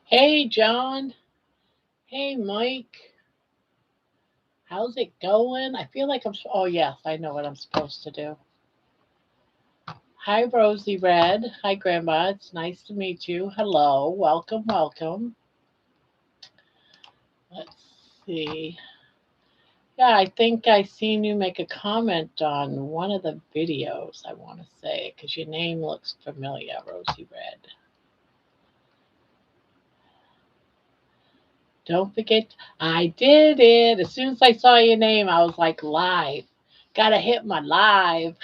Hey, John. Hey, Mike. How's it going? I feel like oh, yes, I know what I'm supposed to do. Hi, Rosie Red. Hi, Grandma. It's nice to meet you. Hello. Welcome, welcome. Let's see. Yeah, I think I seen you make a comment on one of the videos, I want to say, because your name looks familiar, Rosie Red. Don't forget, I did it. As soon as I saw your name, I was like, live. Gotta hit my live.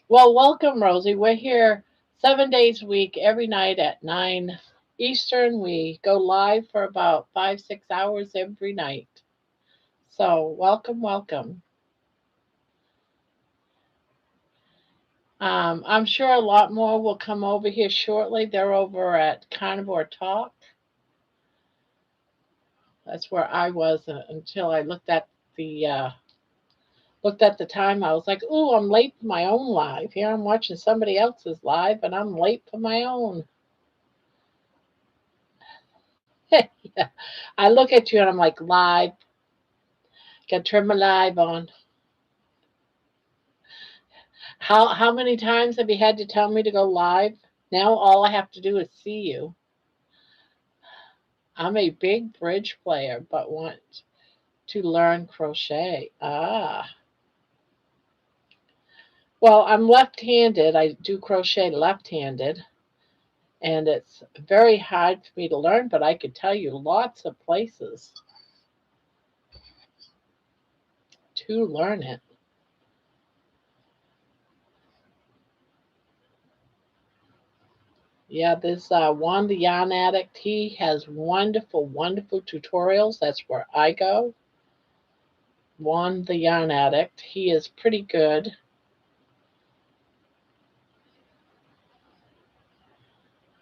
Well, welcome, Rosie. We're here 7 days a week, every night at 9 Eastern. We go live for about 5, 6 hours every night. So, welcome, welcome. I'm sure a lot more will come over here shortly. They're over at Carnivore Talk. That's where I was until I looked at the time. I was like, "Ooh, I'm late for my own live. Here I'm watching somebody else's live, and I'm late for my own." Yeah. I look at you and I'm like, live. Got to turn my live on. How many times have you had to tell me to go live? Now all I have to do is see you. I'm a big bridge player, but want to learn crochet. Ah. Well, I'm left-handed. I do crochet left-handed, and it's very hard for me to learn, but I could tell you lots of places to learn it. Yeah, this Juan the Yarn Addict, he has wonderful, wonderful tutorials. That's where I go. Juan the Yarn Addict, he is pretty good.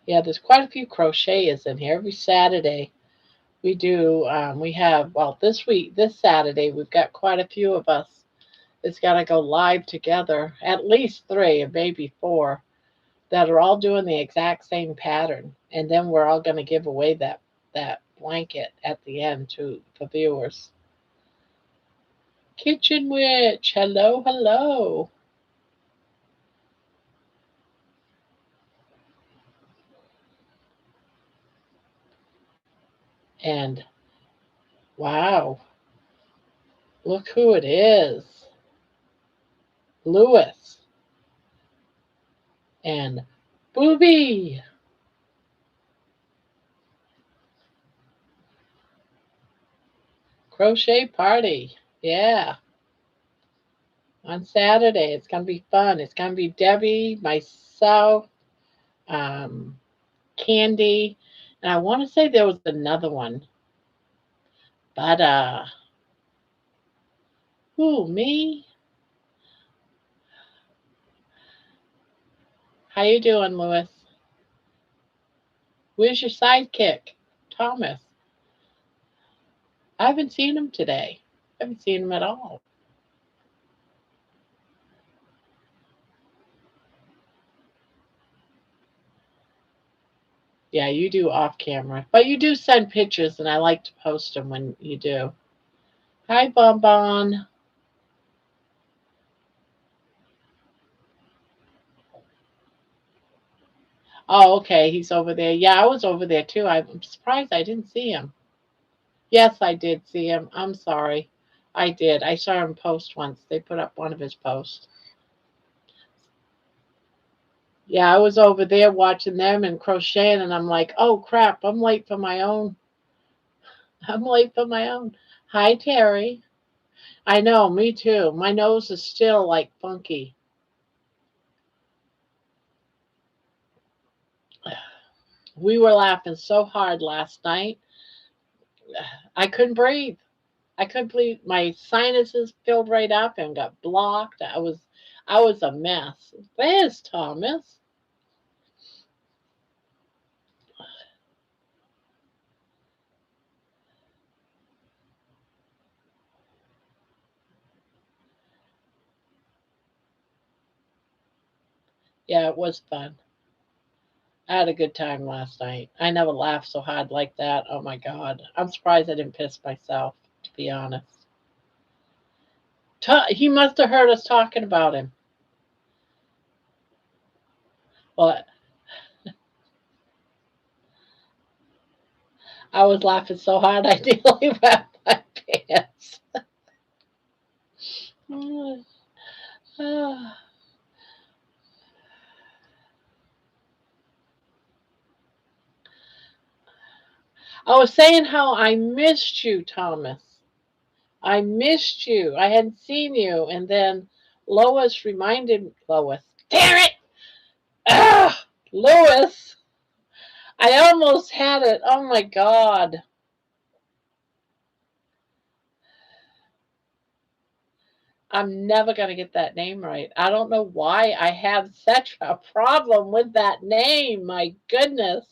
Yeah, there's quite a few crocheters in here. Every Saturday we do, we have, well, this Saturday, we've got quite a few of us. It's got to go live together, at least three or maybe four, that are all doing the exact same pattern. And then we're all going to give away that blanket at the end to the viewers. Kitchen Witch, hello, hello. And wow, look who it is. Lewis and Booby. Crochet party. Yeah. On Saturday. It's gonna be fun. It's gonna be Debbie, myself, um, Candy, and I wanna say there was another one. But who, me? How you doing, Lewis? Where's your sidekick? Thomas. I haven't seen him today. I haven't seen him at all. Yeah, you do off camera, but you do send pictures, and I like to post them when you do. Hi, Bonbon. Oh, okay, he's over there. Yeah, I was over there too. I'm surprised I didn't see him. Yes, I did see him. I'm sorry. I did. I saw him post once. They put up one of his posts. Yeah, I was over there watching them and crocheting, and I'm like, oh crap, I'm late for my own. I'm late for my own. Hi, Terry. I know, me too. My nose is still like funky. We were laughing so hard last night. I couldn't breathe. I couldn't breathe. My sinuses filled right up and got blocked. I was a mess. There's Thomas. Yeah, it was fun. I had a good time last night. I never laughed so hard like that. Oh my God. I'm surprised I didn't piss myself, to be honest. He must have heard us talking about him. Well, I was laughing so hard I nearly wet my pants. I was saying how I missed you, Thomas. I missed you. I hadn't seen you. And then Lois reminded Lois, damn it! Ugh, Lois, I almost had it. Oh my God. I'm never going to get that name right. I don't know why I have such a problem with that name. My goodness.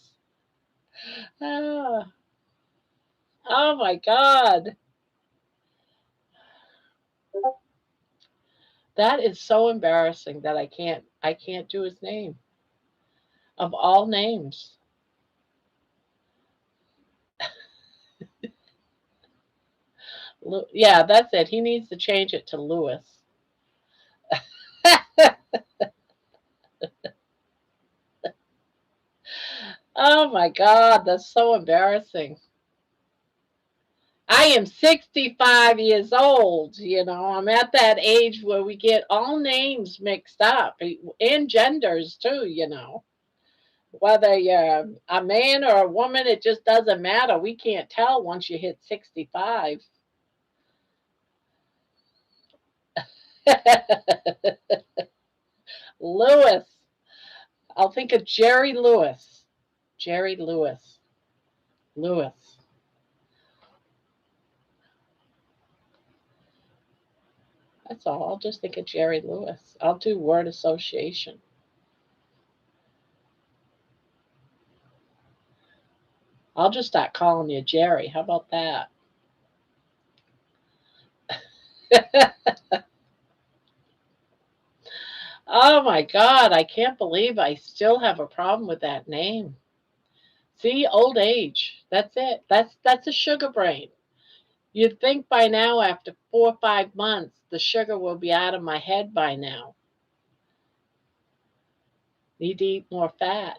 Ah, oh my God. That is so embarrassing that I can't do his name. Of all names. Yeah, that's it. He needs to change it to Lewis. Oh my God, that's so embarrassing. I am 65 years old. I'm at that age where we get all names mixed up and genders too. Whether you're a man or a woman, it just doesn't matter. We can't tell once you hit 65. Lewis. I'll think of Jerry Lewis. Jerry Lewis. Lewis. That's all. I'll just think of Jerry Lewis. I'll do word association. I'll just start calling you Jerry. How about that? Oh my God, I can't believe I still have a problem with that name. See, old age. That's it. That's a sugar brain. You'd think by now, after 4 or 5 months, the sugar will be out of my head by now. Need to eat more fat,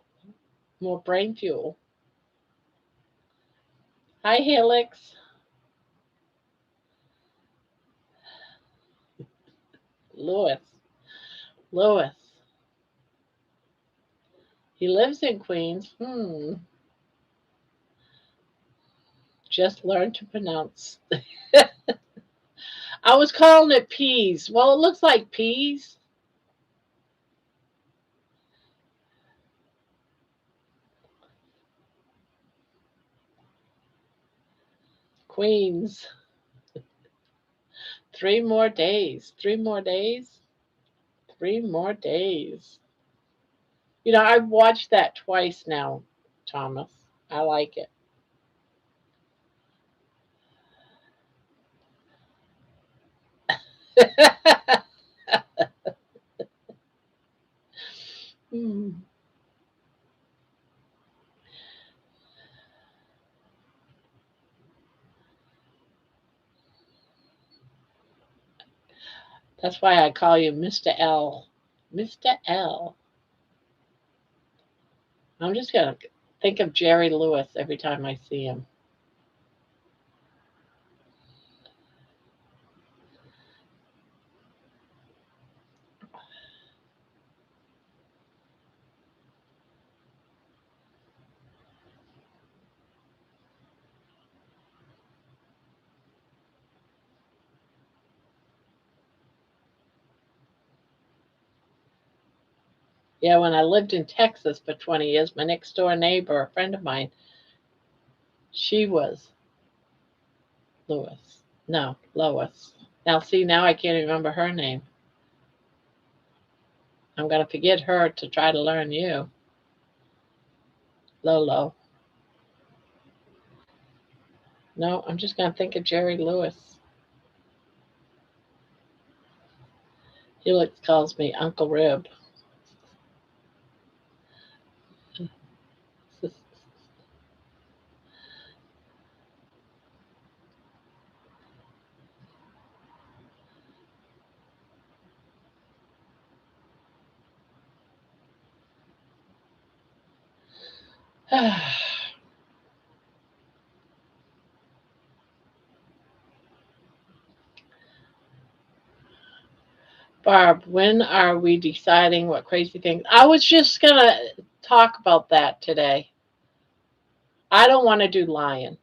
more brain fuel. Hi, Helix. Lewis. Lewis. He lives in Queens. Just learned to pronounce. I was calling it peas. Well, it looks like peas. Queens. 3 more days. 3 more days. 3 more days. I've watched that twice now, Thomas. I like it. Hmm. That's why I call you Mr. L. Mr. L. I'm just going to think of Jerry Lewis every time I see him. Yeah, when I lived in Texas for 20 years, my next door neighbor, a friend of mine, she was Lewis. No, Lois. Now, see, now I can't remember her name. I'm going to forget her to try to learn you. Lolo. No, I'm just going to think of Jerry Lewis. Helix calls me Uncle Rib. Barb, when are we deciding what crazy things? I was just going to talk about that today. I don't want to do lion.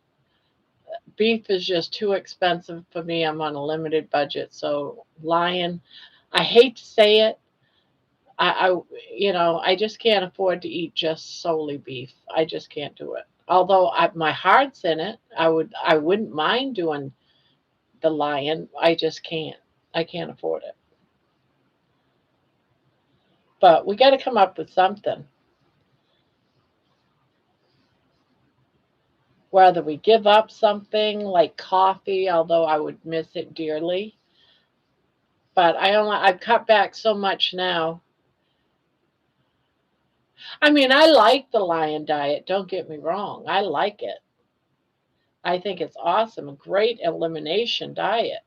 Beef is just too expensive for me. I'm on a limited budget. So, lion, I hate to say it. I I just can't afford to eat just solely beef. I just can't do it. Although my heart's in it, I wouldn't mind doing the lion. I just can't. I can't afford it. But we got to come up with something. Whether we give up something like coffee, although I would miss it dearly. But I've cut back so much now. I mean, I like the lion diet. Don't get me wrong. I like it. I think it's awesome. A great elimination diet.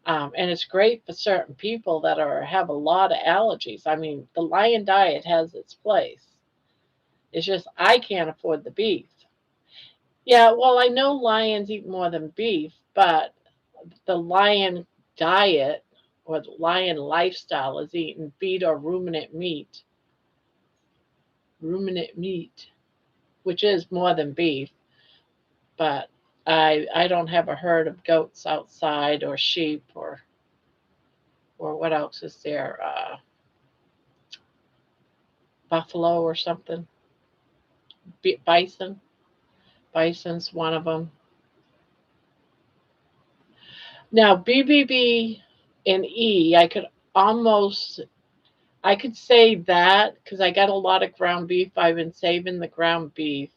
And it's great for certain people that have a lot of allergies. I mean, the lion diet has its place. It's just I can't afford the beef. Yeah, well, I know lions eat more than beef, but the lion diet or the lion lifestyle is eating feed or ruminant meat, which is more than beef. But I don't have a herd of goats outside or sheep or what else is there? Buffalo or something. Bison. Bison's one of them. Now BBB and E, almost I could say that because I got a lot of ground beef. I've been saving the ground beef.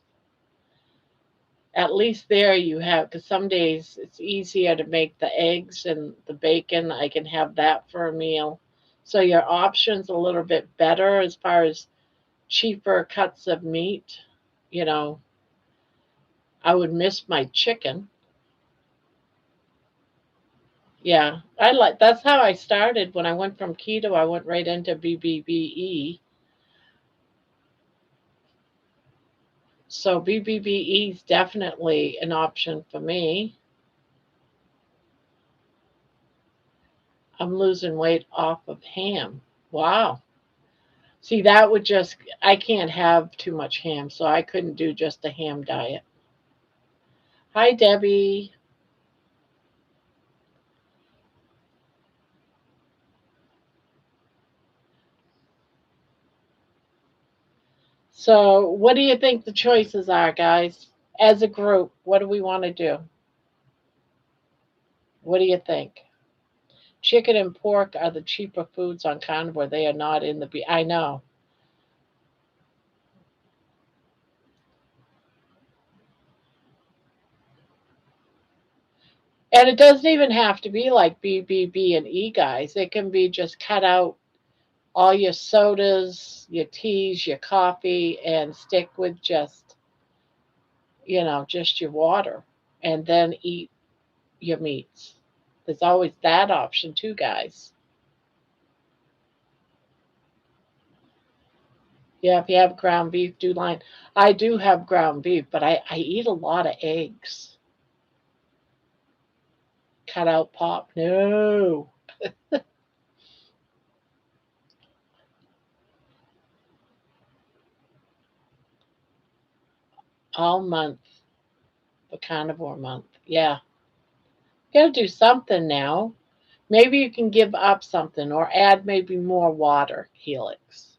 At least there you have, because some days it's easier to make the eggs and the bacon. I can have that for a meal. So your options a little bit better as far as cheaper cuts of meat. You know, I would miss my chicken. Yeah, that's how I started when I went from keto. I went right into BBBE. So BBBE is definitely an option for me. I'm losing weight off of ham. Wow. See, that would just, I can't have too much ham, so I couldn't do just a ham diet. Hi, Debbie. So, what do you think the choices are, guys? As a group, what do we want to do? What do you think? Chicken and pork are the cheaper foods on Carnivore. They are not in the. I know. And it doesn't even have to be like BBB and E, guys. It can be just cut out all your sodas, your teas, your coffee, and stick with just your water and then eat your meats. There's always that option too, guys. Yeah, if you have ground beef, do line. I do have ground beef, but I eat a lot of eggs. Cut out pop. No. All month for carnivore month. Yeah. You gotta do something now. Maybe you can give up something or add maybe more water, Helix.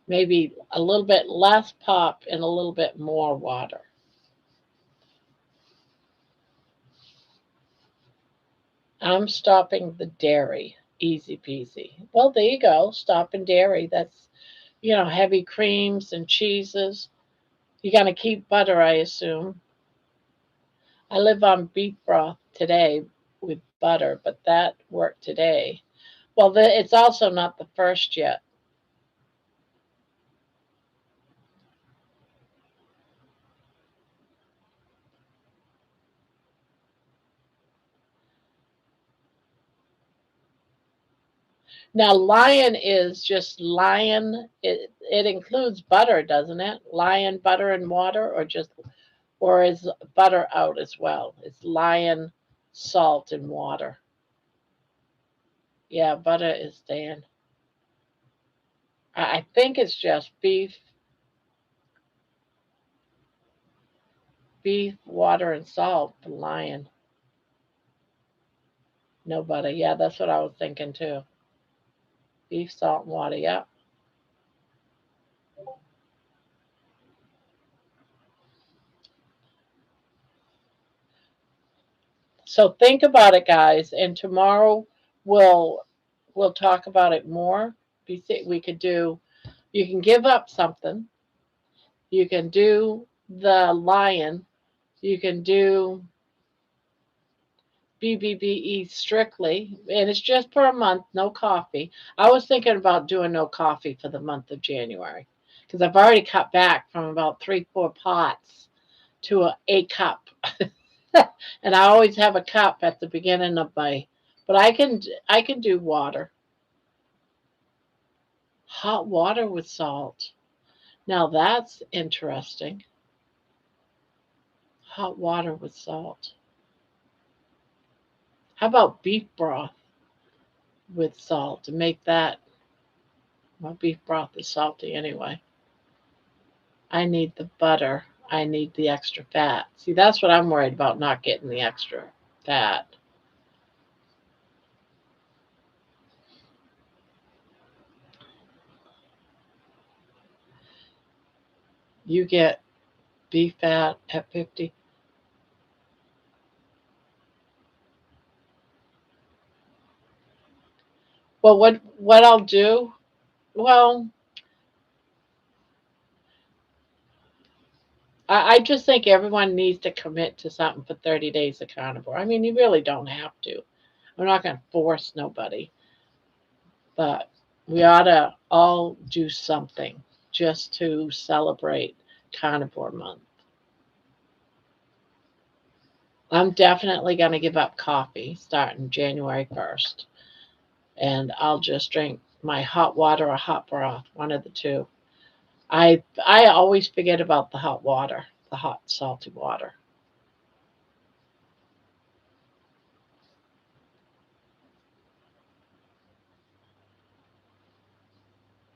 Maybe a little bit less pop and a little bit more water. I'm stopping the dairy. Easy peasy. Well, there you go. Stopping dairy. That's, heavy creams and cheeses. You're going to keep butter, I assume. I live on beef broth today with butter, but that worked today. Well, it's also not the first yet. Now, lion is just lion. It includes butter, doesn't it? Lion butter and water, or is butter out as well? It's lion salt and water. Yeah, butter is staying. I think it's just beef, water, and salt. The lion, no butter. Yeah, that's what I was thinking too. Beef, salt, and water. Yeah. So think about it, guys, and tomorrow we'll we'll talk about it more. We could do. You can give up something. You can do the lion. You can do BBBE strictly, and it's just for a month, no coffee. I was thinking about doing no coffee for the month of January because I've already cut back from about 3, 4 pots to a cup, and I always have a cup at the beginning of my. But I can do water, hot water with salt. Now that's interesting. Hot water with salt. How about beef broth with salt to make that? Well, beef broth is salty anyway. I need the butter. I need the extra fat. See, that's what I'm worried about, not getting the extra fat. You get beef fat at 50. Well, what I'll do? Well, I just think everyone needs to commit to something for 30 days of carnivore. I mean, you really don't have to. I'm not going to force nobody, but we ought to all do something just to celebrate carnivore month. I'm definitely going to give up coffee starting January 1st, and I'll just drink my hot water or hot broth, one of the two. I always forget about the hot water, the hot salty water.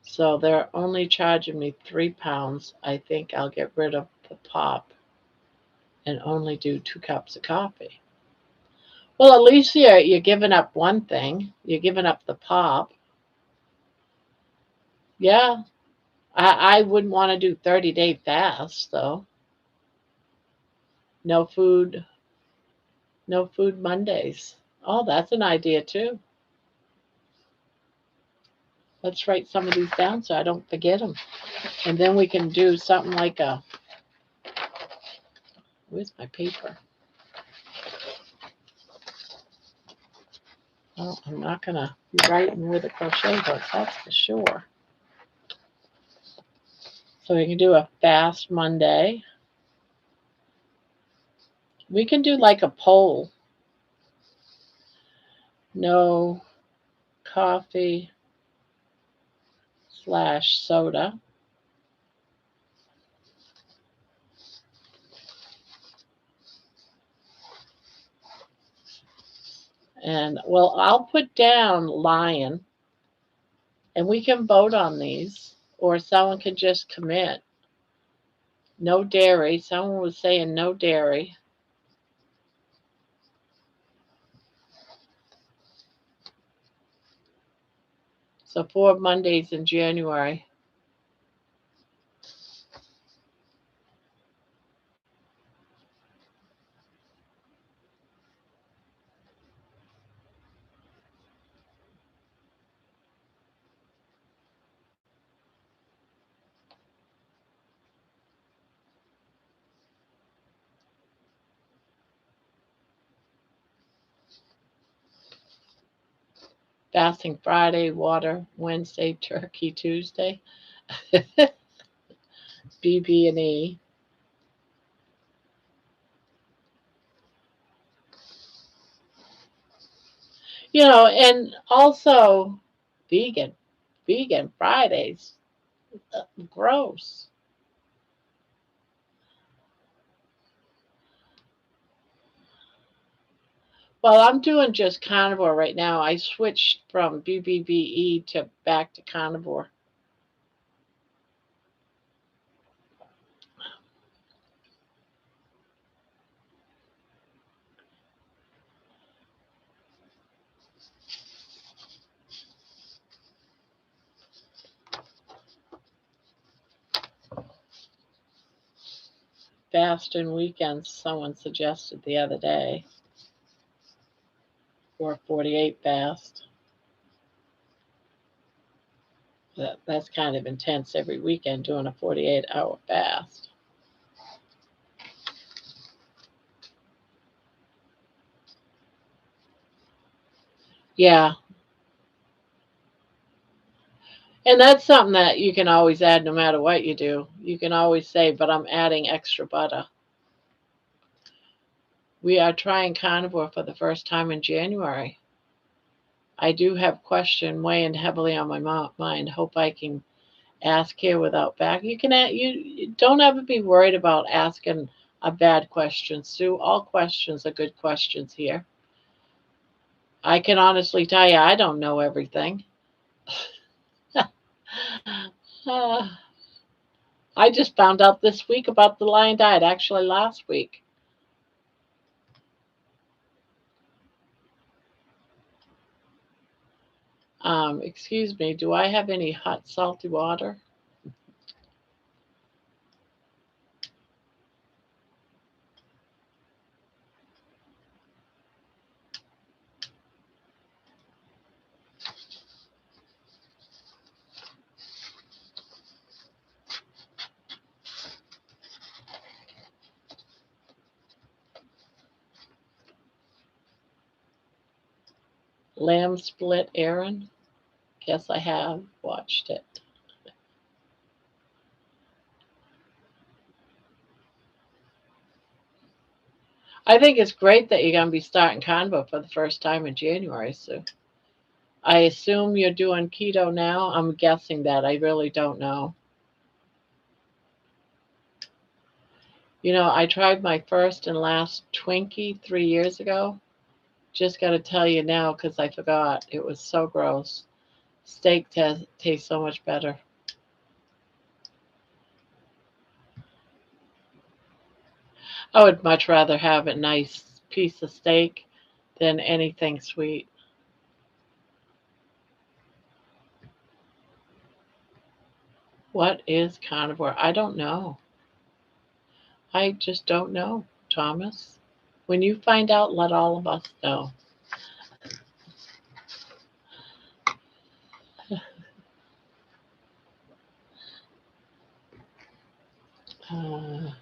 So they're only charging me £3. I think I'll get rid of the pop and only do 2 cups of coffee. Well, at least you're giving up one thing. You're giving up the pop. Yeah, I wouldn't want to do 30-day fast though. No food, no food Mondays. Oh, that's an idea too. Let's write some of these down so I don't forget them. And then we can do something like a. Where's my paper? Well, I'm not going to be writing with a crochet hook, that's for sure. So we can do a fast Monday. We can do like a poll. No coffee / soda. And well, I'll put down lion and we can vote on these, or someone can just commit. No dairy. Someone was saying no dairy. So 4 Mondays in January. Fasting Friday, water Wednesday, turkey Tuesday. BB&E. And also Vegan Fridays. Gross. Well, I'm doing just carnivore right now. I switched from BBBE to back to carnivore. Fast and weekends, someone suggested the other day, or 48 fast. That's kind of intense every weekend doing a 48-hour fast. Yeah, and that's something that you can always add no matter what you do. You can always say, but I'm adding extra butter. We are trying carnivore for the first time in January. I do have question weighing heavily on my mind. Hope I can ask here without back. You can you don't ever be worried about asking a bad question, Sue. All questions are good questions here. I can honestly tell you I don't know everything. Uh, I just found out this week about the lion diet, actually last week. Excuse me, do I have any hot, salty water? Lamb split, Aaron? Guess I have watched it. I think it's great that you're going to be starting Canva for the first time in January, Sue. I assume you're doing keto now. I'm guessing that. I really don't know. You know, I tried my first and last Twinkie 3 years ago. Just got to tell you now because I forgot. It was so gross. Steak tastes so much better. I would much rather have a nice piece of steak than anything sweet. What is carnivore? I don't know. I just don't know, Thomas. When you find out, let all of us know. Uh,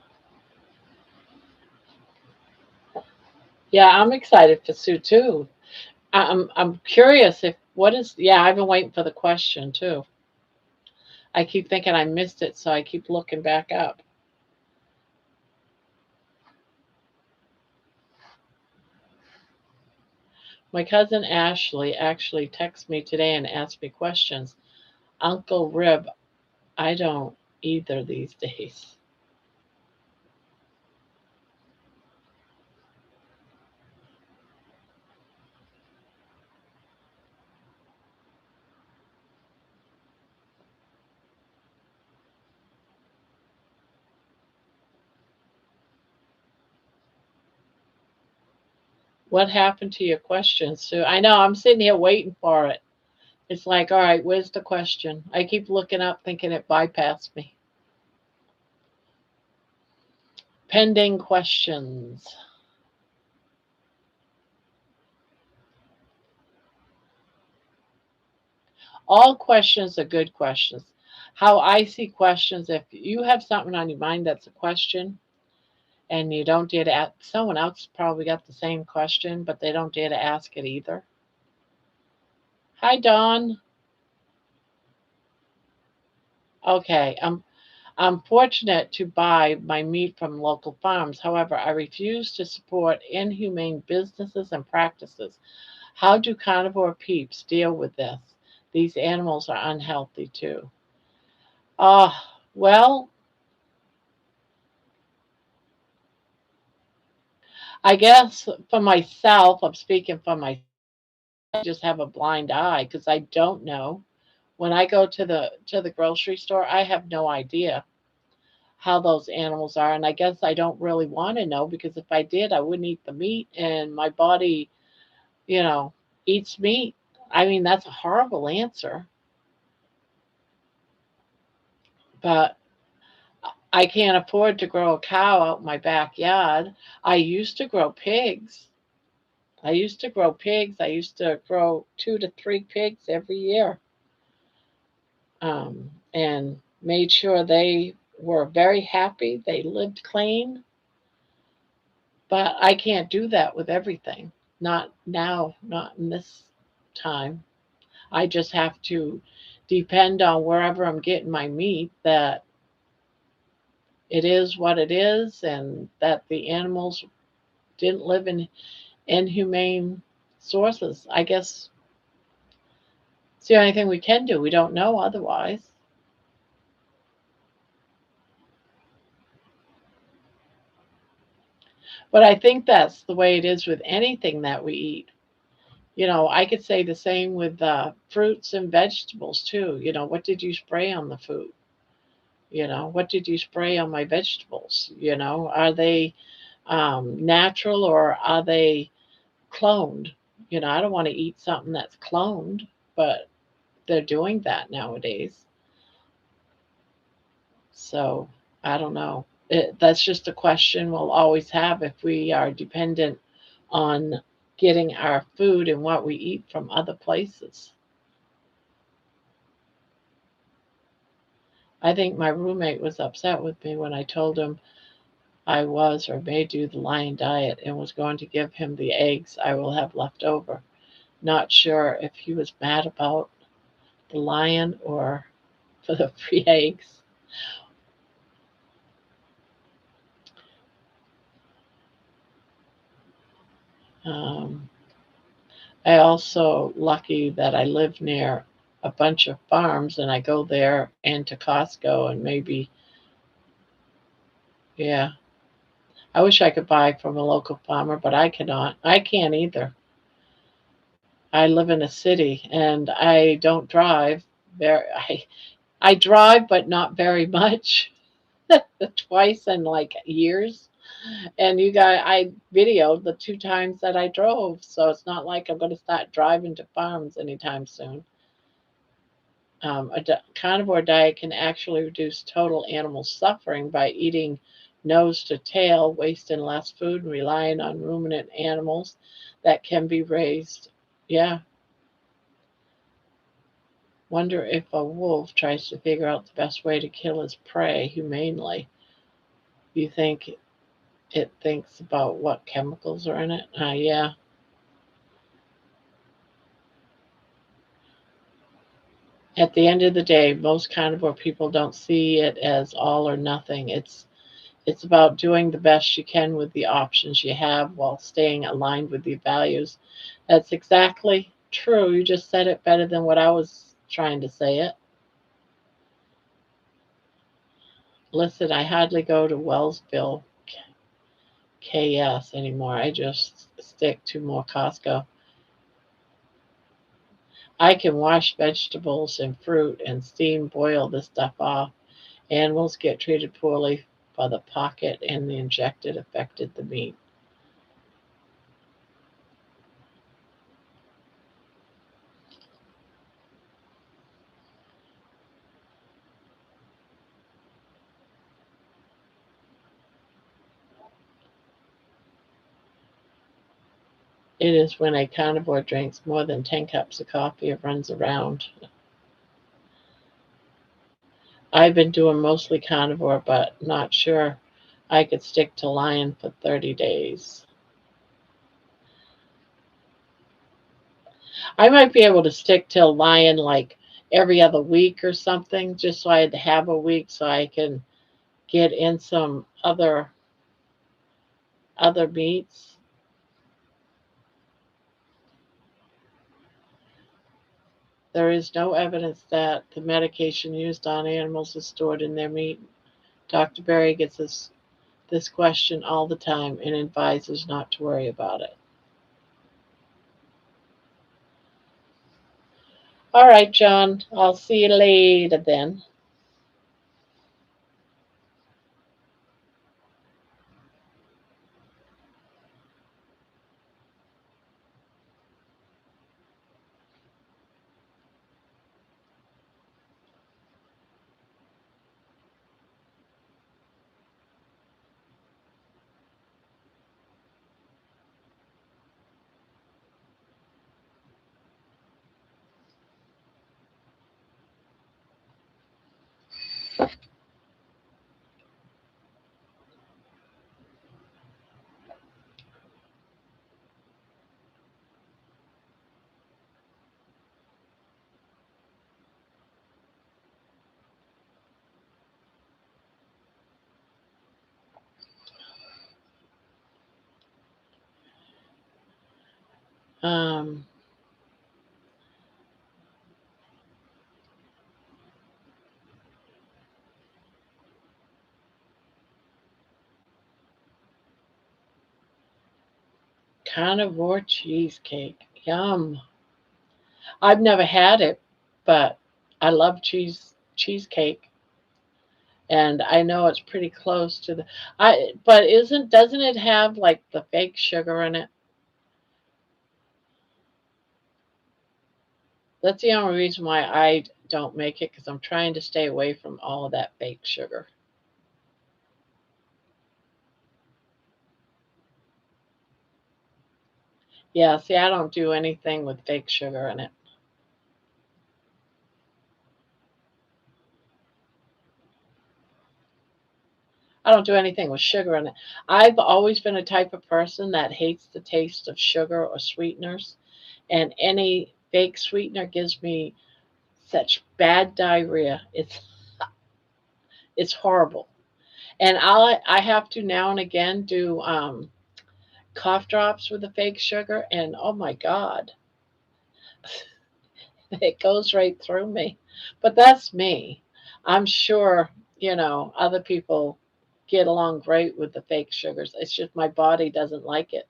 yeah, I'm excited for Sue too. I'm curious if what is yeah, I've been waiting for the question too. I keep thinking I missed it, so I keep looking back up. My cousin Ashley actually texted me today and asked me questions. Uncle Rib, I don't either these days. What happened to your question, Sue? I know I'm sitting here waiting for it. It's like, all right, where's the question? I keep looking up thinking it bypassed me. Pending questions. All questions are good questions. How I see questions, if you have something on your mind that's a question and you don't dare to ask, someone else probably got the same question, but they don't dare to ask it either. Hi, Dawn. Okay, I'm fortunate to buy my meat from local farms. However, I refuse to support inhumane businesses and practices. How do carnivore peeps deal with this? These animals are unhealthy too. Uh, well, I guess for myself, I'm speaking for myself, I just have a blind eye because I don't know. When I go to the grocery store, I have no idea how those animals are, and I guess I don't really want to know because if I did, I wouldn't eat the meat, and my body, you know, eats meat. I mean, that's a horrible answer, but I can't afford to grow a cow out in my backyard. I used to grow pigs. I used to grow pigs. I used to grow 2 to 3 pigs every year, um, and made sure they were very happy. They lived clean, but I can't do that with everything. Not now, not in this time. I just have to depend on wherever I'm getting my meat that it is what it is and that the animals didn't live in inhumane sources. I guess it's the only thing we can do. We don't know otherwise. But I think that's the way it is with anything that we eat. I could say the same with fruits and vegetables too. What did you spray on the food? What did you spray on my vegetables? Are they natural or are they cloned? I don't want to eat something that's cloned, but they're doing that nowadays. So I don't know. That's just a question we'll always have if we are dependent on getting our food and what we eat from other places. I think my roommate was upset with me when I told him I was or may do the lion diet and was going to give him the eggs I will have left over. Not sure if he was mad about the lion or for the free eggs. Um, I also lucky that I live near a bunch of farms and I go there and to Costco and maybe, yeah. I wish I could buy from a local farmer, but I cannot. I can't either. I live in a city and I don't drive. Very, I drive, but not very much. Twice in like years. And I videoed the 2 times that I drove, so it's not like I'm going to start driving to farms anytime soon. Carnivore diet can actually reduce total animal suffering by eating nose to tail, wasting less food, and relying on ruminant animals that can be raised. Yeah, wonder if a wolf tries to figure out the best way to kill his prey humanely. You think it thinks about what chemicals are in it? Yeah. At the end of the day, most carnivore people don't see it as all or nothing. It's about doing the best you can with the options you have while staying aligned with your values. That's exactly true. You just said it better than what I was trying to say it. Listen, I hardly go to Wellsville, KS anymore. I just stick to more Costco. I can wash vegetables and fruit and steam boil this stuff off. Animals get treated poorly by the pocket and the injected affected the meat. It is when a carnivore drinks more than 10 cups of coffee and runs around. I've been doing mostly carnivore, but not sure I could stick to lion for 30 days. I might be able to stick to lion like every other week or something, just so I'd have a week so I can get in some other meats. There is no evidence that the medication used on animals is stored in their meat. Dr. Berry gets this question all the time and advises not to worry about it. All right, John, I'll see you later then. Um, Carnivore cheesecake. Yum. I've never had it, but I love cheesecake, and I know it's pretty close to the I but isn't doesn't it have like the fake sugar in it? That's the only reason why I don't make it, because I'm trying to stay away from all of that fake sugar. Yeah, see, I don't do anything with fake sugar in it. I don't do anything with sugar in it. I've always been a type of person that hates the taste of sugar or sweeteners, and any fake sweetener gives me such bad diarrhea. It's horrible. And I have to now and again do cough drops with the fake sugar, and oh my god, it goes right through me. But that's me. I'm sure, other people get along great with the fake sugars. It's just my body doesn't like it,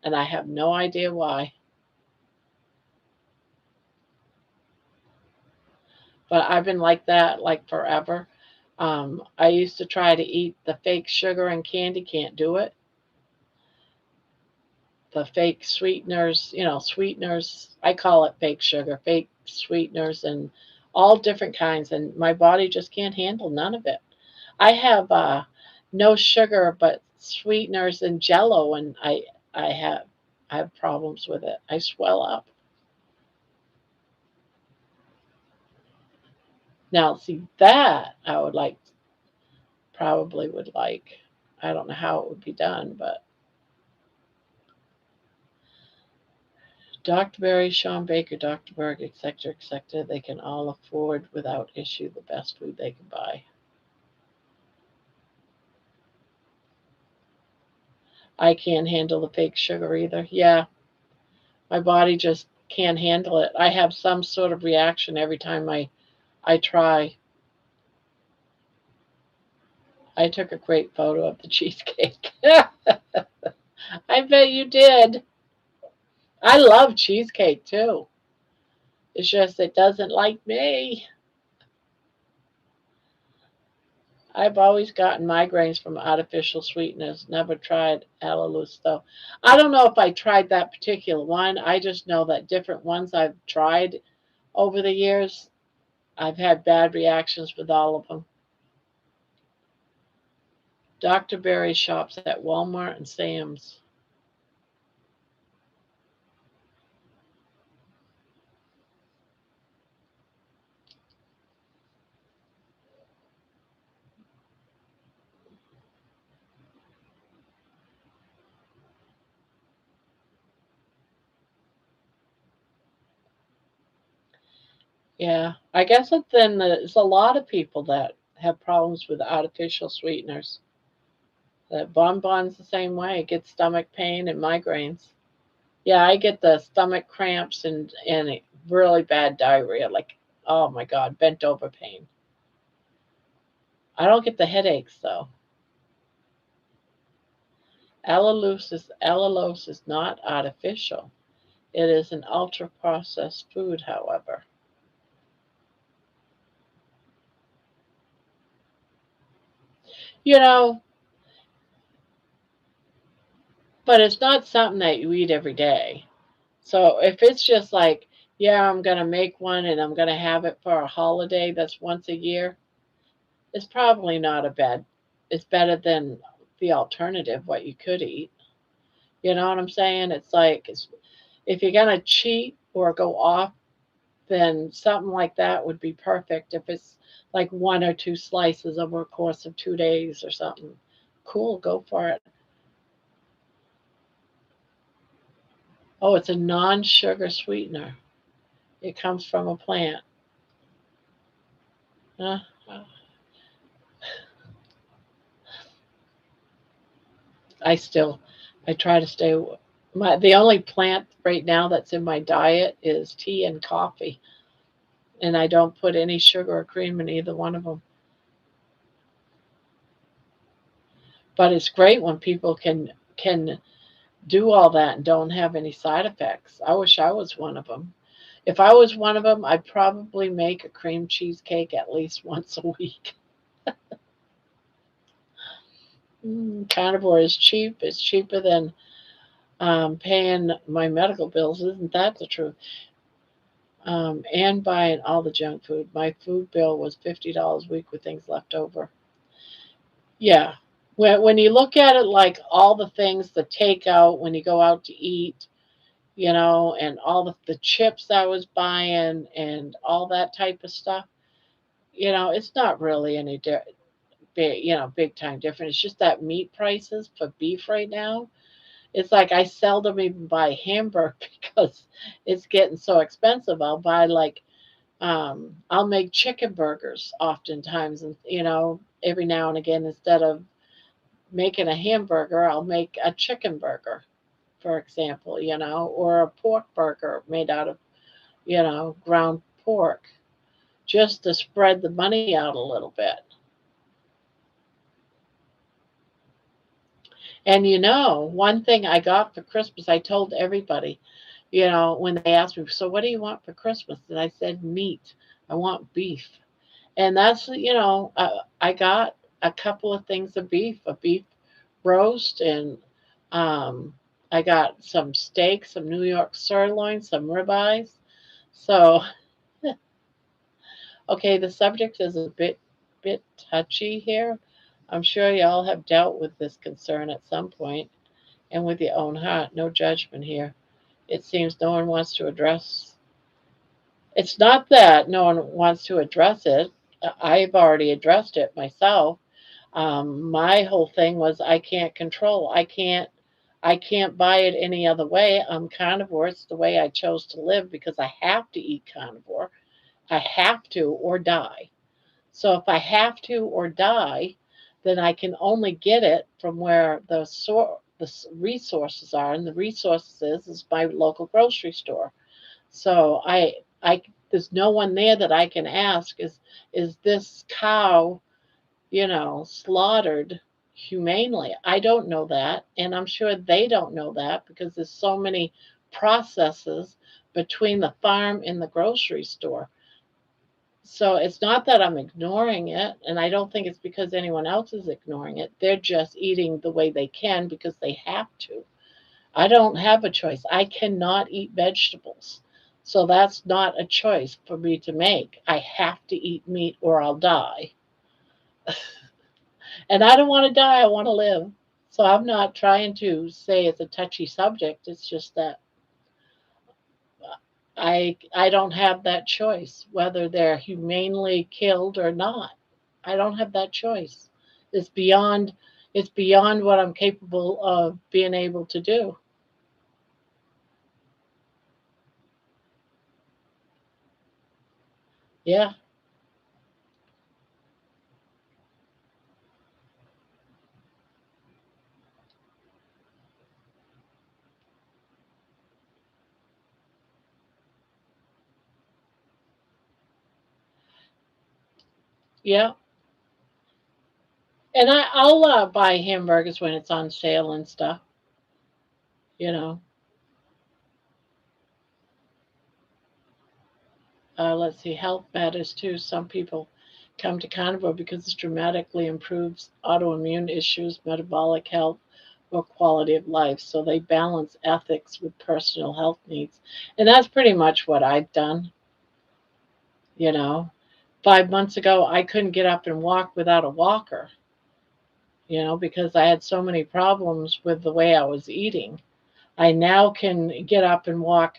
and I have no idea why. But I've been like that like forever. I used to try to eat the fake sugar and candy, can't do it. The fake sweeteners, sweeteners, I call it fake sugar, fake sweeteners, and all different kinds. And my body just can't handle none of it. I have no sugar but sweeteners and jello, and I have I have problems with it. I swell up. Now, see that I would like, probably would like. I don't know how it would be done, but Dr. Berry, Sean Baker, Dr. Berg, etc., they can all afford without issue the best food they can buy. I can't handle the fake sugar either. Yeah, my body just can't handle it. I have some sort of reaction every time I try. I took a great photo of the cheesecake. I bet you did. I love cheesecake too. It's just it doesn't like me. I've always gotten migraines from artificial sweeteners. Never tried allulose though. I don't know if I tried that particular one. I just know that different ones I've tried over the years, I've had bad reactions with all of them. Dr. Berry shops at Walmart and Sam's. Yeah, I guess then there's a lot of people that have problems with artificial sweeteners. That bonbons the same way, get stomach pain and migraines. Yeah, I get the stomach cramps and really bad diarrhea, like, oh my God, bent over pain. I don't get the headaches though. Allulose is not artificial. It is an ultra processed food, however. You know, but it's not something that you eat every day. So if it's just like, yeah, I'm going to make one and I'm going to have it for a holiday that's once a year, it's probably not a bad, it's better than the alternative, what you could eat. You know what I'm saying? It's like, if you're going to cheat or go off, then something like that would be perfect. If it's like one or two slices over a course of 2 days or something, cool, go for it. Oh, it's a non sugar sweetener. It comes from a plant. Uh, I still, I try to stay. The only plant right now that's in my diet is tea and coffee, and I don't put any sugar or cream in either one of them. But it's great when people can do all that and don't have any side effects. I wish I was one of them. If I was one of them, I'd probably make a cream cheesecake at least once a week. Carnivore is cheap. It's cheaper than paying my medical bills. Isn't that the truth? And buying all the junk food. My food bill was $50 a week with things left over. Yeah. When you look at it like all the things, the takeout, when you go out to eat, and all the chips I was buying and all that type of stuff, it's not really any big time different. It's just that meat prices for beef right now. It's like I seldom even buy hamburger because it's getting so expensive. I'll buy like I'll make chicken burgers oftentimes, and every now and again, instead of making a hamburger, I'll make a chicken burger, for example, or a pork burger made out of ground pork, just to spread the money out a little bit. And one thing I got for Christmas, I told everybody, when they asked me, so what do you want for Christmas? And I said, meat. I want beef. And that's, I got a couple of things of beef, a beef roast, and um, I got some steak, some New York sirloin, some ribeyes. So, okay, the subject is a bit touchy here. I'm sure y'all have dealt with this concern at some point, and with your own heart. No judgment here. It seems no one wants to address. It's not that no one wants to address it. I've already addressed it myself. My whole thing was I can't control. I can't buy it any other way. I'm carnivore. It's the way I chose to live because I have to eat carnivore. I have to or die. So if I have to or die, then I can only get it from where the resources are, and the resources is my local grocery store. So I there's no one there that I can ask, is this cow slaughtered humanely? I don't know that, and I'm sure they don't know that because there's so many processes between the farm and the grocery store. So it's not that I'm ignoring it, and I don't think it's because anyone else is ignoring it. They're just eating the way they can because they have to. I don't have a choice. I cannot eat vegetables. So that's not a choice for me to make. I have to eat meat or I'll die. And I don't want to die, I want to live. So I'm not trying to say it's a touchy subject. It's just that I don't have that choice whether they're humanely killed or not. I don't have that choice. It's beyond it's beyond what I'm capable of being able to do. Yeah. Yeah. And I'll buy hamburgers when it's on sale and stuff, you know. Let's see, health matters too. Some people come to Carnivore because it dramatically improves autoimmune issues, metabolic health, or quality of life. So they balance ethics with personal health needs. And that's pretty much what I've done, you know. 5 months ago, I couldn't get up and walk without a walker, because I had so many problems with the way I was eating. I now can get up and walk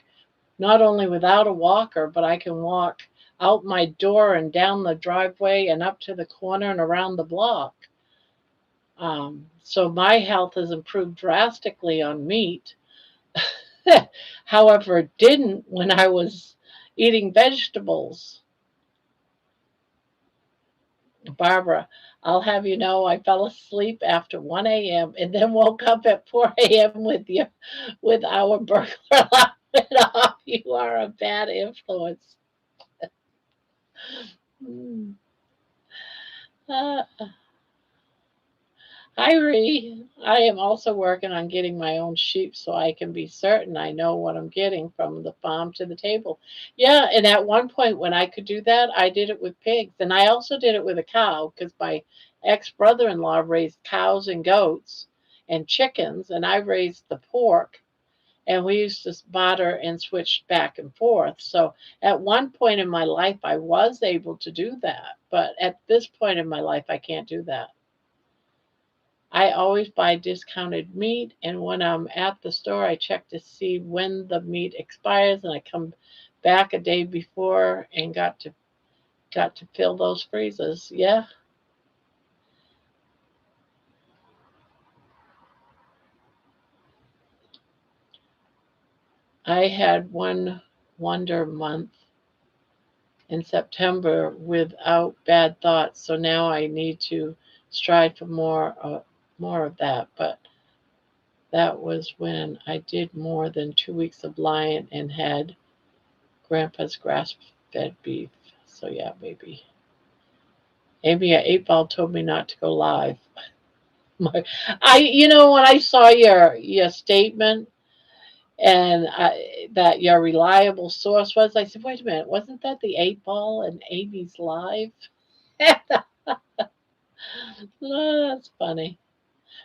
not only without a walker, but I can walk out my door and down the driveway and up to the corner and around the block. So my health has improved drastically on meat. However, it didn't when I was eating vegetables. Barbara, I'll have you know I fell asleep after 1 a.m. and then woke up at 4 a.m. with our burglar alarm went off. You are a bad influence. Hmm. Uh, Irie, I am also working on getting my own sheep so I can be certain I know what I'm getting from the farm to the table. Yeah, and at one point when I could do that, I did it with pigs. And I also did it with a cow because my ex brother in law raised cows and goats and chickens, and I raised the pork. And we used to barter and switch back and forth. So at one point in my life, I was able to do that. But at this point in my life, I can't do that. I always buy discounted meat, and when I'm at the store, I check to see when the meat expires, and I come back a day before and got to fill those freezers. Yeah, I had one wonder month in September without bad thoughts, so now I need to strive for more of that. But that was when I did more than 2 weeks of lying and had Grandpa's grass-fed beef. So yeah, baby. Amy at 8 Ball told me not to go live. When I saw your statement and that your reliable source was, I said, wait a minute, wasn't that the 8 Ball and Amy's live? Oh, that's funny.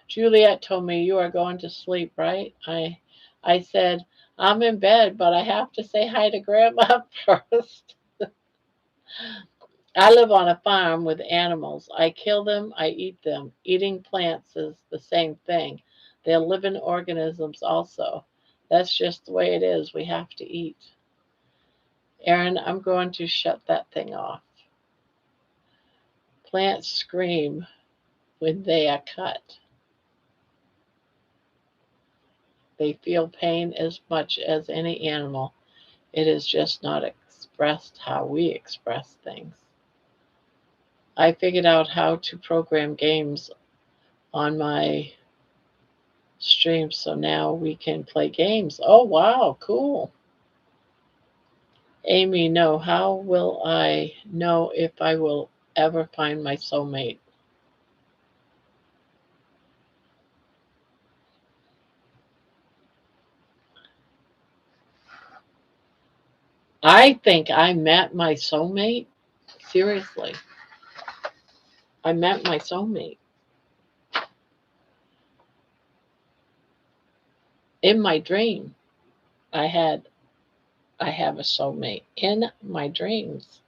Juliet told me you are going to sleep, right? I said I'm in bed, but I have to say hi to Grandma first. I live on a farm with animals. I kill them, I eat them. Eating plants is the same thing. They're living organisms also. That's just the way it is. We have to eat. Aaron, I'm going to shut that thing off. Plants scream when they are cut. They feel pain as much as any animal. It is just not expressed how we express things. I figured out how to program games on my stream, so now we can play games. Oh, wow, cool. Amy, no, how will I know if I will ever find my soulmate? I think I met my soulmate. Seriously, I met my soulmate in my dream. I had I have a soulmate in my dreams.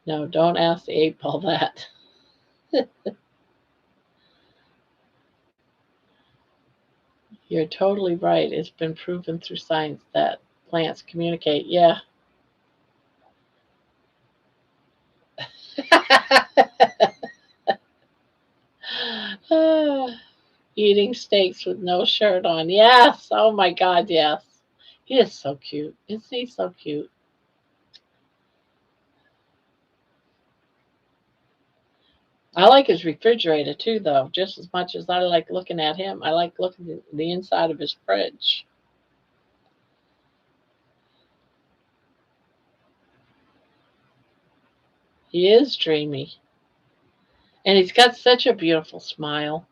No, don't ask the 8 Ball that. You're totally right. It's been proven through science that plants communicate. Yeah. Eating steaks with no shirt on. Yes. Oh my God. Yes. He is so cute. Isn't he so cute? I like his refrigerator too, though, just as much as I like looking at him. I like looking at the inside of his fridge. He is dreamy. And he's got such a beautiful smile.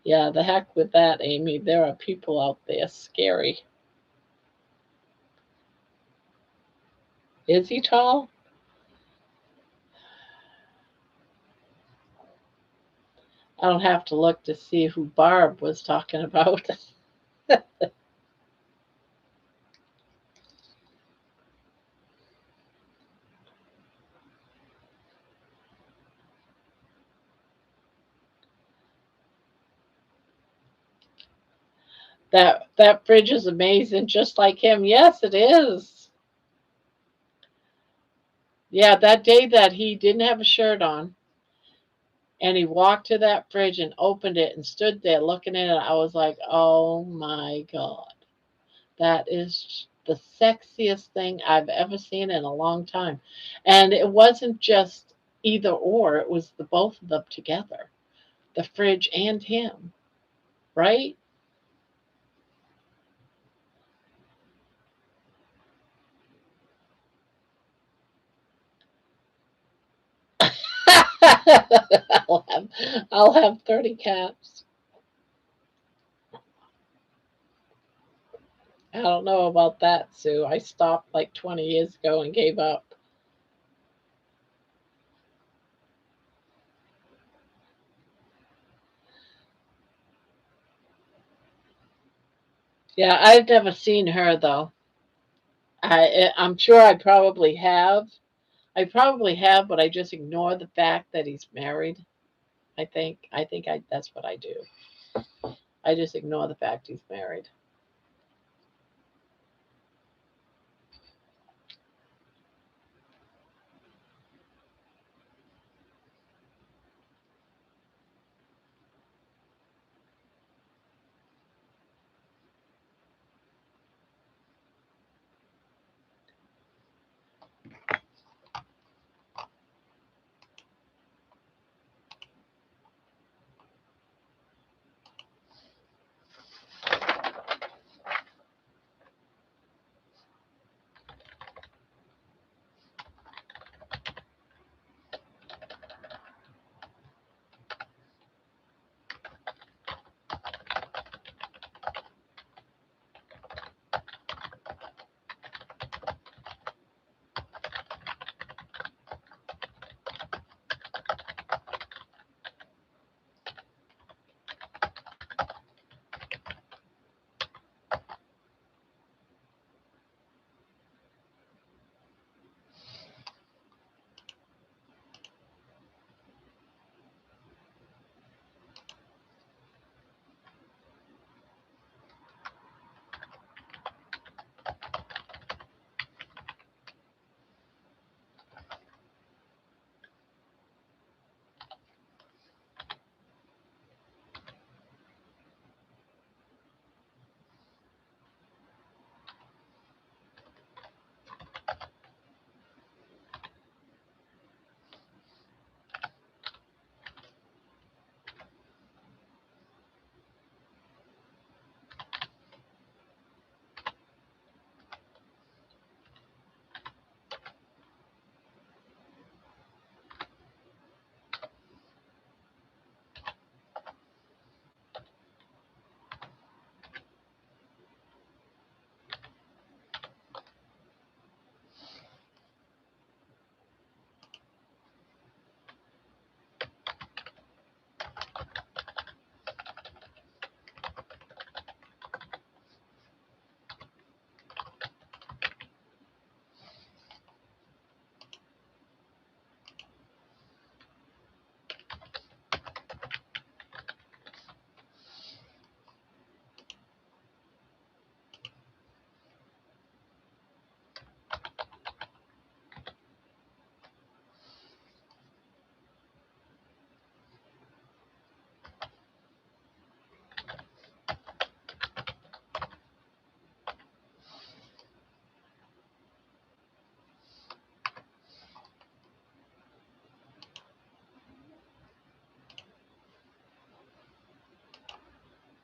Yeah, the heck with that, Amy. There are people out there scary. Is he tall? I don't have to look to see who Barb was talking about. That fridge is amazing, just like him. Yes, it is. Yeah, that day that he didn't have a shirt on and he walked to that fridge and opened it and stood there looking at it, I was like, oh my God. That is the sexiest thing I've ever seen in a long time. And it wasn't just either or, it was the both of them together, the fridge and him, right? I'll have I'll have 30 cats. I don't know about that, Sue. I stopped like 20 years ago and gave up. Yeah, I've never seen her though. I'm sure I probably have. I probably have, but I just ignore the fact that he's married. I think that's what I do. I just ignore the fact he's married.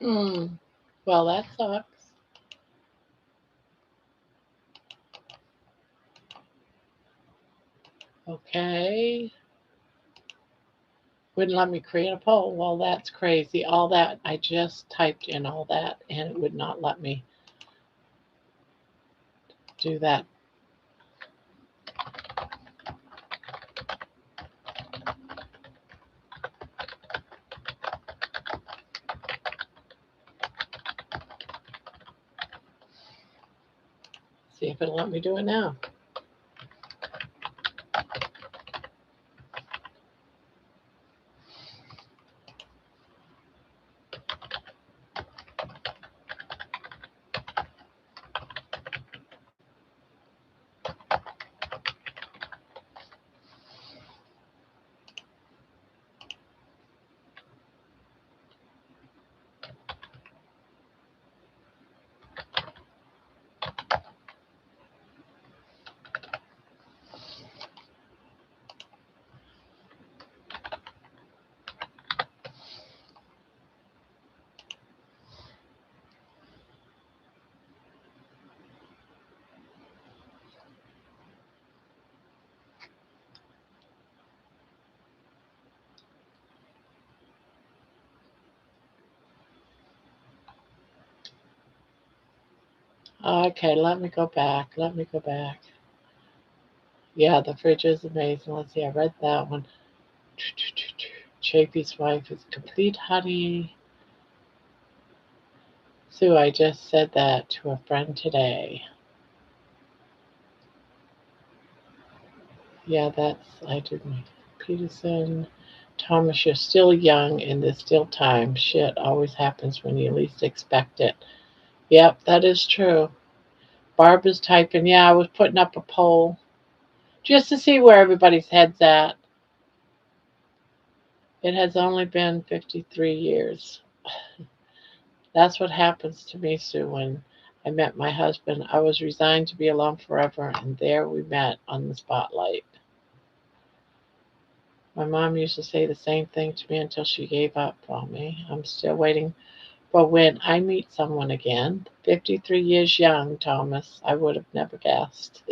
Well, that sucks. Okay. Wouldn't let me create a poll. Well, that's crazy. All that, I just typed in all that and it would not let me do that. See if it'll let me do it now. Okay, let me go back. Let me go back. Yeah, the fridge is amazing. Let's see, I read that one. Chafee's wife is complete honey. Sue, I just said that to a friend today. Yeah, I did my Peterson. Thomas, you're still young and there's still time. Shit always happens when you least expect it. Yep, that is true. Barb is typing. Yeah, I was putting up a poll just to see where everybody's head's at. It has only been 53 years. That's what happens to me, Sue. When I met my husband, I was resigned to be alone forever, and there we met on the spotlight. My mom used to say the same thing to me until she gave up on me. I'm still waiting for when I meet someone again. 53 years young, Thomas. I would have never guessed.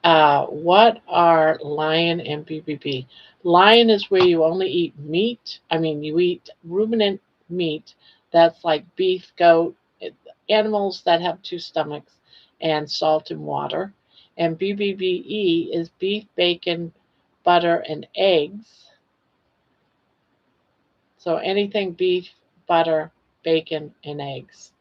What are lion and BBB? Lion is where you only eat meat. I mean, you eat ruminant meat. That's like beef, goat, animals that have two stomachs, and salt and water. And BBBE is beef, bacon, butter, and eggs. So anything beef, butter, bacon, and eggs.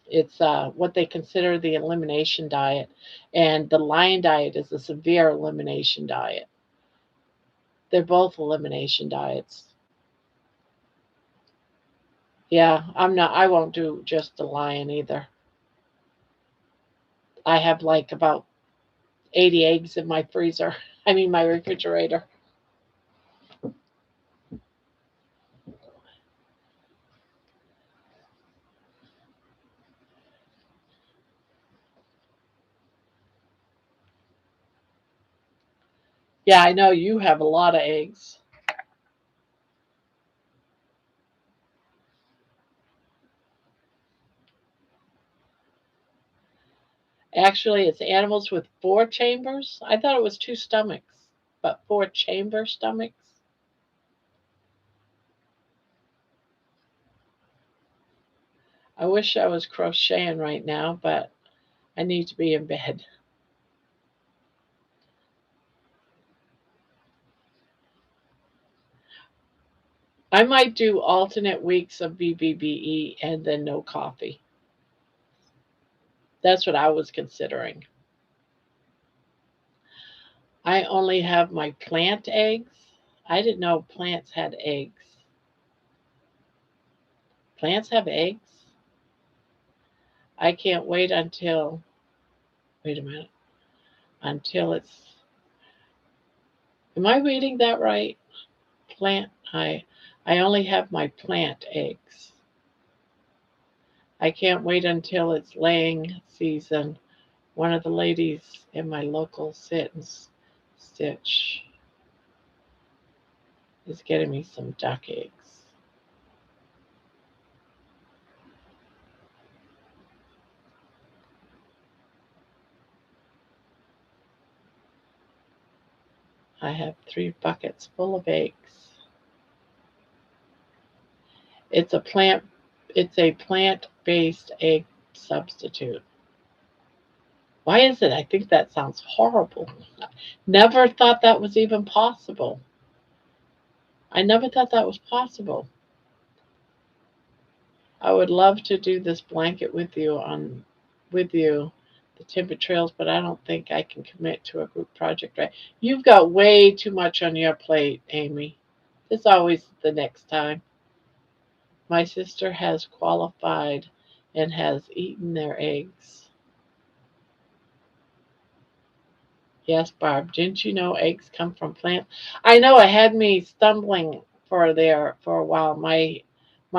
It's what they consider the elimination diet. And the lion diet is a severe elimination diet. They're both elimination diets. Yeah, I won't do just the lion either. I have like about 80 eggs in my freezer. I mean, my refrigerator. Yeah, I know you have a lot of eggs. Actually, it's animals with four chambers. I thought it was two stomachs, but four chamber stomachs. I wish I was crocheting right now, but I need to be in bed. I might do alternate weeks of BBBE and then no coffee. That's what I was considering. I only have my plant eggs. I didn't know plants had eggs. Plants have eggs? I can't wait until, wait a minute, until it's, am I reading that right? Plant, I only have my plant eggs. I can't wait until it's laying season. One of the ladies in my local sit and stitch is getting me some duck eggs. I have 3 buckets full of eggs. It's a plant-based egg substitute. Why is it? I think that sounds horrible. Never thought that was even possible. I never thought that was possible. I would love to do this blanket with you, the Timber Trails, but I don't think I can commit to a group project. Right? You've got way too much on your plate, Amy. There's always the next time. My sister has qualified and has eaten their eggs. Yes, Barb. Didn't you know eggs come from plants? I know it had me stumbling for a while. My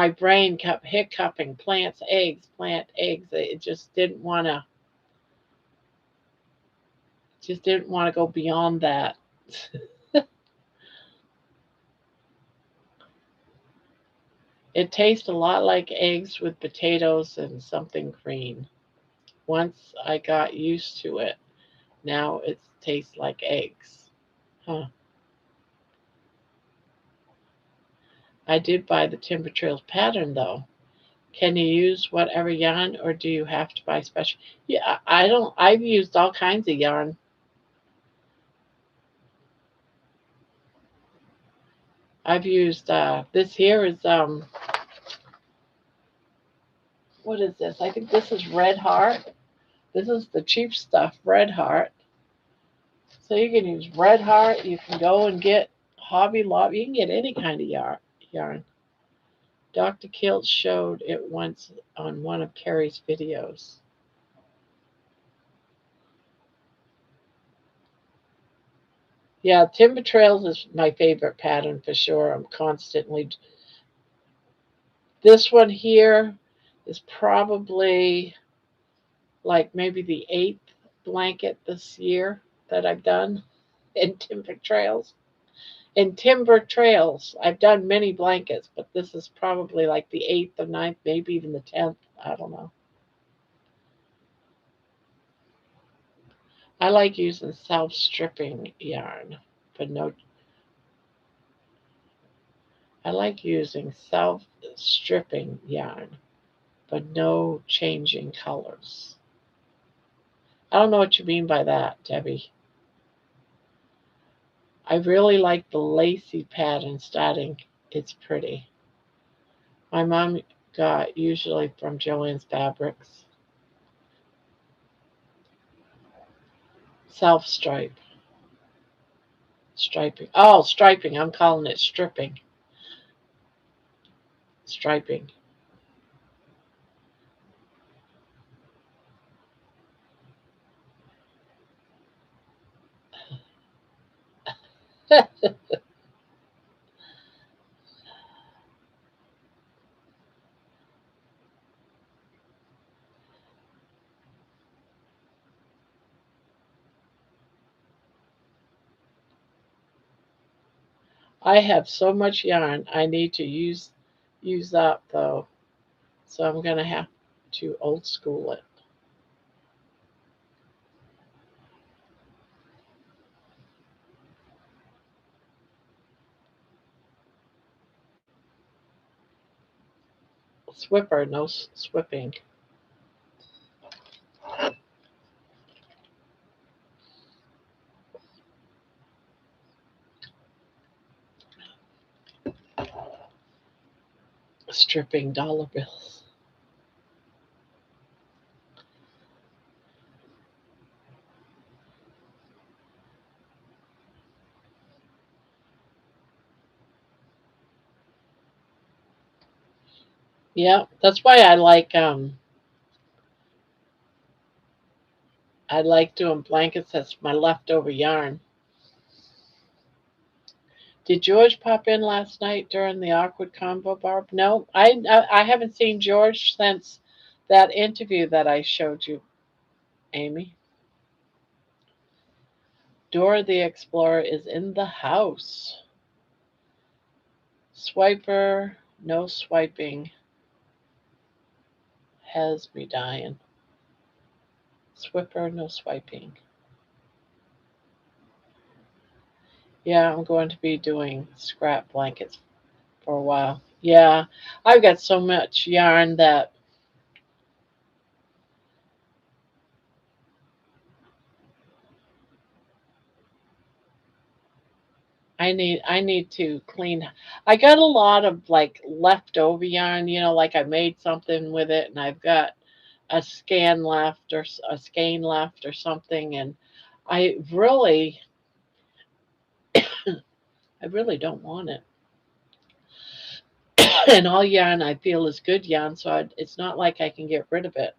brain kept hiccuping plants, eggs, plant, eggs. It just didn't want to go beyond that. It tastes a lot like eggs with potatoes and something green. Once I got used to it, now it tastes like eggs. Huh. I did buy the Timber Trails pattern though. Can you use whatever yarn or do you have to buy special? Yeah, I don't. I've used all kinds of yarn. I've used this here is what is this? I think this is Red Heart. This is the cheap stuff, Red Heart. So you can use Red Heart. You can go and get Hobby Lobby. You can get any kind of yarn. Dr. Kilt showed it once on one of Carrie's videos. Yeah, Timber Trails is my favorite pattern for sure. I'm constantly. This one here is probably like maybe the 8th blanket this year that I've done in Timber Trails. In Timber Trails, I've done many blankets, but this is probably like the 8th or 9th, maybe even the 10th. I don't know. I like using self-stripping yarn, but no. I like using self-stripping yarn, but no changing colors. I don't know what you mean by that, Debbie. I really like the lacy pattern starting. It's pretty. My mom got usually from Joann's Fabrics. Self striping. Oh, striping. I'm calling it stripping. Striping. I have so much yarn I need to use up though, so I'm gonna have to old school it. Swipper, no swipping. Stripping dollar bills. Yeah, that's why I like doing blankets. That's my leftover yarn. Did George pop in last night during the awkward combo, Barb? No, I haven't seen George since that interview that I showed you, Amy. Dora the Explorer is in the house. Swiper, no swiping, has me dying. Swipper, no swiping. Yeah, I'm going to be doing scrap blankets for a while. Yeah, I've got so much yarn that I need to clean. I got a lot of like leftover yarn, like I made something with it and I've got a scan left or a skein left or something, and I really I really don't want it. And all yarn I feel is good yarn, so it's not like I can get rid of it.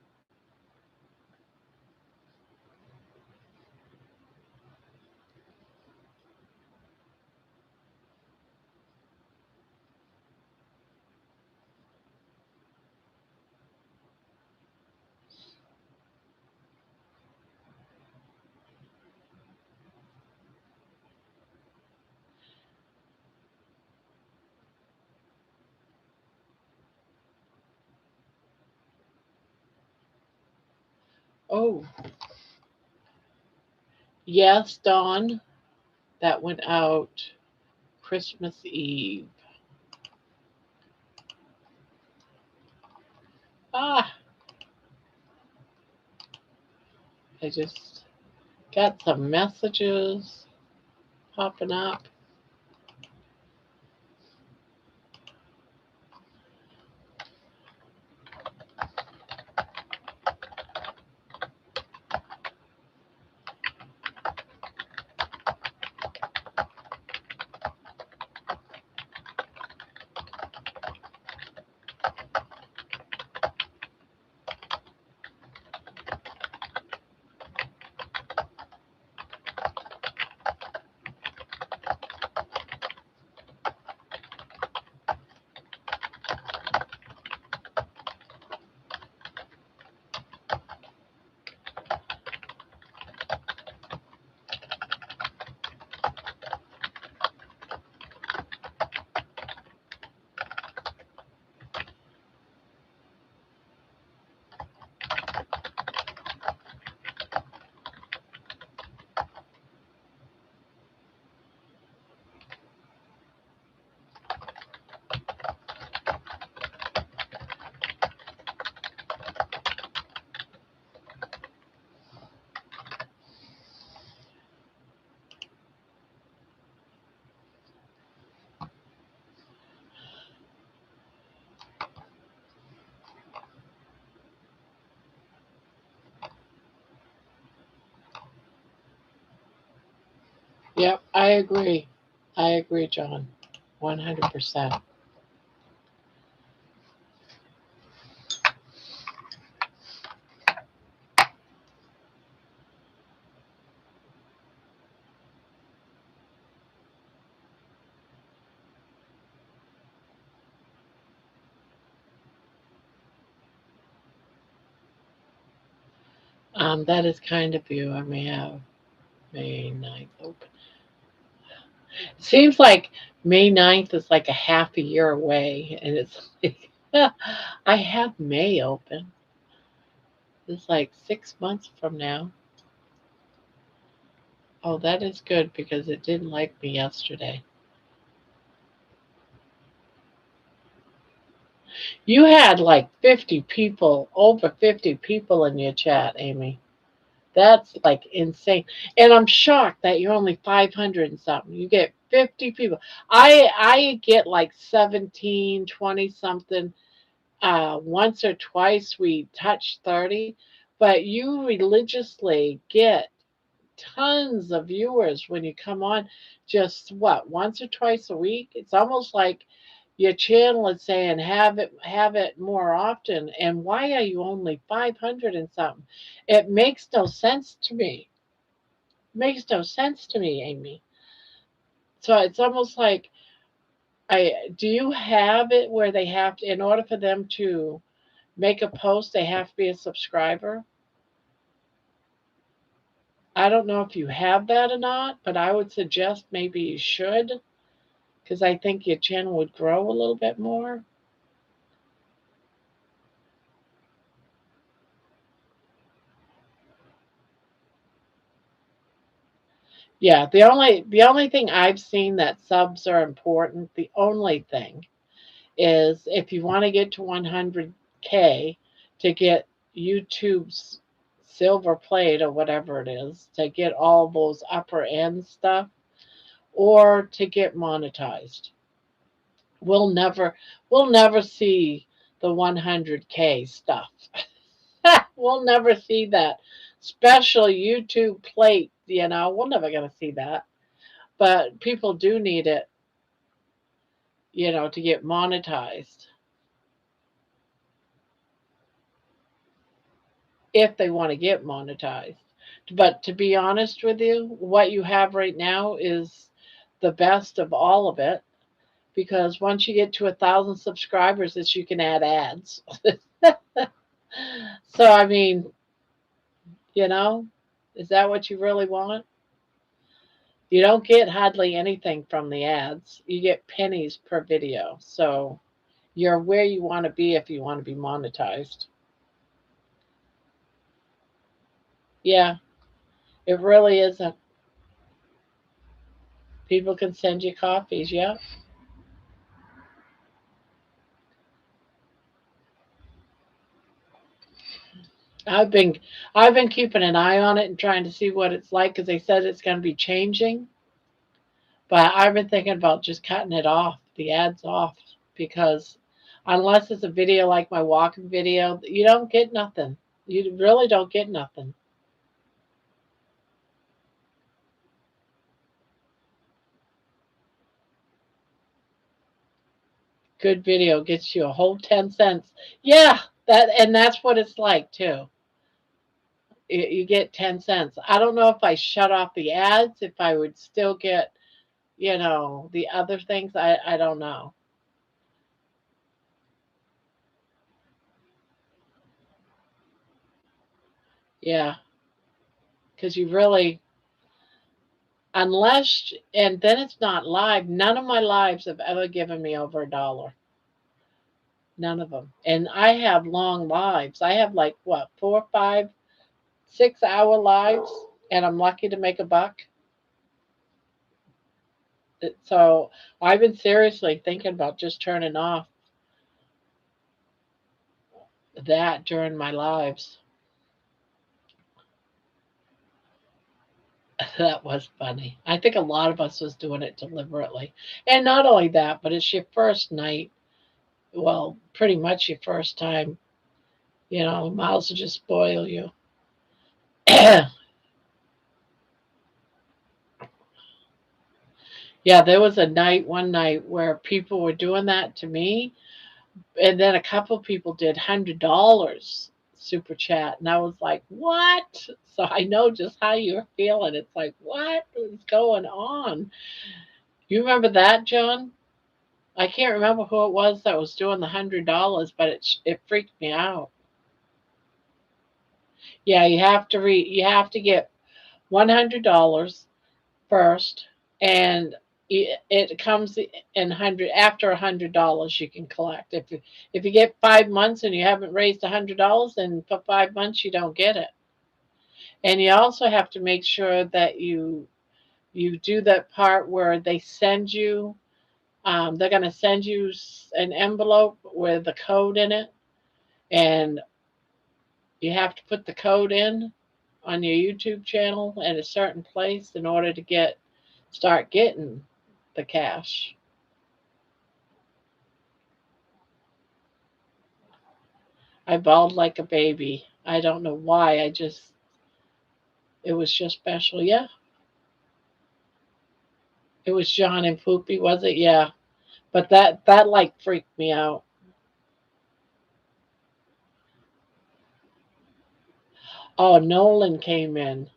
Oh, yes, Dawn, that went out Christmas Eve. Ah, I just got some messages popping up. Yep, I agree. I agree, John. 100%. That is kind of you. I may have May 9th open. Seems like May 9th is like a half a year away, and it's like I have May open. It's like 6 months from now. Oh, that is good because it didn't like me yesterday. You had like 50 people, over 50 people in your chat, Amy. That's like insane. And I'm shocked that you're only 500 and something. You get 50 people. I get like 17, 20 something. Once or twice we touch 30, but you religiously get tons of viewers when you come on. Just what, once or twice a week? It's almost like your channel is saying have it more often. And why are you only 500 and something? It makes no sense to me. Makes no sense to me, Amy. So it's almost like, I do you have it where they have to, in order for them to make a post, they have to be a subscriber? I don't know if you have that or not, but I would suggest maybe you should, because I think your channel would grow a little bit more. Yeah, the only thing I've seen that subs are important, the only thing is if you want to get to 100K to get YouTube's silver plate or whatever it is, to get all those upper end stuff, or to get monetized. We'll never we'll never see the 100K stuff. We'll never see that special YouTube plate, we're never going to see that. But people do need it, to get monetized if they want to get monetized. But to be honest with you, what you have right now is the best of all of it, because once you get to 1,000 subscribers, it's you can add ads. So I mean, you know, is that what you really want? You don't get hardly anything from the ads. You get pennies per video. So you're where you want to be if you want to be monetized. Yeah, it really isn't. People can send you copies. Yeah. I've been I've been keeping an eye on it and trying to see what it's like because they said it's going to be changing. But I've been thinking about just cutting it off, the ads off, because unless it's a video like my walking video, you don't get nothing. You really don't get nothing. Good video gets you a whole 10 cents. Yeah, that's what it's like too. You get 10 cents. I don't know if I shut off the ads, if I would still get, the other things. I don't know. Yeah, because you really, unless, and then it's not live. None of my lives have ever given me over $1. None of them. And I have long lives. I have like what, 4, 5, 6 hour lives, and I'm lucky to make a buck. So I've been seriously thinking about just turning off that during my lives. That was funny. I think a lot of us was doing it deliberately. And not only that, but it's your first night. Well, pretty much your first time. Miles will just spoil you. Yeah, there was one night where people were doing that to me, and then a couple people did $100 super chat, and I was like, "What?" So I know just how you're feeling. It's like, what is going on? You remember that, John? I can't remember who it was that was doing the $100, but it freaked me out. Yeah, you have to get $100 first, and it comes in hundred after $100 you can collect. If you get 5 months and you haven't raised $100, then for 5 months you don't get it. And you also have to make sure that you do that part where they send you. They're going to send you an envelope with a code in it, and you have to put the code in on your YouTube channel at a certain place in order to start getting the cash. I bawled like a baby. I don't know why. It was just special. Yeah, it was John and Poopy, was it? Yeah, but that like freaked me out. Oh, Nolan came in.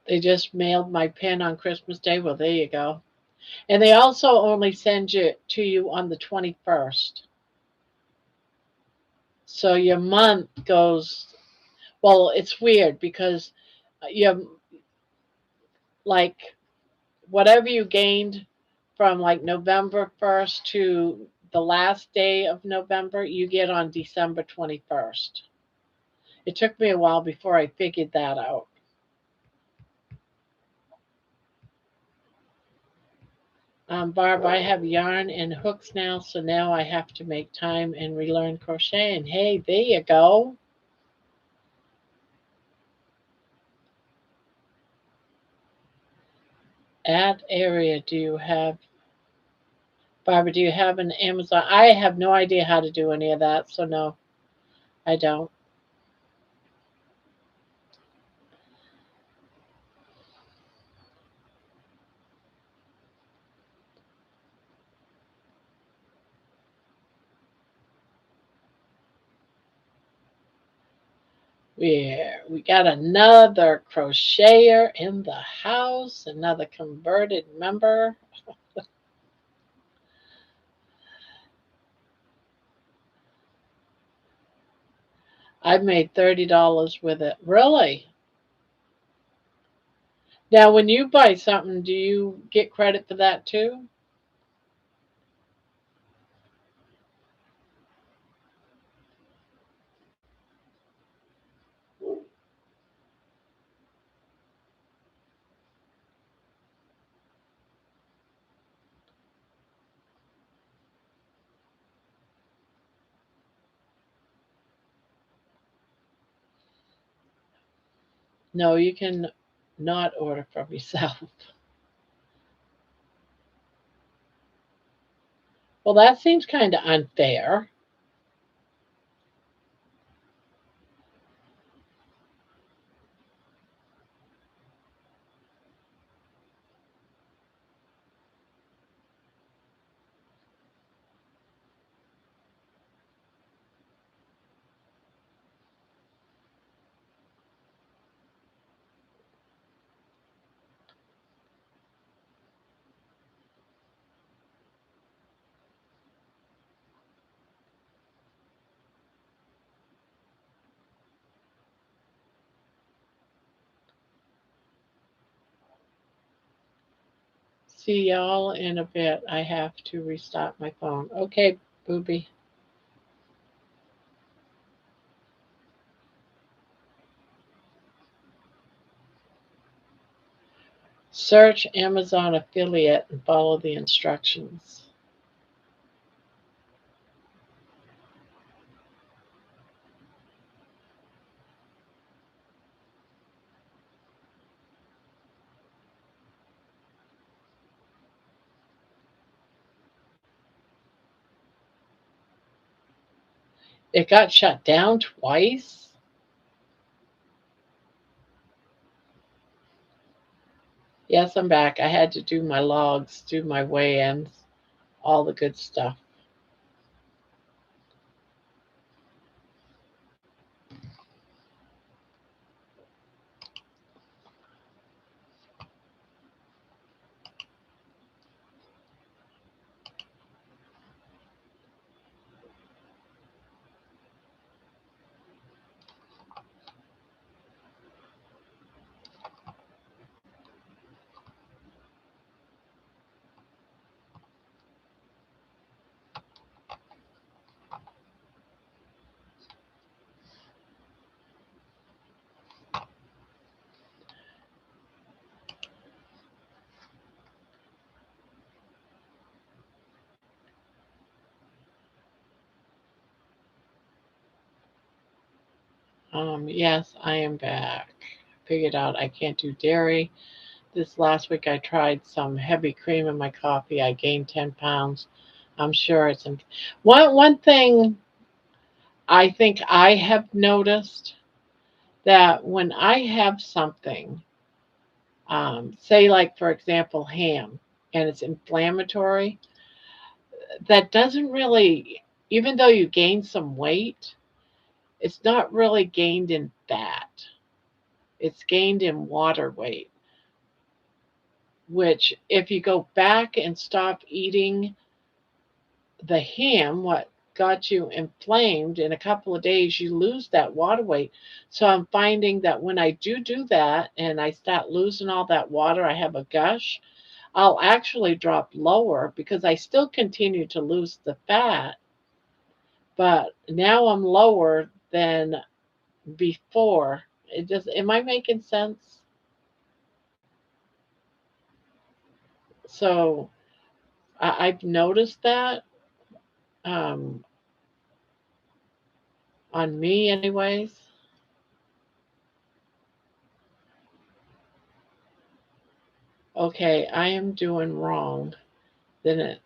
They just mailed my pin on Christmas Day. Well, there you go. And they also only send it to you on the 21st. So your month goes, well, it's weird because you like whatever you gained from like November 1st to the last day of November, you get on December 21st. It took me a while before I figured that out. Barb, I have yarn and hooks now, so now I have to make time and relearn crochet. And hey, there you go. Add area. Do you have, Barbara, do you have an Amazon? I have no idea how to do any of that, so no, I don't. Yeah, we got another crocheter in the house, another converted member. I've made $30 with it. Really? Now, when you buy something, do you get credit for that too? No, you can not order from yourself. Well, that seems kind of unfair. See y'all in a bit. I have to restart my phone. Okay, booby. Search Amazon affiliate and follow the instructions. It got shut down twice. Yes, I'm back. I had to do my logs, do my weigh ins, all the good stuff. Yes, I am back. Figured out I can't do dairy. This last week I tried some heavy cream in my coffee. I gained 10 pounds. I'm sure it's one thing I think I have noticed that when I have something, say like for example ham, and it's inflammatory, that doesn't really, even though you gain some weight, it's not really gained in fat. It's gained in water weight, which if you go back and stop eating the ham, what got you inflamed, in a couple of days you lose that water weight. So I'm finding that when I do that and I start losing all that water, I have a gush. I'll actually drop lower because I still continue to lose the fat, but now I'm lower than before. Am I making sense? So I've noticed that um, on me, anyways. Okay, I am doing wrong. Then it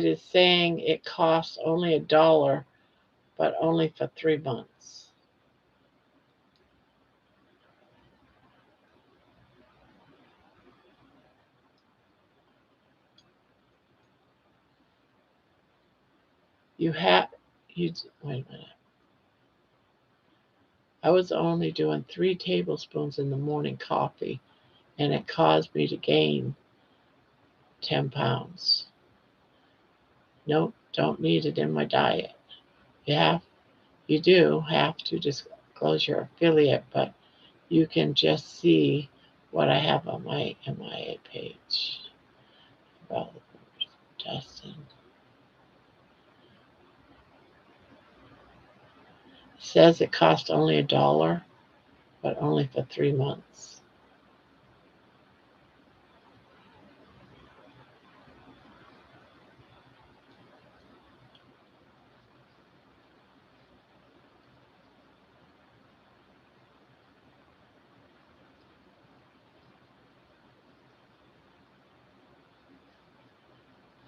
is saying it costs only $1, but only for 3 months. You have you wait a minute. I was only doing 3 tablespoons in the morning coffee, and it caused me to gain 10 pounds. Nope, don't need it in my diet. You do have to disclose your affiliate, but you can just see what I have on my MIA page about testing. It says it cost only $1, but only for 3 months.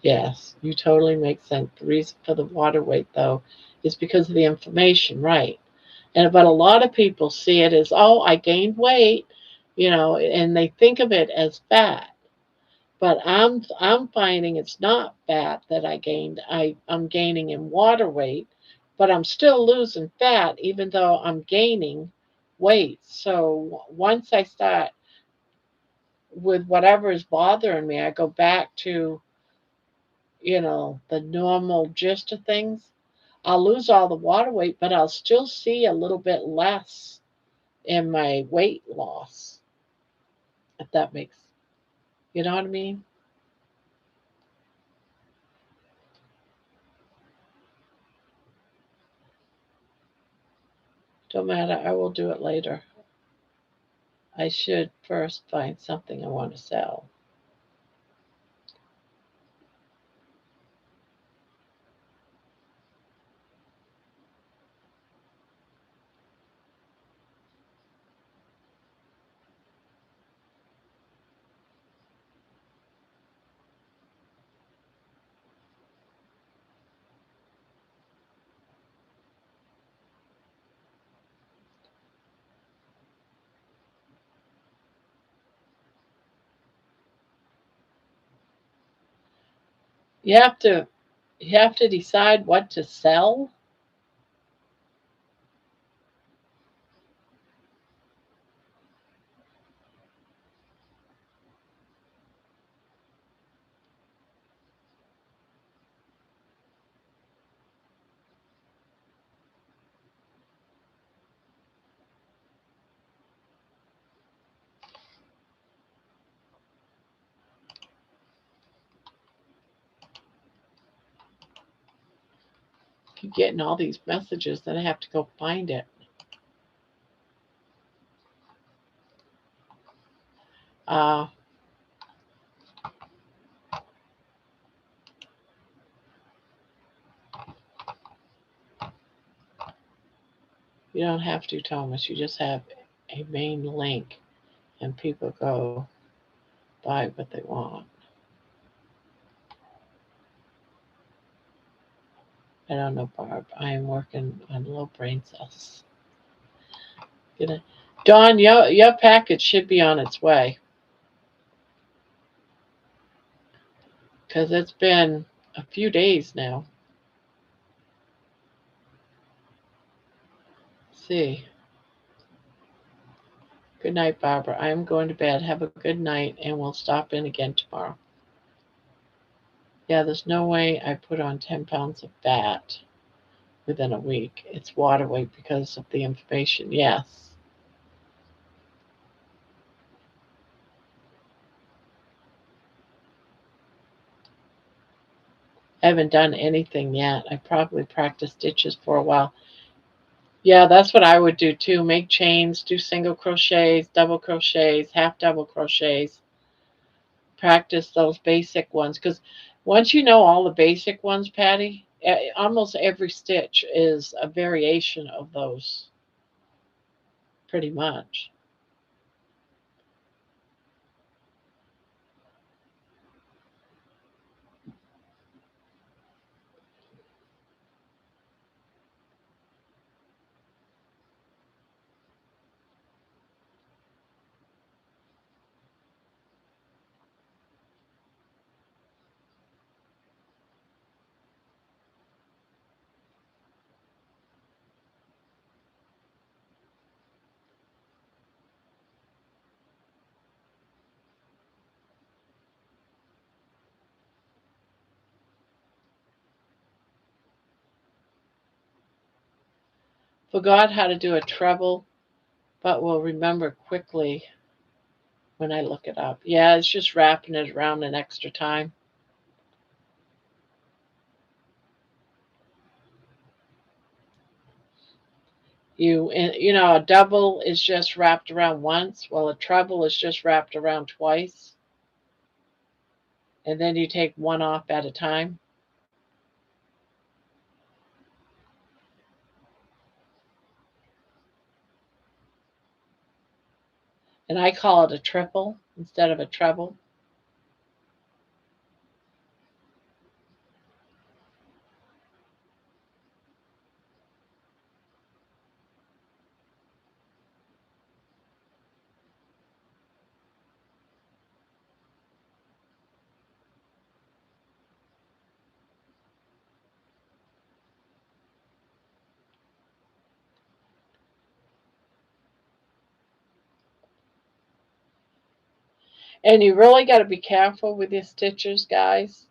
Yes, you totally make sense. The reason for the water weight, though, is because of the inflammation, right? But a lot of people see it as, oh, I gained weight, and they think of it as fat. But I'm finding it's not fat that I gained. I'm gaining in water weight, but I'm still losing fat even though I'm gaining weight. So once I start with whatever is bothering me, I go back to, the normal gist of things. I'll lose all the water weight, but I'll still see a little bit less in my weight loss, if that makes, you know what I mean? Don't matter, I will do it later. I should first find something I want to sell. You have to you have to decide what to sell. Keep getting all these messages, then I have to go find it. Uh, you don't have to, Thomas. You just have a main link, and people go buy what they want. I don't know, Barb. I am working on low brain cells. Gonna, Dawn, your package should be on its way because it's been a few days now. Let's see. Good night, Barbara. I am going to bed. Have a good night, and we'll stop in again tomorrow. Yeah, there's no way I put on 10 pounds of fat within a week. It's water weight because of the inflammation. Yes. I haven't done anything yet. I probably practiced stitches for a while. Yeah, that's what I would do too. Make chains, do single crochets, double crochets, half double crochets. Practice those basic ones because once you know all the basic ones, Patty, almost every stitch is a variation of those, pretty much. Forgot how to do a treble, but will remember quickly when I look it up. Yeah, it's just wrapping it around an extra time. A double is just wrapped around once, while a treble is just wrapped around twice, and then you take one off at a time. And I call it a triple instead of a treble. And you really got to be careful with your stitches, guys,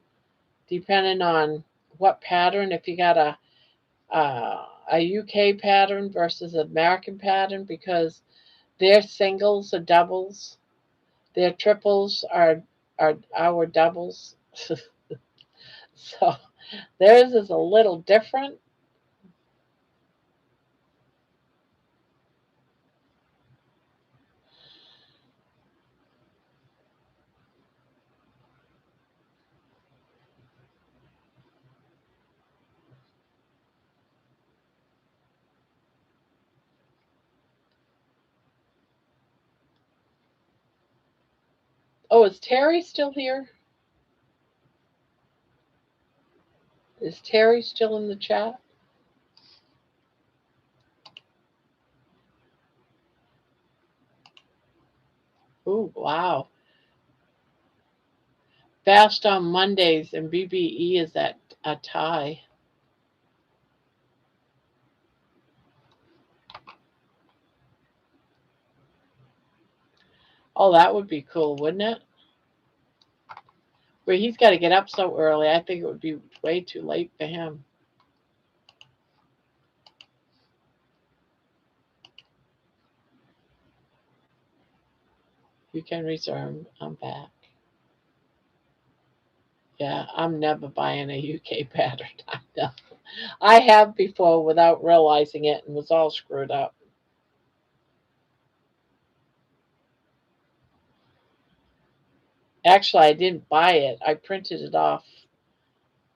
depending on what pattern. If you got a UK pattern versus an American pattern, because their singles are doubles, their triples are our doubles. So theirs is a little different. Oh, is Terry still here? Is Terry still in the chat? Ooh, wow. Fast on Mondays and BBE is at a tie. Oh, that would be cool, wouldn't it? Where he's got to get up so early, I think it would be way too late for him. You can resume. I'm back. Yeah, I'm never buying a UK pattern. I know. I have before without realizing it and was all screwed up. Actually, I didn't buy it. I printed it off.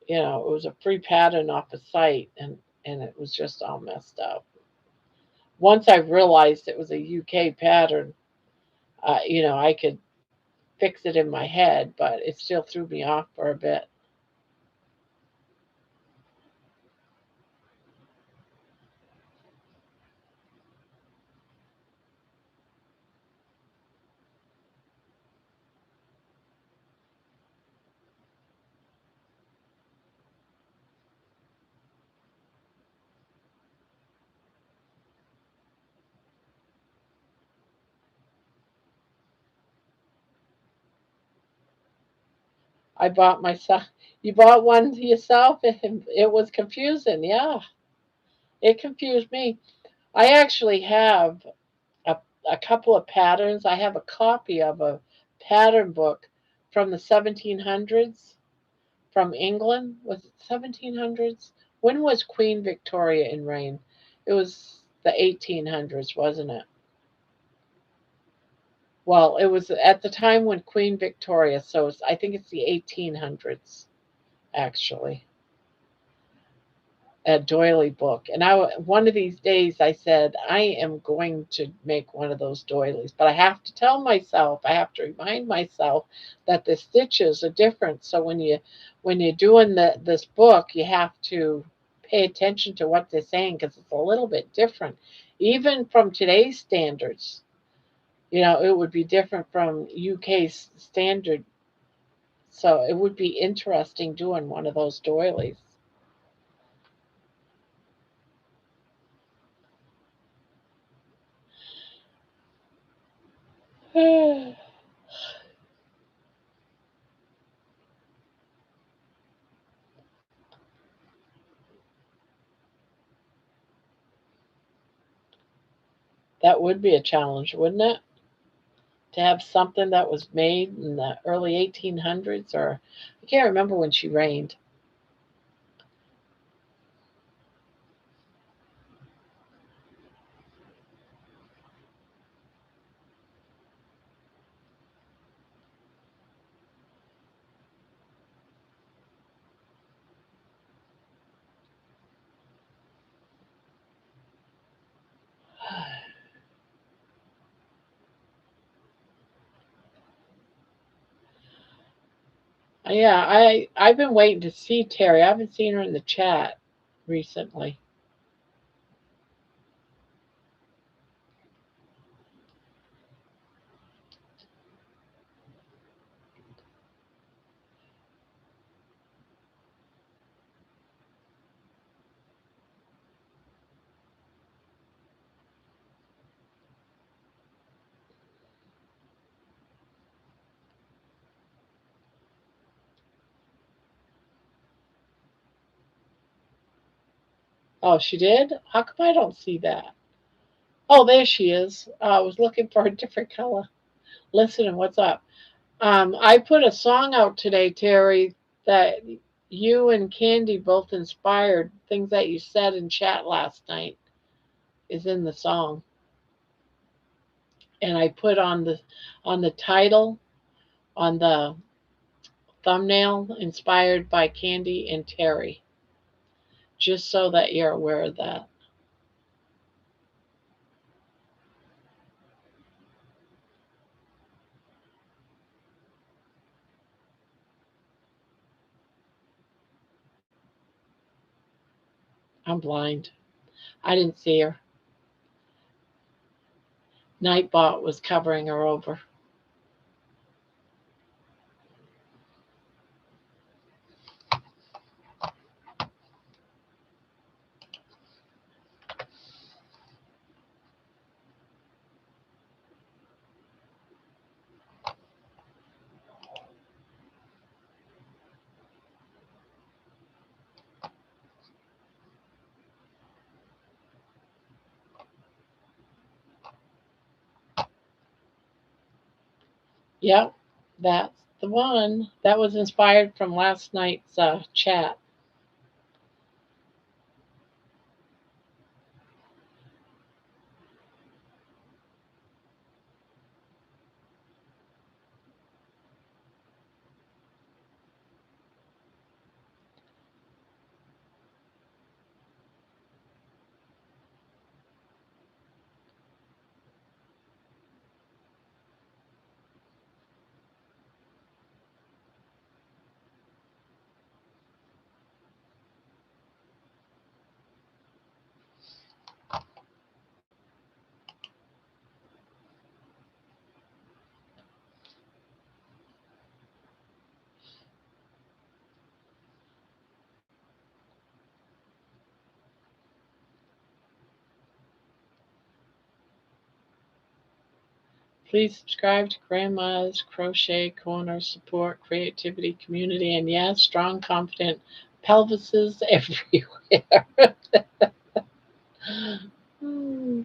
It was a free pattern off the site, and it was just all messed up. Once I realized it was a UK pattern, I could fix it in my head, but it still threw me off for a bit. I bought myself. You bought one yourself? It was confusing. Yeah, it confused me. I actually have a, a couple of patterns. I have a copy of a pattern book from the 1700s from England. Was it 1700s? When was Queen Victoria in reign? It was the 1800s, wasn't it? Well, it was at the time when Queen Victoria, so I think it's the 1800s, actually, a doily book. And one of these days I said, I am going to make one of those doilies, but I have to tell myself, I have to remind myself that the stitches are different. So when you're doing this book, you have to pay attention to what they're saying because it's a little bit different, even from today's standards. It would be different from UK's standard. So it would be interesting doing one of those doilies. That would be a challenge, wouldn't it? To have something that was made in the early 1800s, or I can't remember when she reigned. Yeah, I've been waiting to see Terry. I haven't seen her in the chat recently. Oh, she did? How come I don't see that? Oh, there she is. I was looking for a different color. Listen, what's up? I put a song out today, Terry, that you and Candy both inspired. Things that you said in chat last night is in the song, and I put on the title on the thumbnail, inspired by Candy and Terry, just so that you're aware of that. I'm blind. I didn't see her. Nightbot was covering her over. Yep, that's the one. That was inspired from last night's chat. Please subscribe to Grandma's Crochet Corner, support creativity, community, and yes, strong, confident pelvises everywhere. Hmm.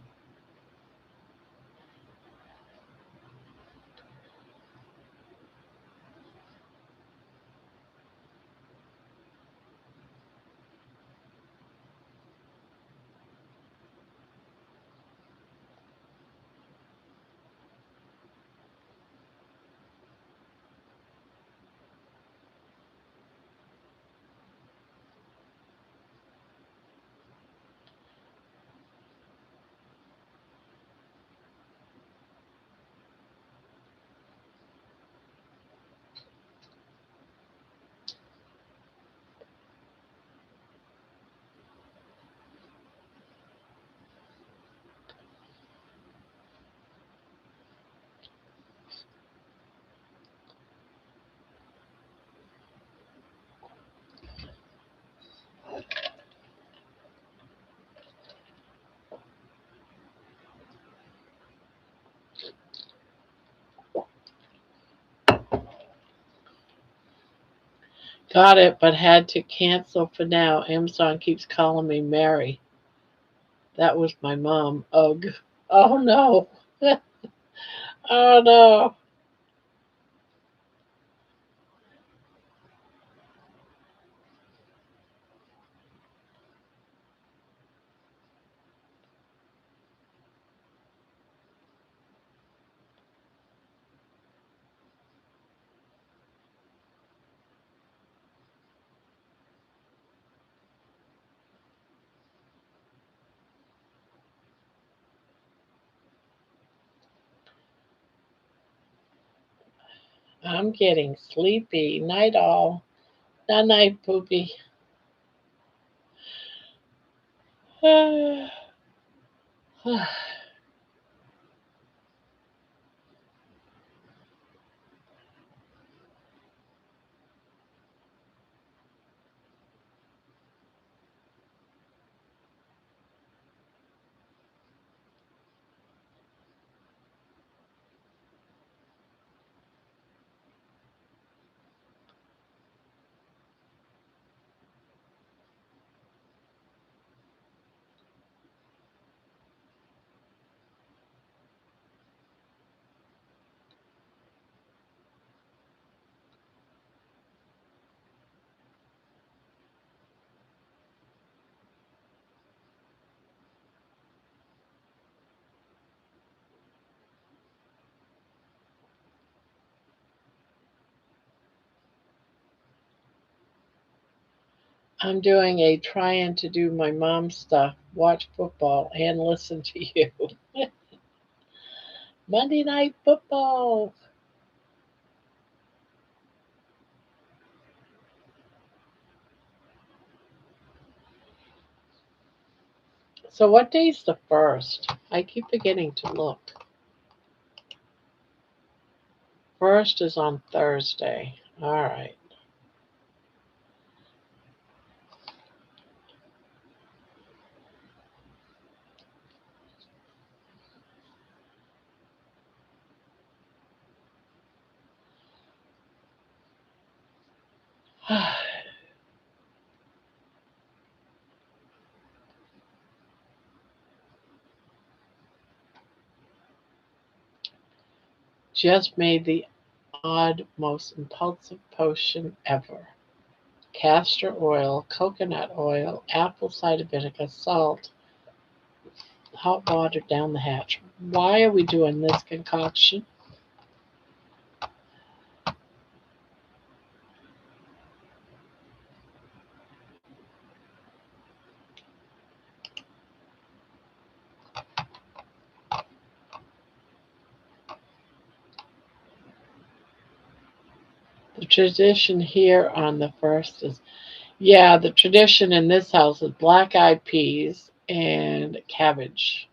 Got it, but had to cancel for now. Amazon keeps calling me Mary. That was my mom. Ugh. Oh no. Oh no. I'm getting sleepy. Night all. Night night, poopy. I'm doing a trying to do my mom stuff, watch football, and listen to you. Monday Night Football. So, what day's the first? I keep forgetting to look. First is on Thursday. All right. Just made the odd, most impulsive potion ever. Castor oil, coconut oil, apple cider vinegar, salt, hot water down the hatch. Why are we doing this concoction? The tradition here on the first is, yeah, the tradition in this house is black eyed peas and cabbage.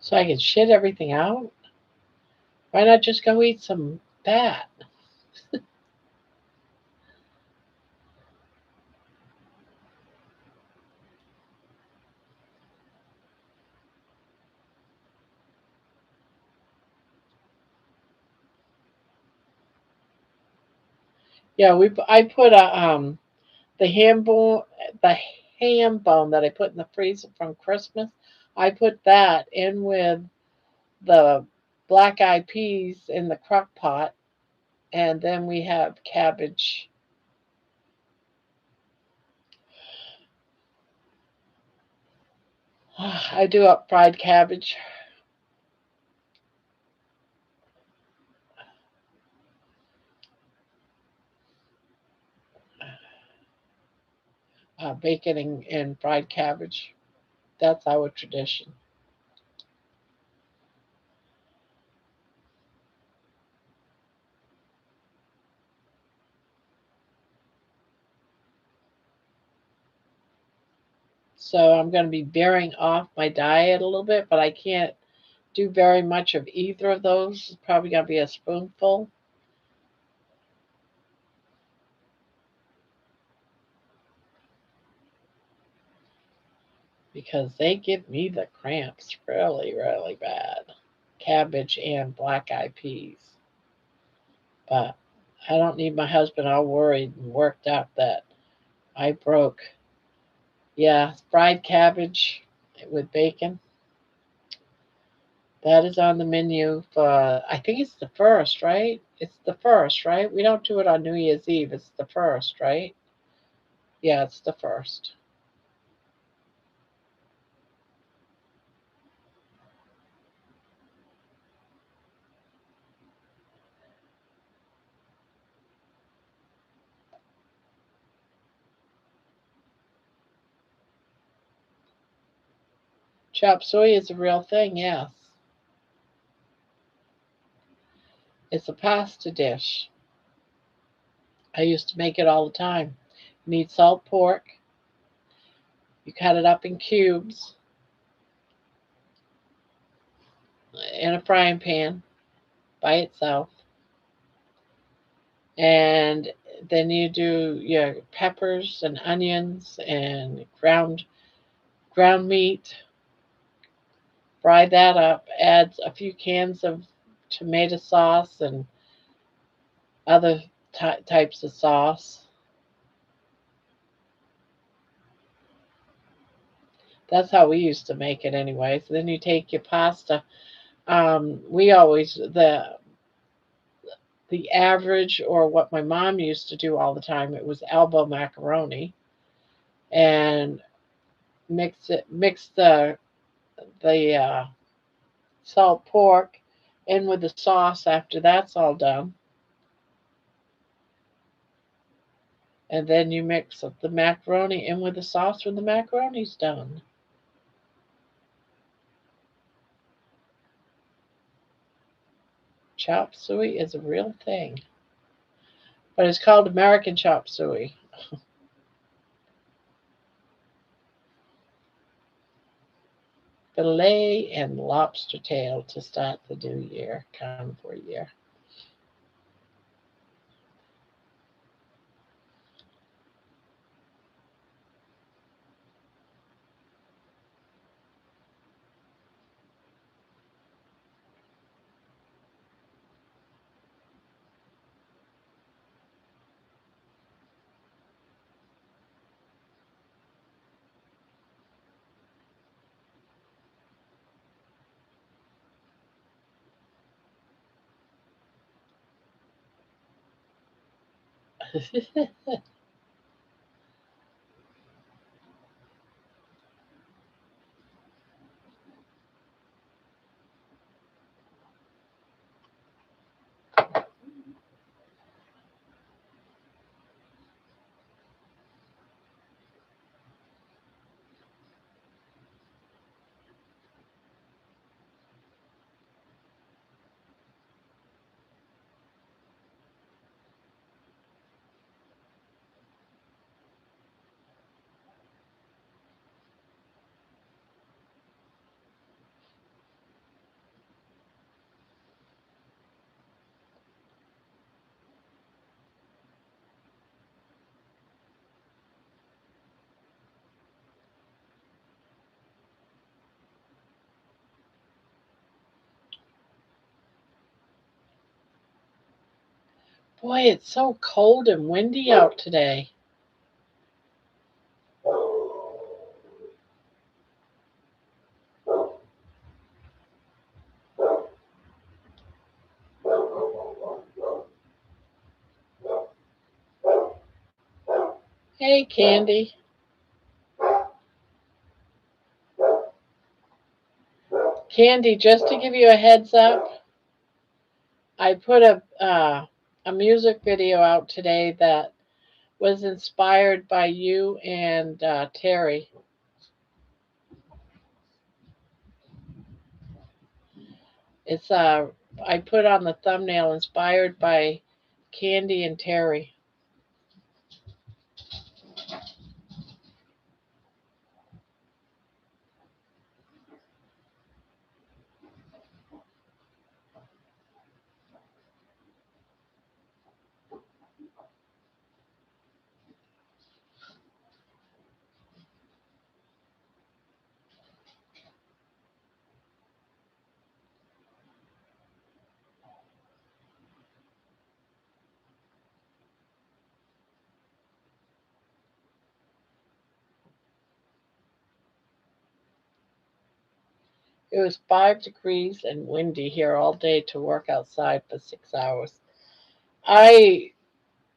So I can shit everything out? Why not just go eat some fat? Yeah, I put the the ham bone that I put in the freezer from Christmas. I put that in with the black eyed peas in the crock pot, and then we have cabbage. I do up fried cabbage, bacon and fried cabbage. That's our tradition. So I'm going to be veering off my diet a little bit, but I can't do very much of either of those. It's probably going to be a spoonful. Because they give me the cramps really, really bad. Cabbage and black eyed peas. But I don't need my husband all worried and worked up that I broke. Yeah, fried cabbage with bacon. That is on the menu for, I think it's the first, right? It's the first, right? We don't do it on New Year's Eve. It's the first, right? Yeah, it's the first. Chop suey is a real thing, yes. It's a pasta dish. I used to make it all the time. You need salt pork. You cut it up in cubes in a frying pan by itself. And then you do your peppers and onions and ground meat. Fry that up. Add a few cans of tomato sauce and other types of sauce. That's how we used to make it anyway. So then you take your pasta. We always the average, or what my mom used to do all the time, it was elbow macaroni, and mix the salt pork in with the sauce after that's all done, and then you mix the macaroni in with the sauce when the macaroni's done. Chop suey is a real thing, but it's called American chop suey. Filet and lobster tail to start the new year, Carnivore year. Boy, it's so cold and windy out today. Hey, Candy. Candy, just to give you a heads up, I put a music video out today that was inspired by you and Terry. It's I put on the thumbnail inspired by Candy and Terry. It was 5 degrees and windy here all day to work outside for 6 hours. I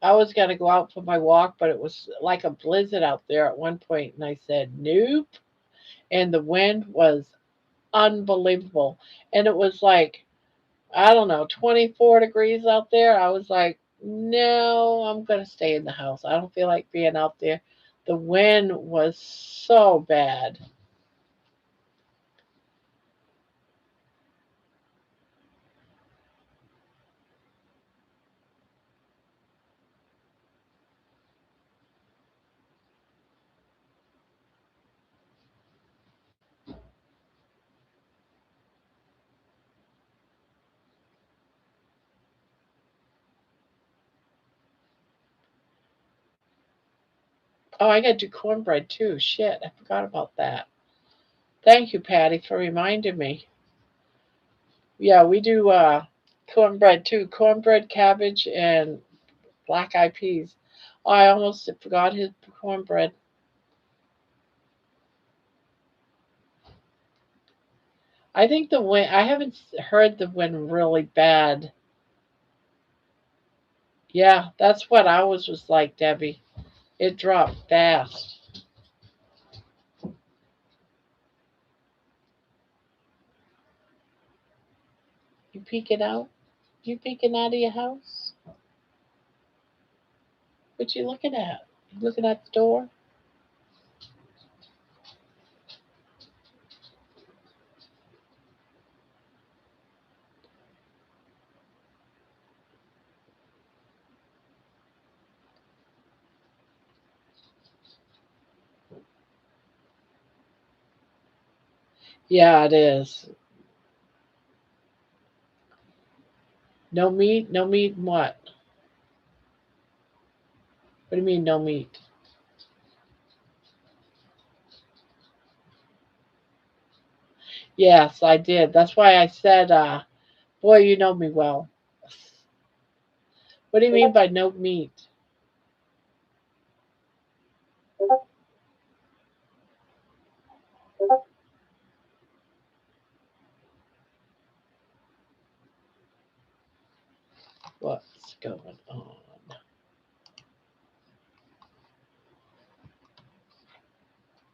I was gonna go out for my walk, but it was like a blizzard out there at one point, and I said nope. And the wind was unbelievable, and it was like I don't know 24 degrees out there. I was like, no, I'm gonna stay in the house. I don't feel like being out there. The wind was so bad. Oh, I gotta do cornbread too. Shit, I forgot about that. Thank you, Patty, for reminding me. Yeah, we do cornbread too. Cornbread, cabbage, and black eyed peas. Oh, I almost forgot his cornbread. I think the wind. I haven't heard the wind really bad. Yeah, that's what ours was like, Debbie. It dropped fast. You peeking out? You peeking out of your house? What you looking at? You looking at the door? Yeah, it is. No meat? No meat and what? What do you mean no meat? Yes, I did. That's why I said, boy, you know me well. What do you mean by no meat? What's going on?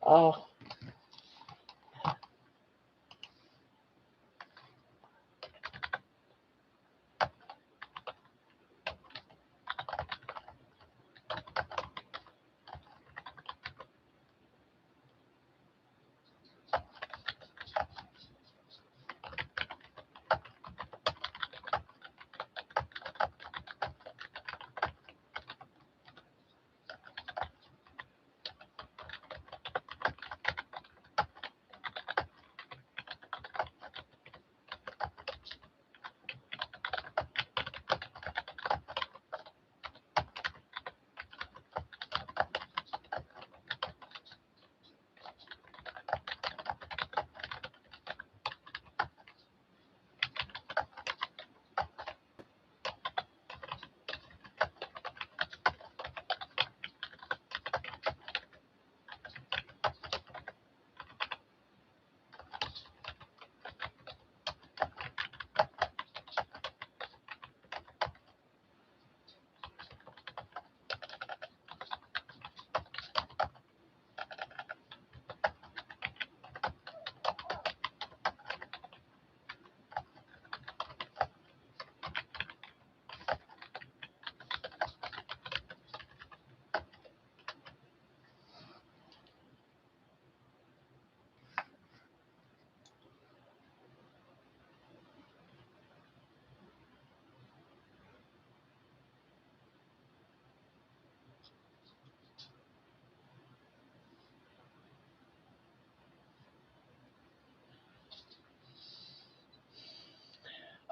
Oh,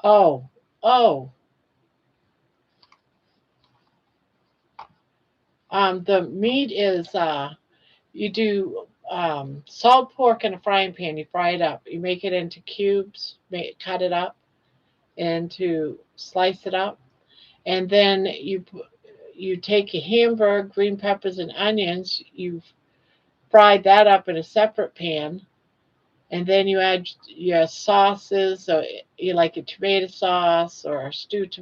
oh, oh. The meat is you do salt pork in a frying pan. You fry it up. You make it into cubes. Cut it up into slice it up, and then you take your hamburger, green peppers, and onions. You fry that up in a separate pan, And then you add your sauces. So you like a tomato sauce or stewed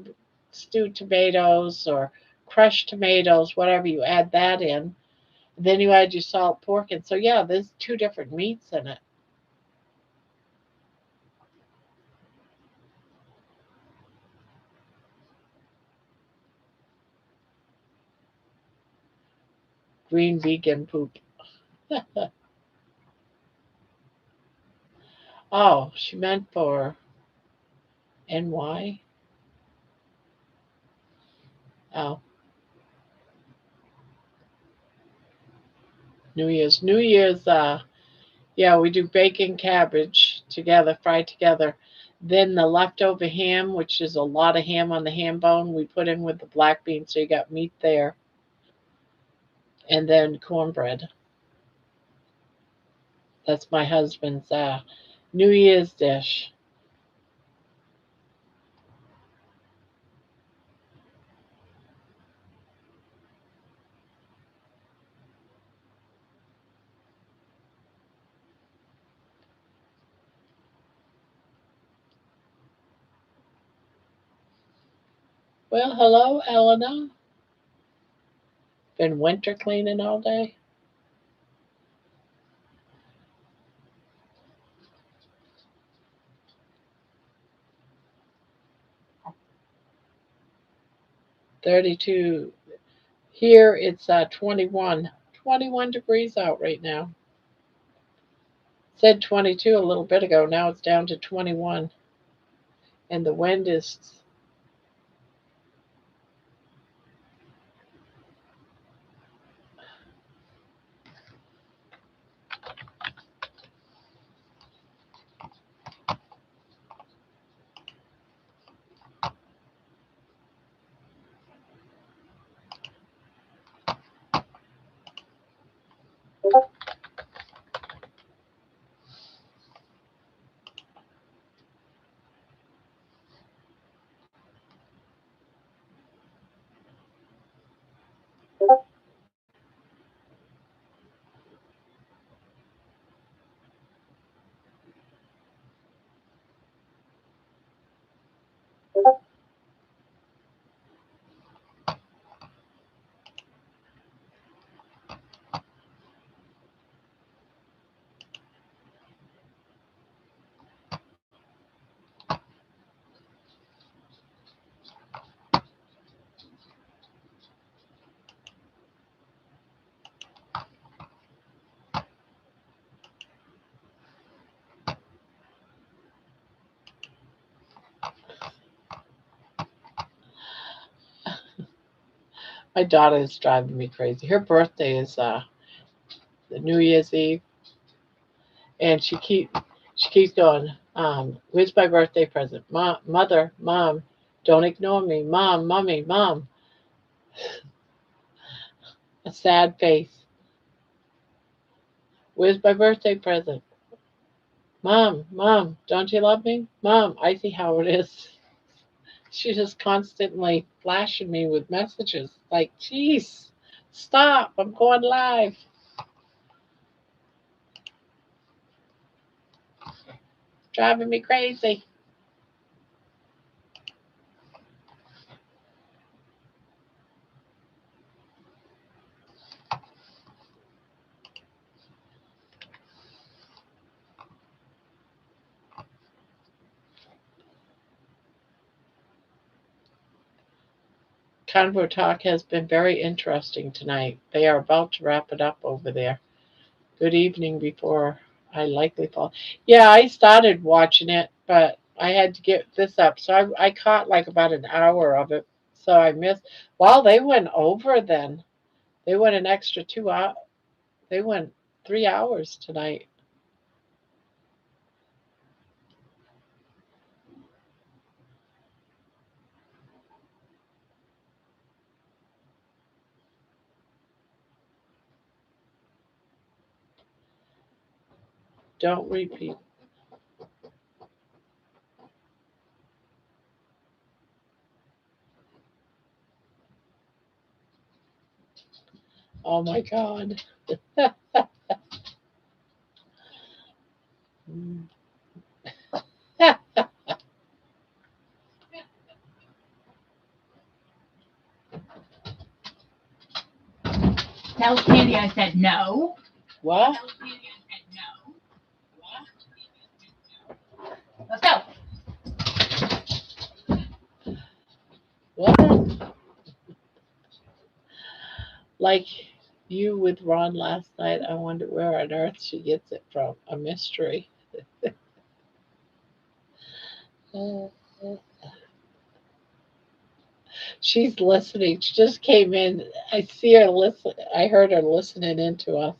tomatoes or crushed tomatoes, whatever. You add that in. Then you add your salt pork. And so, yeah, there's two different meats in it. Green vegan poop. Oh, she meant for NY. Oh, New Year's. New Year's, yeah, we do bacon cabbage together, fried together. Then the leftover ham, which is a lot of ham on the ham bone, we put in with the black beans, so you got meat there. And then cornbread. That's my husband's New Year's dish. Well, hello, Elena. Been winter cleaning all day. 32. Here it's 21. 21 degrees out right now. Said 22 a little bit ago. Now it's down to 21. And the wind is, my daughter is driving me crazy. Her birthday is the New Year's Eve, and she keeps going. Where's my birthday present? Mom, mother, mom, don't ignore me. Mom, mommy, mom. A sad face. Where's my birthday present? Mom, mom, don't you love me? Mom, I see how it is. She's just constantly flashing me with messages like, geez, stop, I'm going live. Driving me crazy. Carnivore Talk has been very interesting tonight. They are about to wrap it up over there. Good evening before I likely fall. Yeah, I started watching it, but I had to get this up. So I caught like about an hour of it. So I missed. Well, they went over then. They went an extra 2 hours. They went 3 hours tonight. Don't repeat. Oh my God. Tell Candy I said no. What? Let's go. What? Like you with Ron last night, I wonder where on earth she gets it from. A mystery. She's listening. She just came in. I see her listen. I heard her listening into us.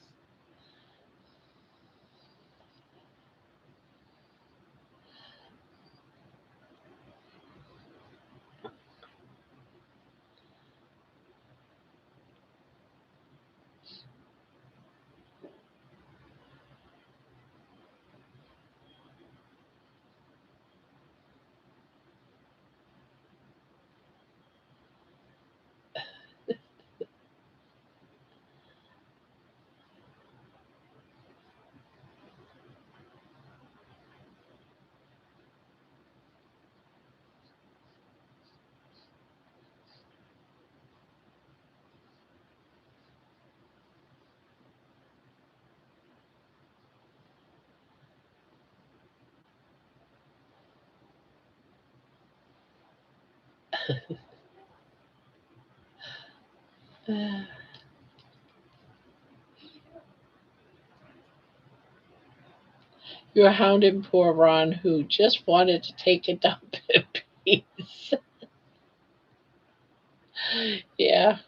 You're hounding poor Ron, who just wanted to take a dump in peace. Yeah.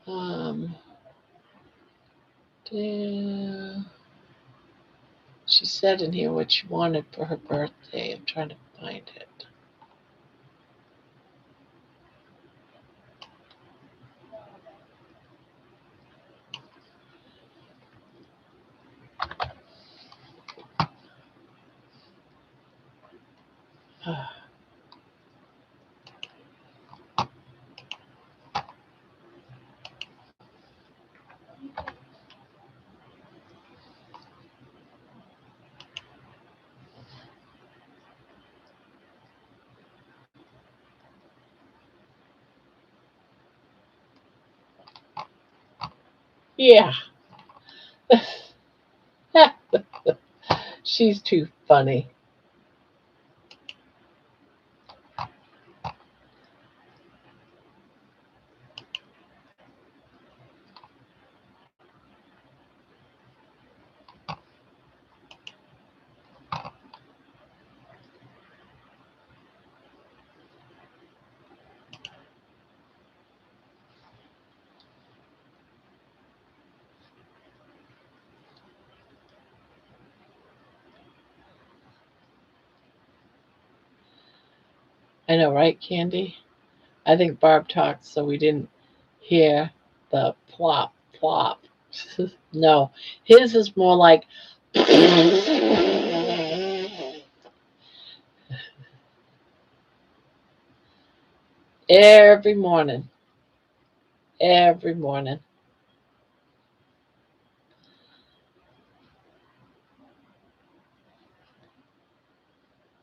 Um. Yeah. She said in here what she wanted for her birthday. I'm trying to find it. Yeah. She's too funny. I know, right, Candy? I think Barb talked so we didn't hear the plop, plop. No, his is more like every morning. Every morning.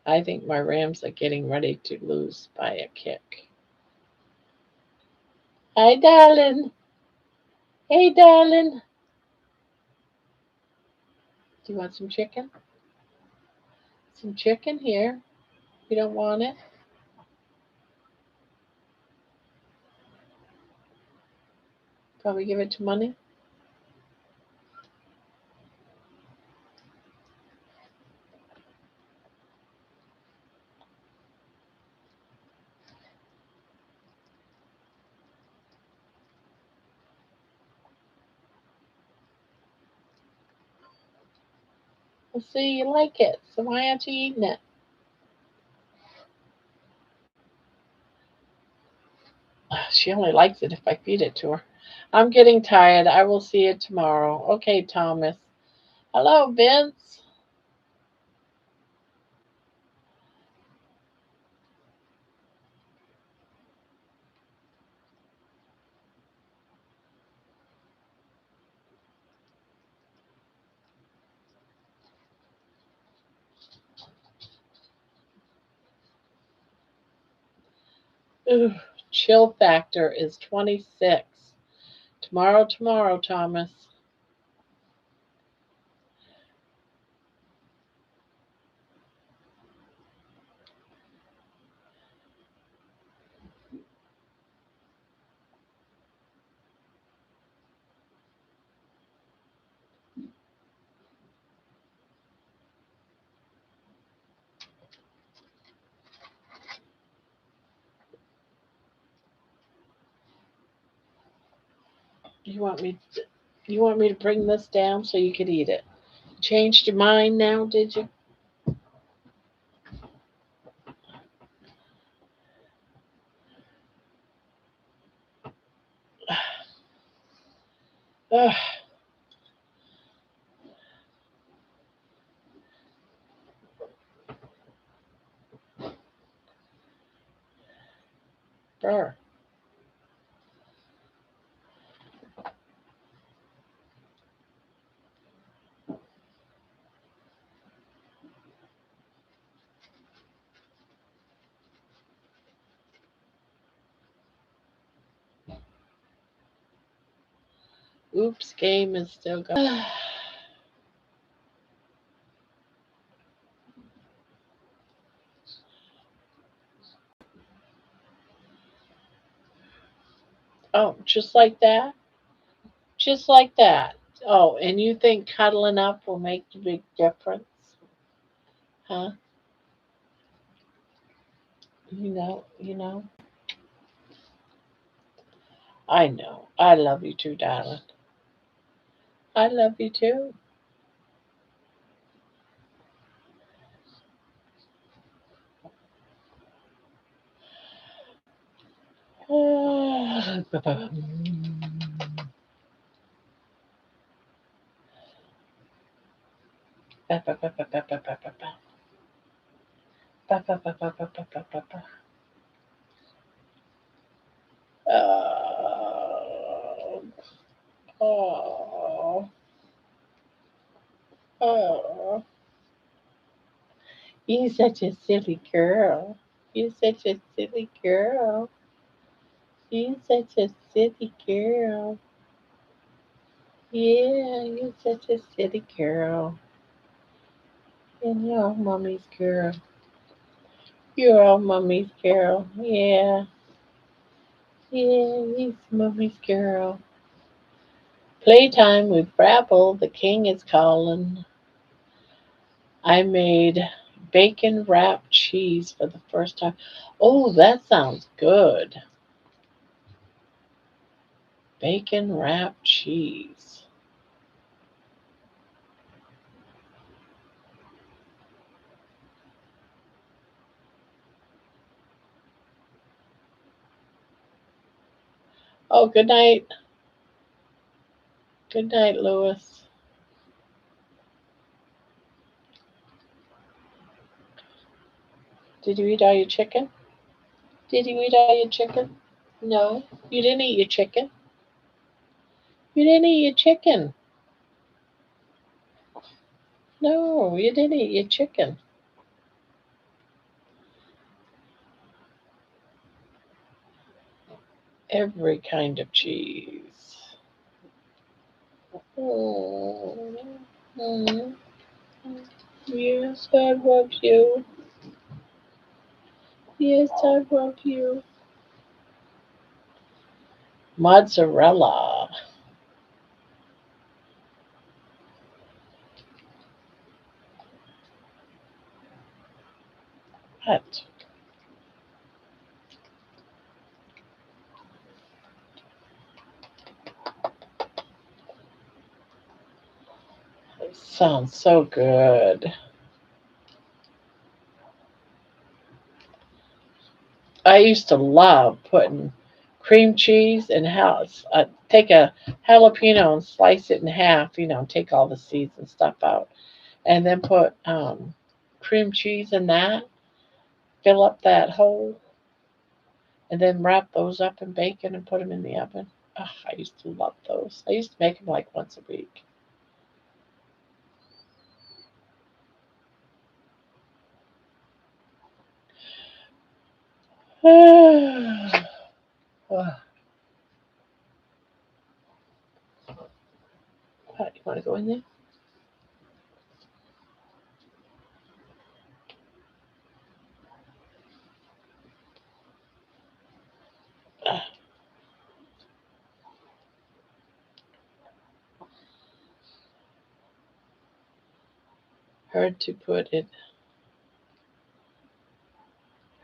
I think my Rams are getting ready to lose by a kick. Hi, darling. Hey, darling. Do you want some chicken? Some chicken here. You don't want it? Probably give it to money. Well, see, you like it. So why aren't you eating it? She only likes it if I feed it to her. I'm getting tired. I will see you tomorrow. Okay, Thomas. Hello, Vince. Ooh, chill factor is 26. Tomorrow, Thomas. You want me you want me to bring this down so you could eat it? Changed your mind now, did you? Ugh, brr. Oops, game is still going. Oh, just like that? Just like that. Oh, and you think cuddling up will make a big difference? Huh? You know. I know. I love you too, darling. I love you too. Oh, oh, oh. You're such a silly girl. You're such a silly girl. You're such a silly girl. Yeah, you're such a silly girl. And you're all mommy's girl. You're all mommy's girl. Yeah. Yeah, he's mommy's girl. Playtime with Brabble. The king is calling. I made bacon wrapped cheese for the first time. Oh, that sounds good. Bacon wrapped cheese. Oh, good night. Good night, Louis. Did you eat all your chicken? Did you eat all your chicken? No, you didn't eat your chicken. You didn't eat your chicken. No, you didn't eat your chicken. Every kind of cheese. Oh, mm, yes, I love you. Yes, I love you. Mozzarella. What? It sounds so good. I used to love putting cream cheese, and take a jalapeno and slice it in half. Take all the seeds and stuff out, and then put cream cheese in that. Fill up that hole, and then wrap those up in bacon and put them in the oven. Oh, I used to love those. I used to make them like once a week. What, you want to go in there? Hard to put it.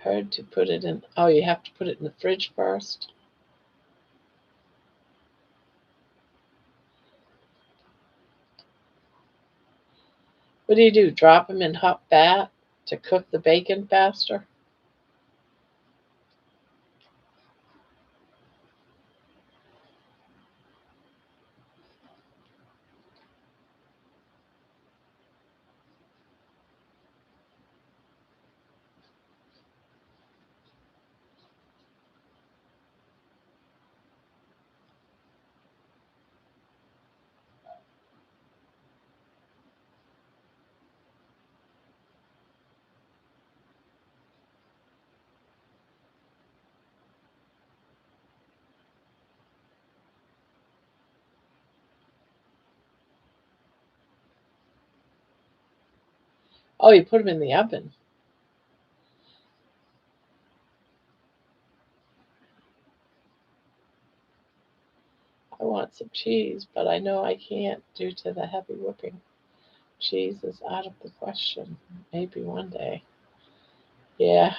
Hard to put it in. Oh, you have to put it in the fridge first. What do you do? Drop them in hot fat to cook the bacon faster? Oh, you put them in the oven. I want some cheese, but I know I can't due to the heavy whipping. Cheese is out of the question. Maybe one day. Yeah.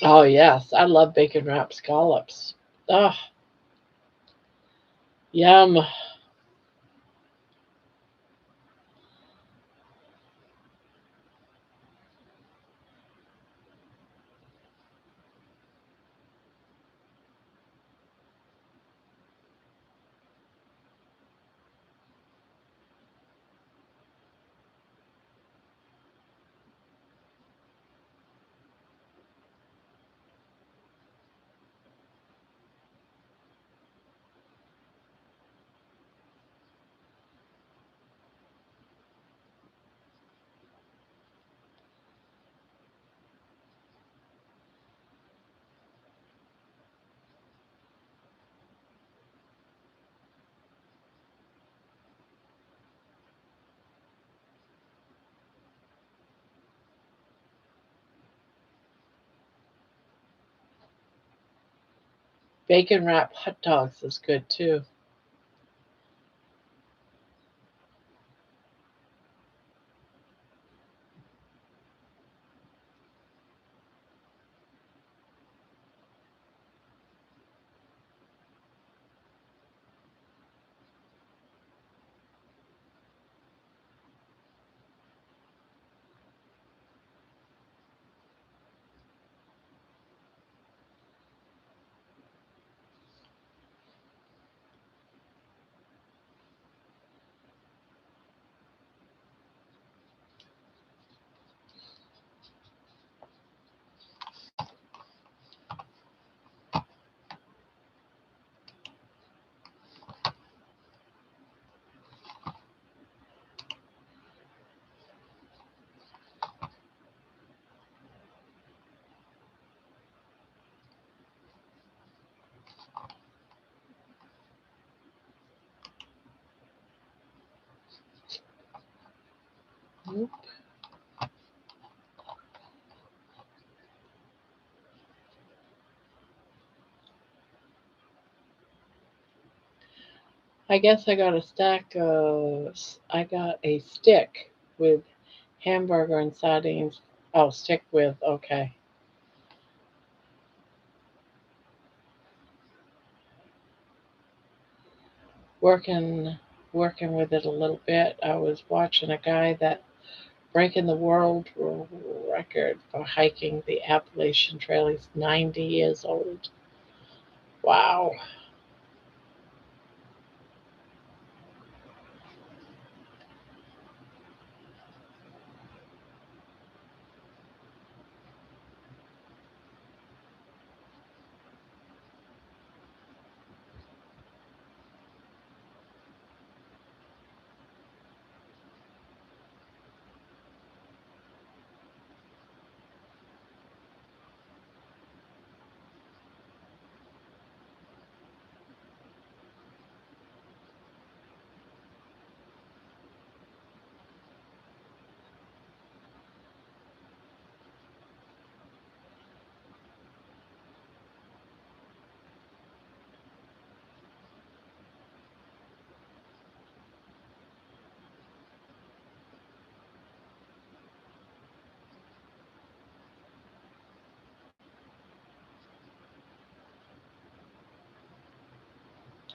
Oh, yes. I love bacon wrapped scallops. Oh, yum. Bacon wrapped hot dogs is good too. Oop. I guess I got a stack of, I got a stick with hamburger and sardines. Oh, stick with, okay. Working, working with it a little bit. I was watching a guy that breaking the world record for hiking the Appalachian Trail. He's 90 years old. Wow.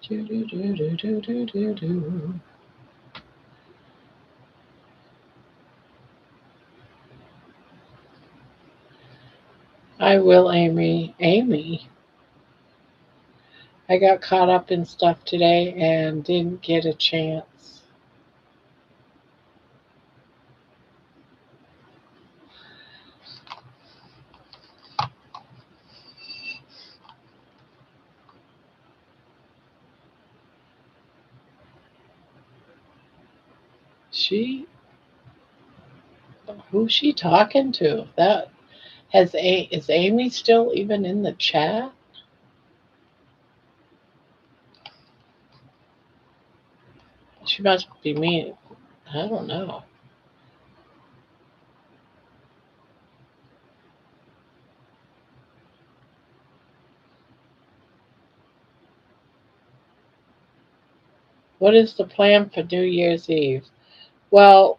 Do, do, do, do, do, do, do, do. I will, Amy. Amy. I got caught up in stuff today and didn't get a chance. She, who's she talking to? That is Amy still even in the chat? She must be me. I don't know. What is the plan for New Year's Eve? Well,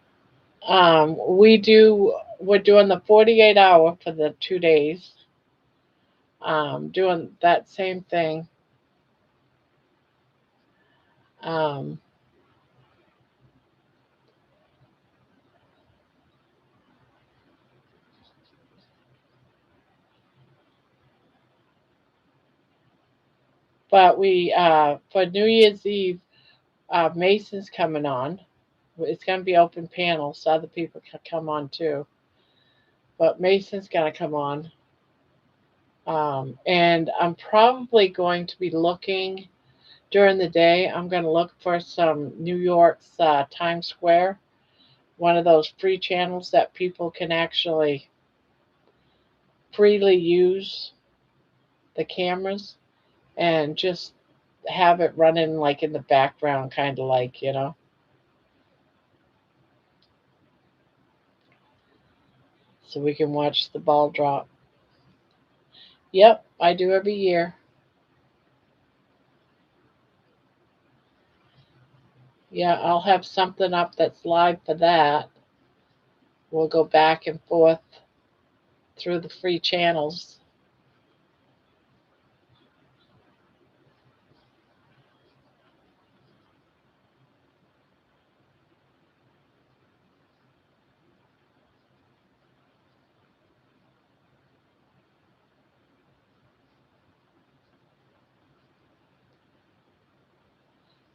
we're doing the 48 hour for the 2 days. Doing that same thing. Um, but we for New Year's Eve, Mason's coming on. It's going to be open panel, so other people can come on too. But Mason's going to come on. And I'm probably going to be looking during the day. I'm going to look for some New York's Times Square, one of those free channels that people can actually freely use the cameras and just have it running like in the background, kind of like, so we can watch the ball drop. Yep, I do every year. Yeah, I'll have something up that's live for that. We'll go back and forth through the free channels.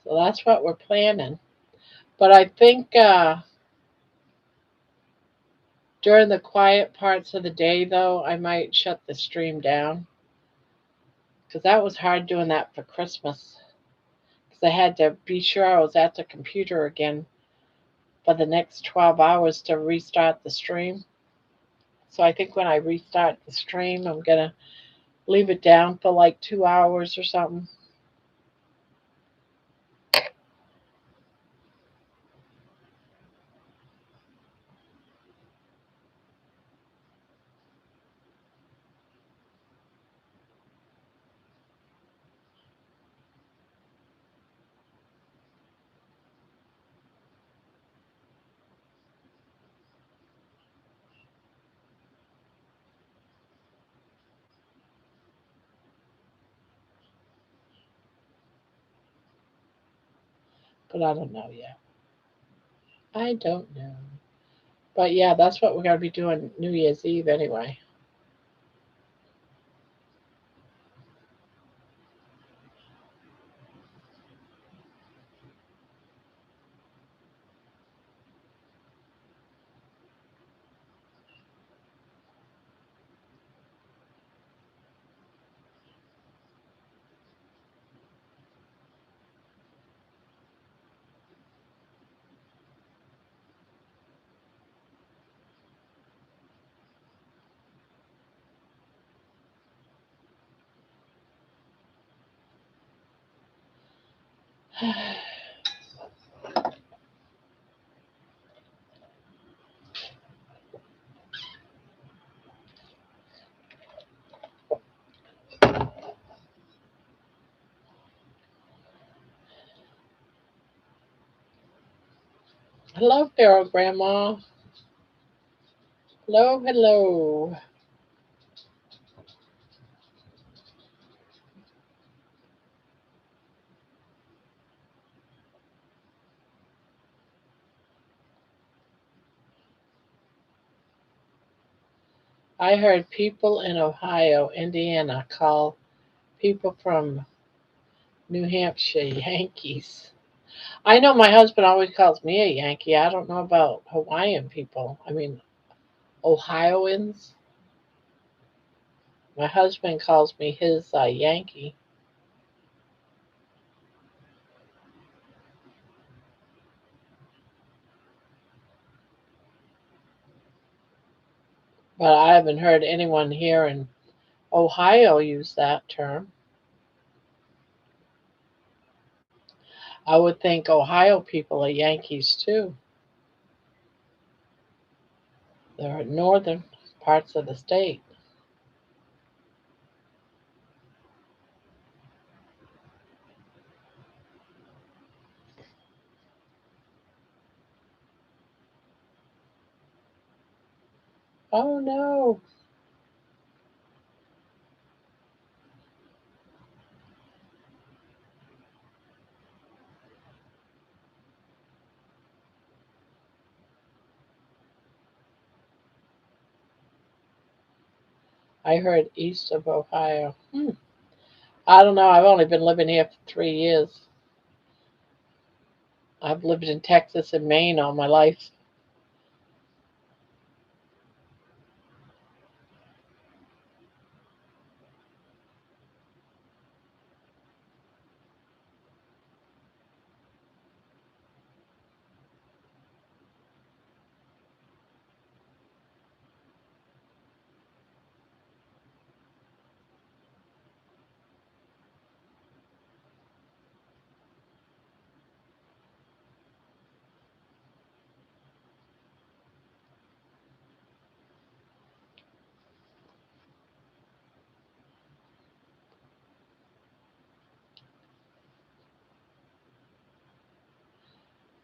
So that's what we're planning. But I think during the quiet parts of the day, though, I might shut the stream down because that was hard doing that for Christmas. Because I had to be sure I was at the computer again for the next 12 hours to restart the stream. So I think when I restart the stream, I'm going to leave it down for like 2 hours or something. but I don't know yet. I don't know. But yeah, that's what we're going to be doing New Year's Eve anyway. Hello, Pharaoh Grandma. Hello, hello. I heard people in Ohio, Indiana call people from New Hampshire Yankees. I know my husband always calls me a Yankee. I don't know about Hawaiian people. I mean, Ohioans. My husband calls me his Yankee. But I haven't heard anyone here in Ohio use that term. I would think Ohio people are Yankees too. They're northern parts of the state. Oh no. I heard east of Ohio. I don't know. I've only been living here for 3 years. I've lived in Texas and Maine all my life.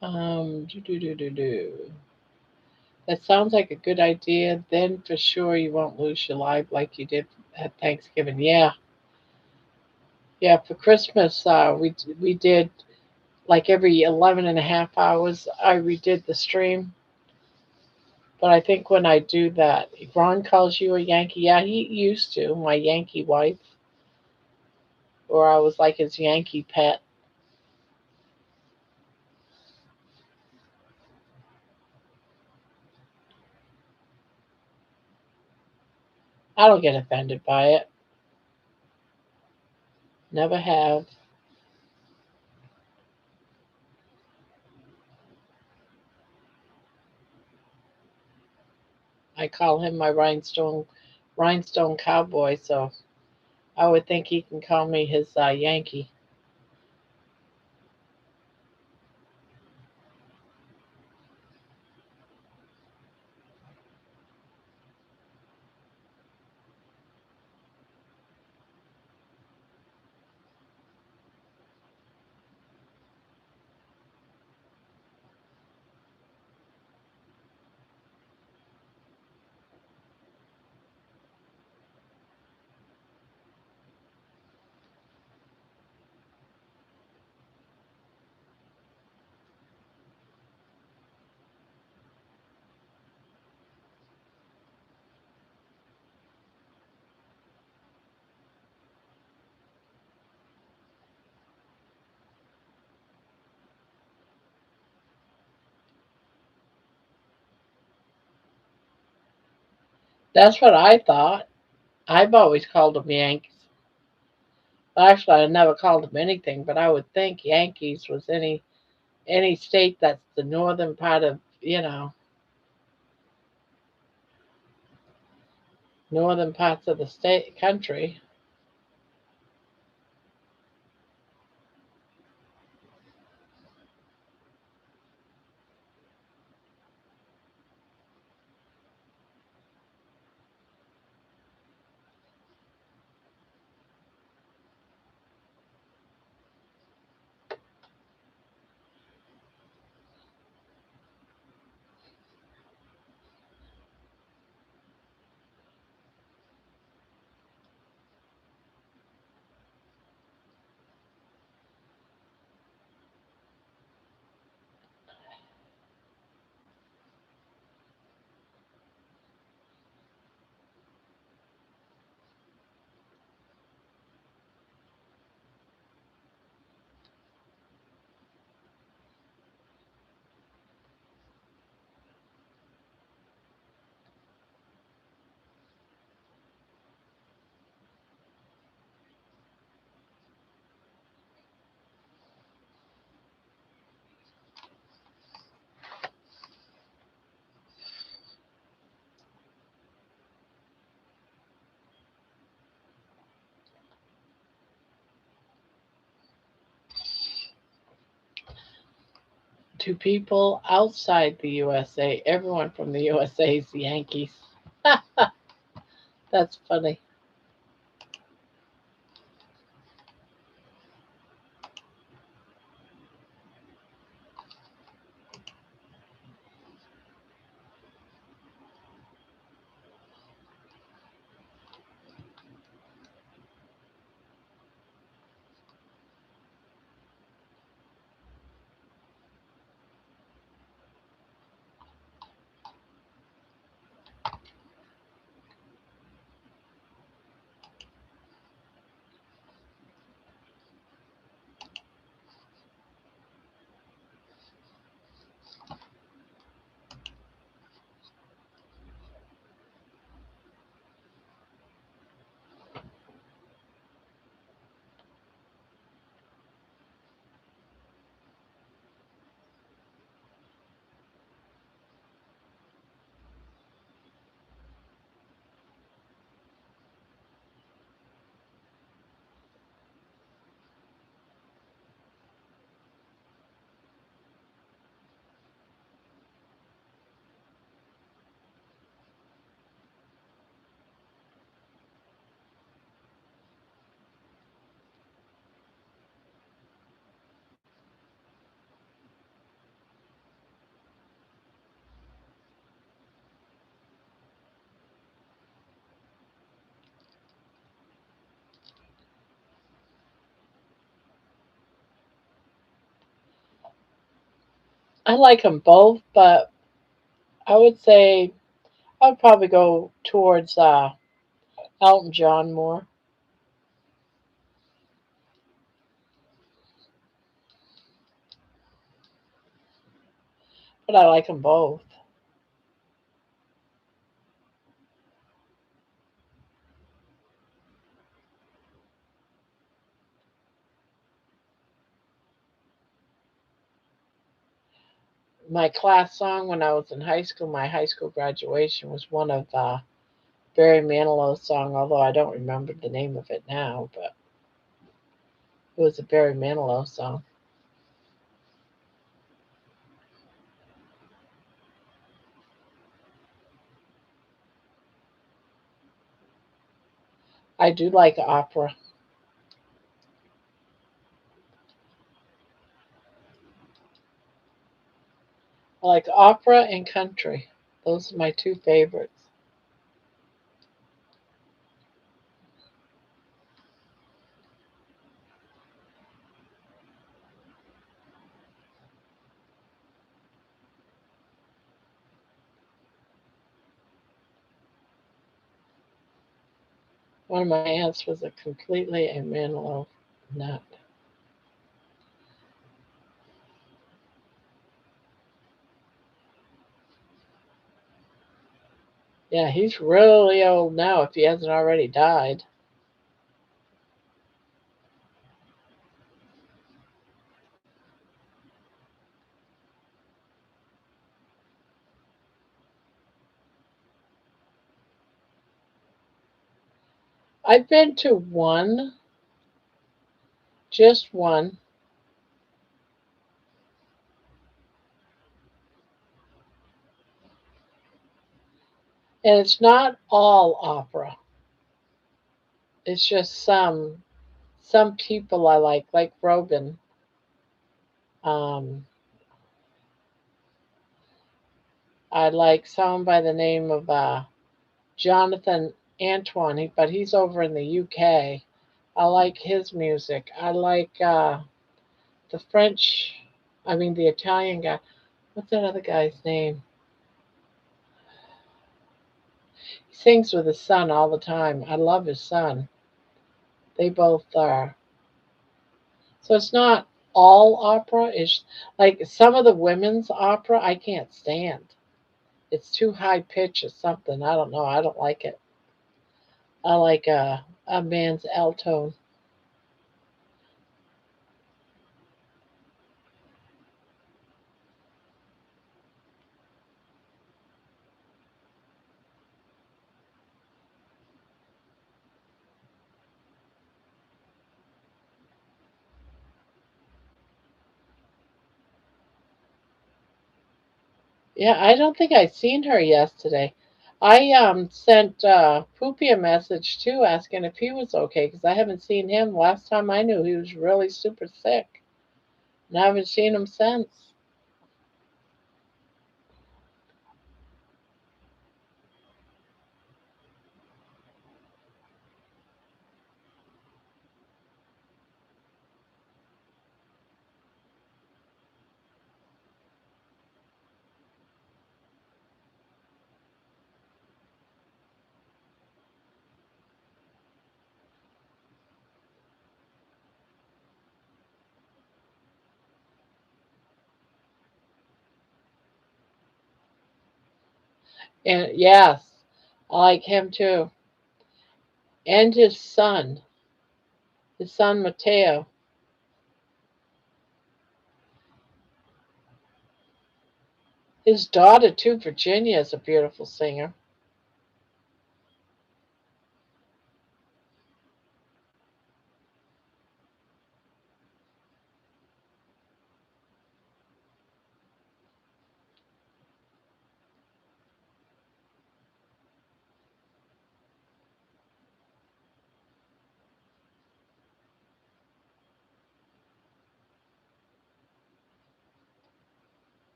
Do do do do do. That sounds like a good idea. Then for sure you won't lose your life like you did at Thanksgiving. Yeah, yeah. For Christmas, we did like every 11 and a half hours. I redid the stream. But I think when I do that, Ron calls you a Yankee. Yeah, he used to. My Yankee wife, or I was like his Yankee pet. I don't get offended by it. Never have. I call him my rhinestone cowboy. So I would think he can call me his Yankee. That's what I thought. I've always called them Yankees. Well, actually, I never called them anything, but I would think Yankees was any state that's the northern part of northern parts of the state country. To people outside the USA, everyone from the USA is the Yankees. That's funny. I like them both, but I would say I'd probably go towards Elton John more. But I like them both. My class song when I was in high school, my high school graduation, was one of Barry Manilow's song, although I don't remember the name of it now, but it was a Barry Manilow song. I do like opera. I like opera and country. Those are my two favorites. One of my aunts was a completely a Manilow nut. Yeah, he's really old now if he hasn't already died. I've been to one, just one, and it's not all opera. It's just some people I like Robin. Um, I like someone by the name of Jonathan Antoine, but he's over in the UK. I like his music. I like the French, I mean the Italian guy. What's that other guy's name? He sings with his son all the time. I love his son. They both are. So it's not all opera. It's like some of the women's opera I can't stand. It's too high pitch or something. I don't know. I don't like it. I like a man's alto. Yeah, I don't think I seen her yesterday. I sent Poopy a message too, asking if he was okay because I haven't seen him. Last time I knew, he was really super sick, and I haven't seen him since. And yes, I like him too, and his son Mateo, his daughter too. Virginia is a beautiful singer.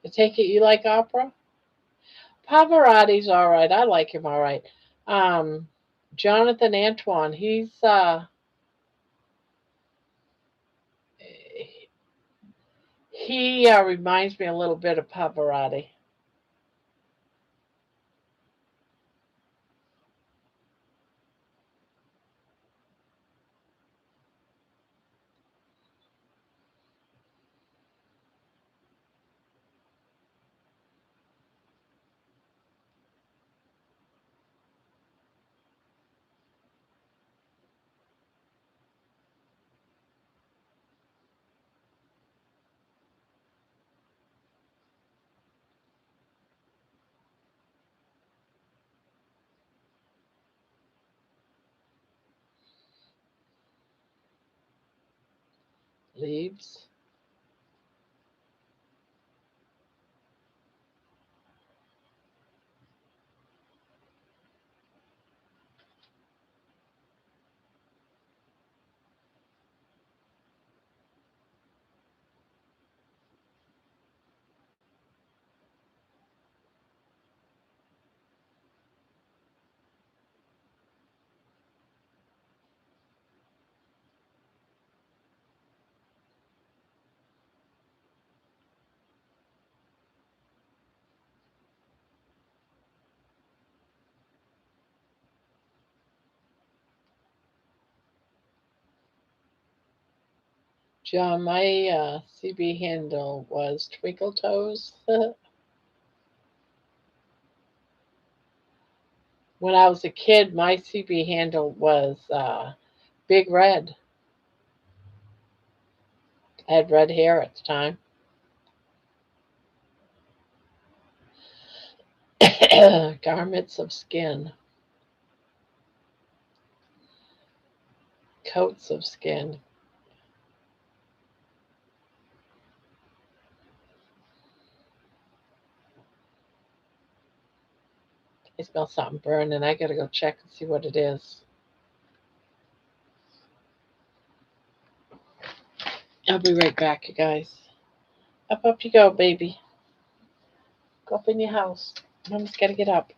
I take it you like opera. Pavarotti's all right. I like him all right. Um, Jonathan Antoine, he reminds me a little bit of Pavarotti. Leaves. John, my CB handle was Twinkle Toes. When I was a kid, my CB handle was Big Red. I had red hair at the time. Garments of skin, coats of skin. I smell something burning. I gotta go check and see what it is. I'll be right back, you guys. Up you go, baby. Go up in your house. Mama's gotta get up.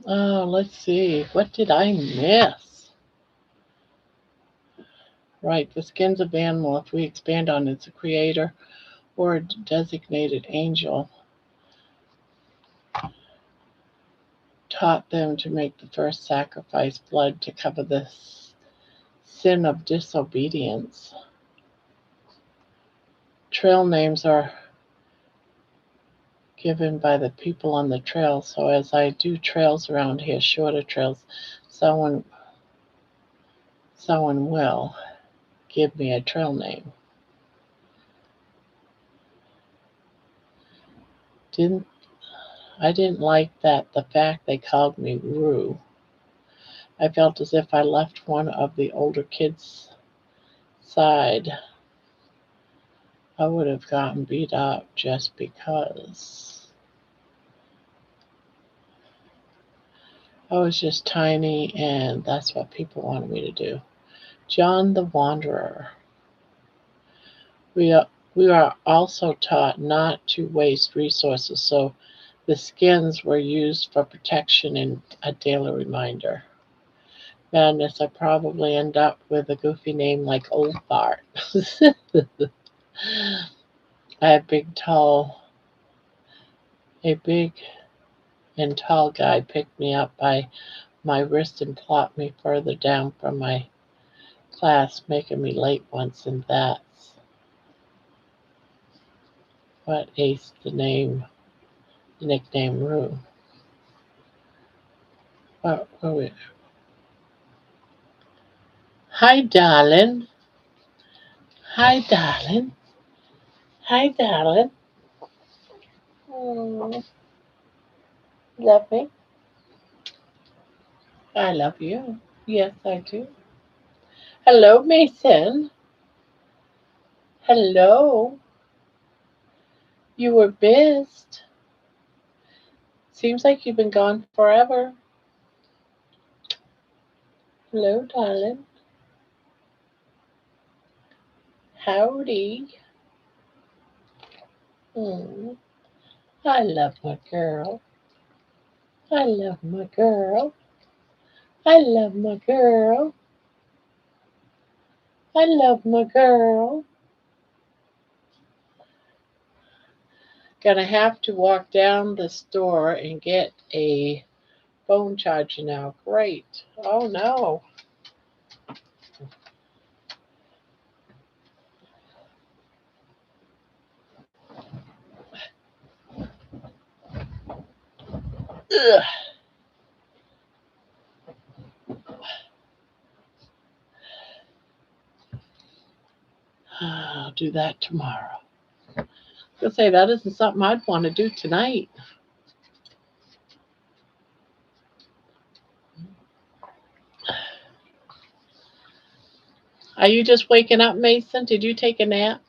Oh, let's see. What did I miss? Right, the skins of animal, if we expand on it's a creator or a designated angel, taught them to make the first sacrifice blood to cover the sin of disobedience. Trail names are given by the people on the trail. So as I do trails around here, shorter trails, someone will give me a trail name. I didn't like that the fact they called me Rue. I felt as if I left one of the older kids' side. I would have gotten beat up just because. I was just tiny and that's what people wanted me to do. John the Wanderer. We are also taught not to waste resources, so the skins were used for protection and a daily reminder. Madness, I probably end up with a goofy name like Old Fart. A big and tall guy picked me up by my wrist and plopped me further down from my class, making me late once, and that's what aced the nickname Rue. What were we? Hi, darling. Hi, darling. Hi, darling. Mm, love me? I love you. Yes, I do. Hello, Mason. Hello. You were missed. Seems like you've been gone forever. Hello, darling. Howdy. Mm, I love my girl. I love my girl. I love my girl. I love my girl. Gonna have to walk down the store and get a phone charger now. Great. Oh no. Ugh. I'll do that tomorrow. I'll say that isn't something I'd want to do tonight. Are you just waking up, Mason? Did you take a nap?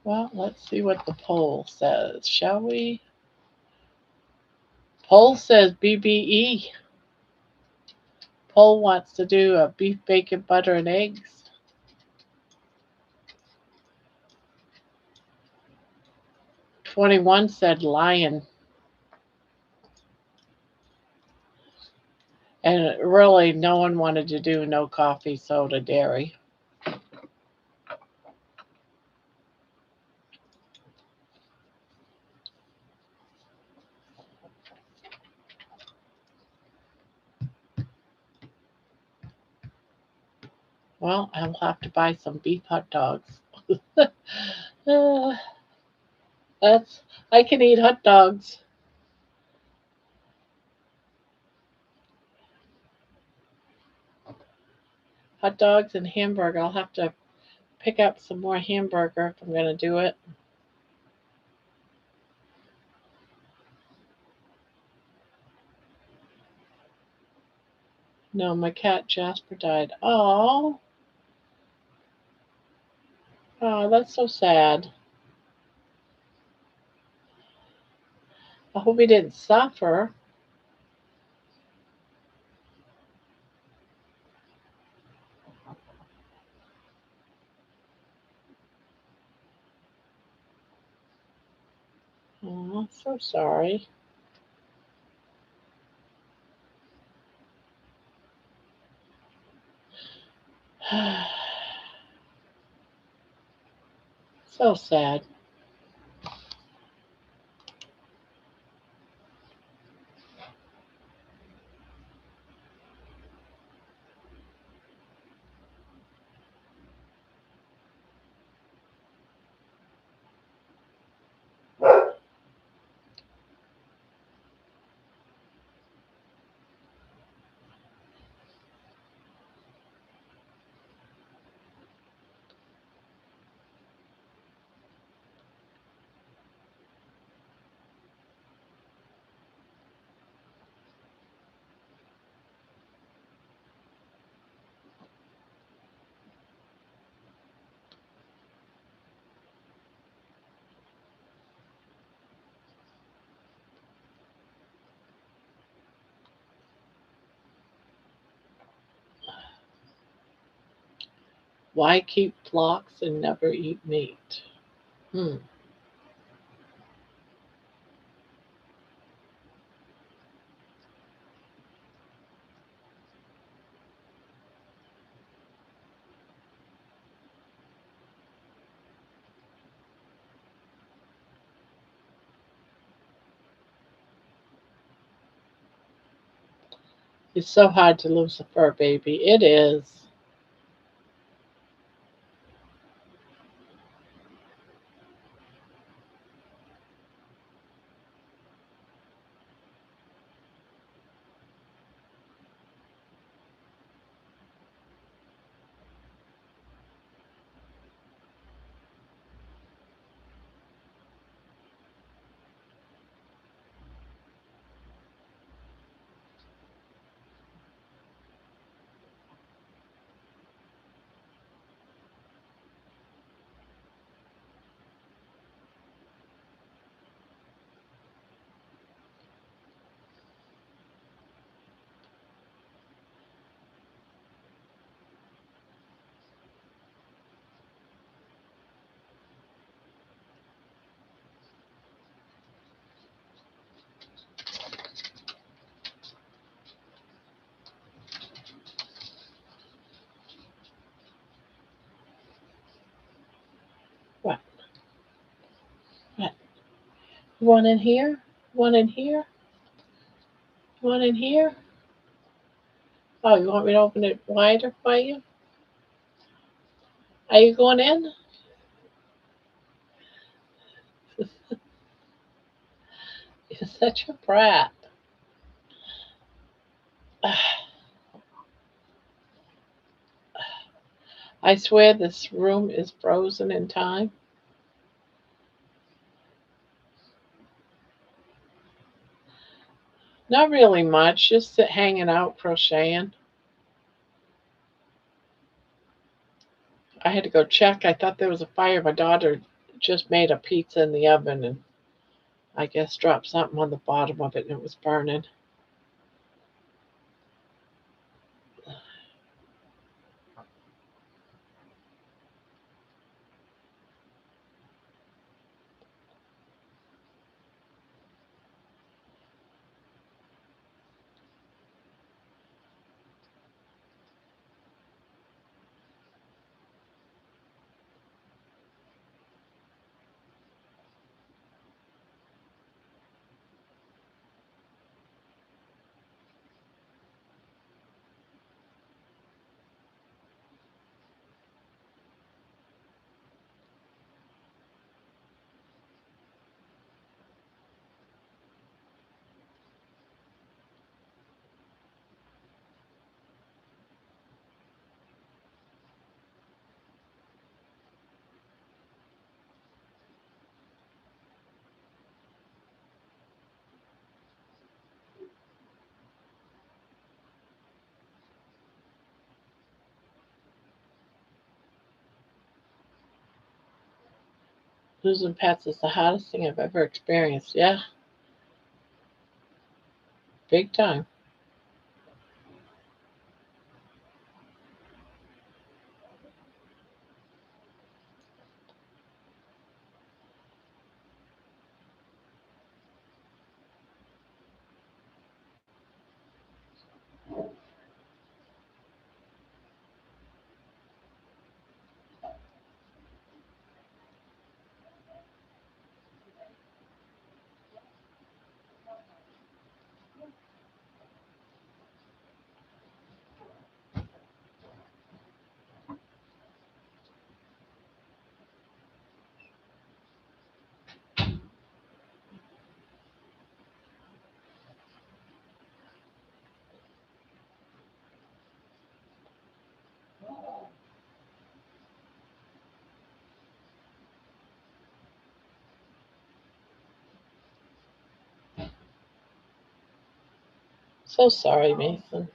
Well, let's see what the poll says, shall we? Poll says BBE. Poll wants to do a beef, bacon, butter, and eggs. 21 said lion. And really, no one wanted to do no coffee, soda, dairy. Well, I'll have to buy some beef hot dogs. Uh, I can eat hot dogs. Hot dogs and hamburger. I'll have to pick up some more hamburger if I'm going to do it. No, my cat Jasper died. Oh, that's so sad. I hope he didn't suffer. Oh, so sorry. So sad. Why keep flocks and never eat meat? Hmm. It's so hard to lose a fur baby. It is. What? What? You want in here? You want in here? You want in here? Oh, you want me to open it wider for you? Are you going in? You're such a brat. I swear this room is frozen in time. Not really much, just hanging out crocheting. I had to go check. I thought there was a fire. My daughter just made a pizza in the oven and I guess dropped something on the bottom of it and it was burning. Losing pets is the hardest thing I've ever experienced. Yeah, big time. So sorry, Mason.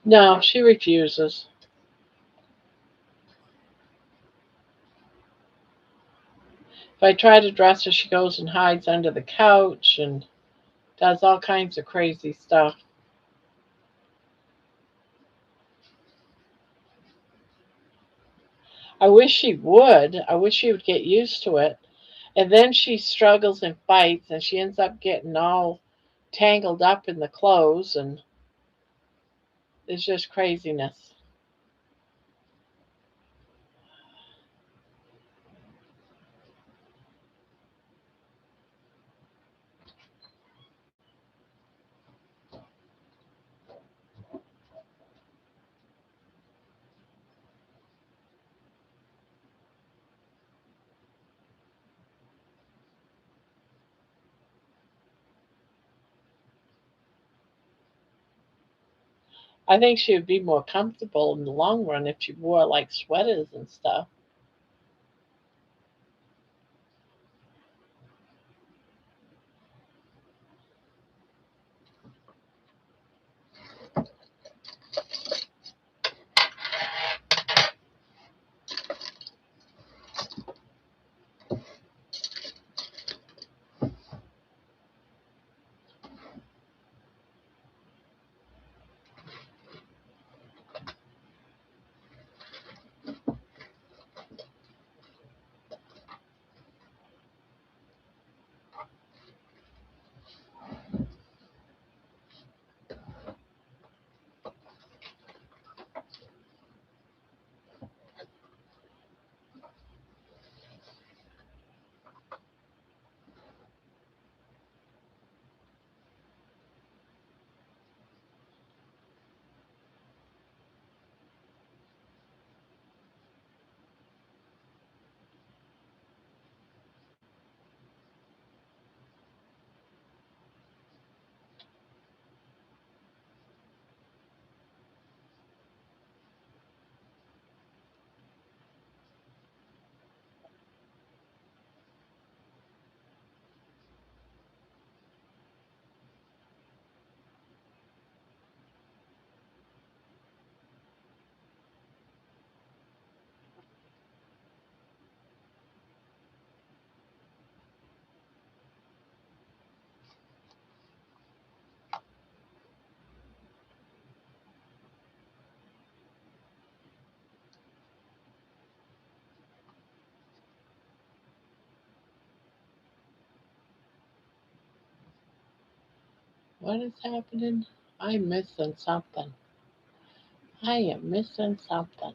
No, she refuses. If I try to dress her, she goes and hides under the couch and does all kinds of crazy stuff. I wish she would. I wish she would get used to it. And then she struggles and fights, and she ends up getting all tangled up in the clothes, and it's just craziness. I think she would be more comfortable in the long run if she wore like sweaters and stuff. What is happening? I'm missing something. I am missing something.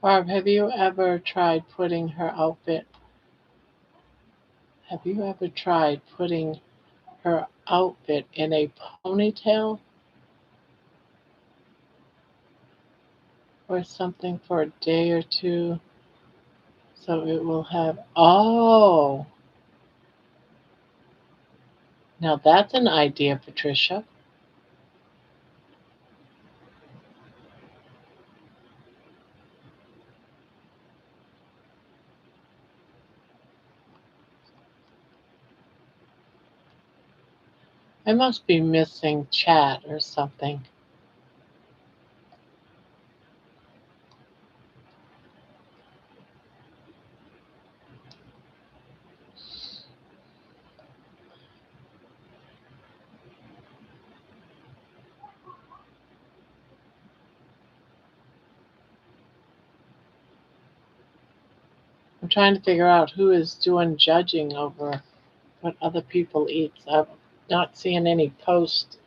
Barb, have you ever tried putting her outfit? Have you ever tried putting her outfit in a ponytail or something for a day or two so it will have. Oh, now that's an idea, Patricia. I must be missing chat or something. I'm trying to figure out who is doing judging over what other people eat. I'm not seeing any posts.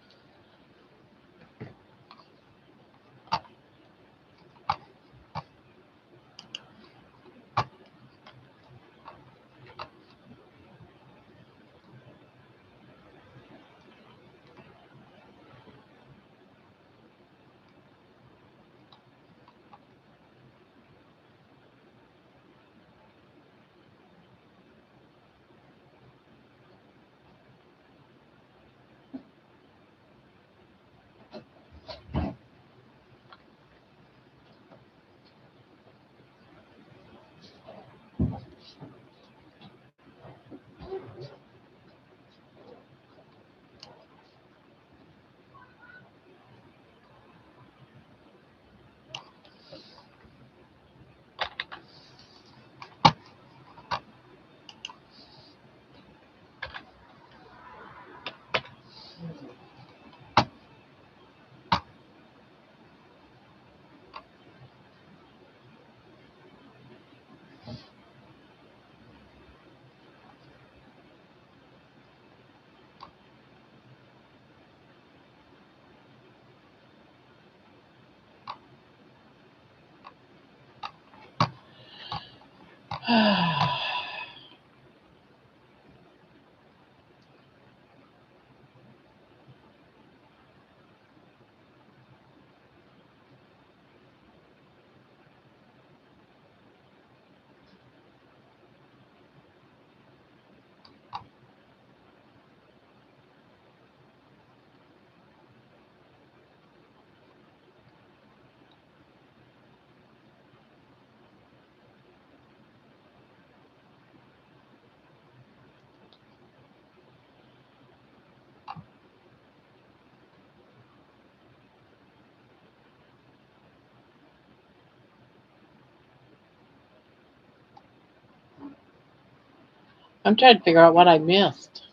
I'm trying to figure out what I missed.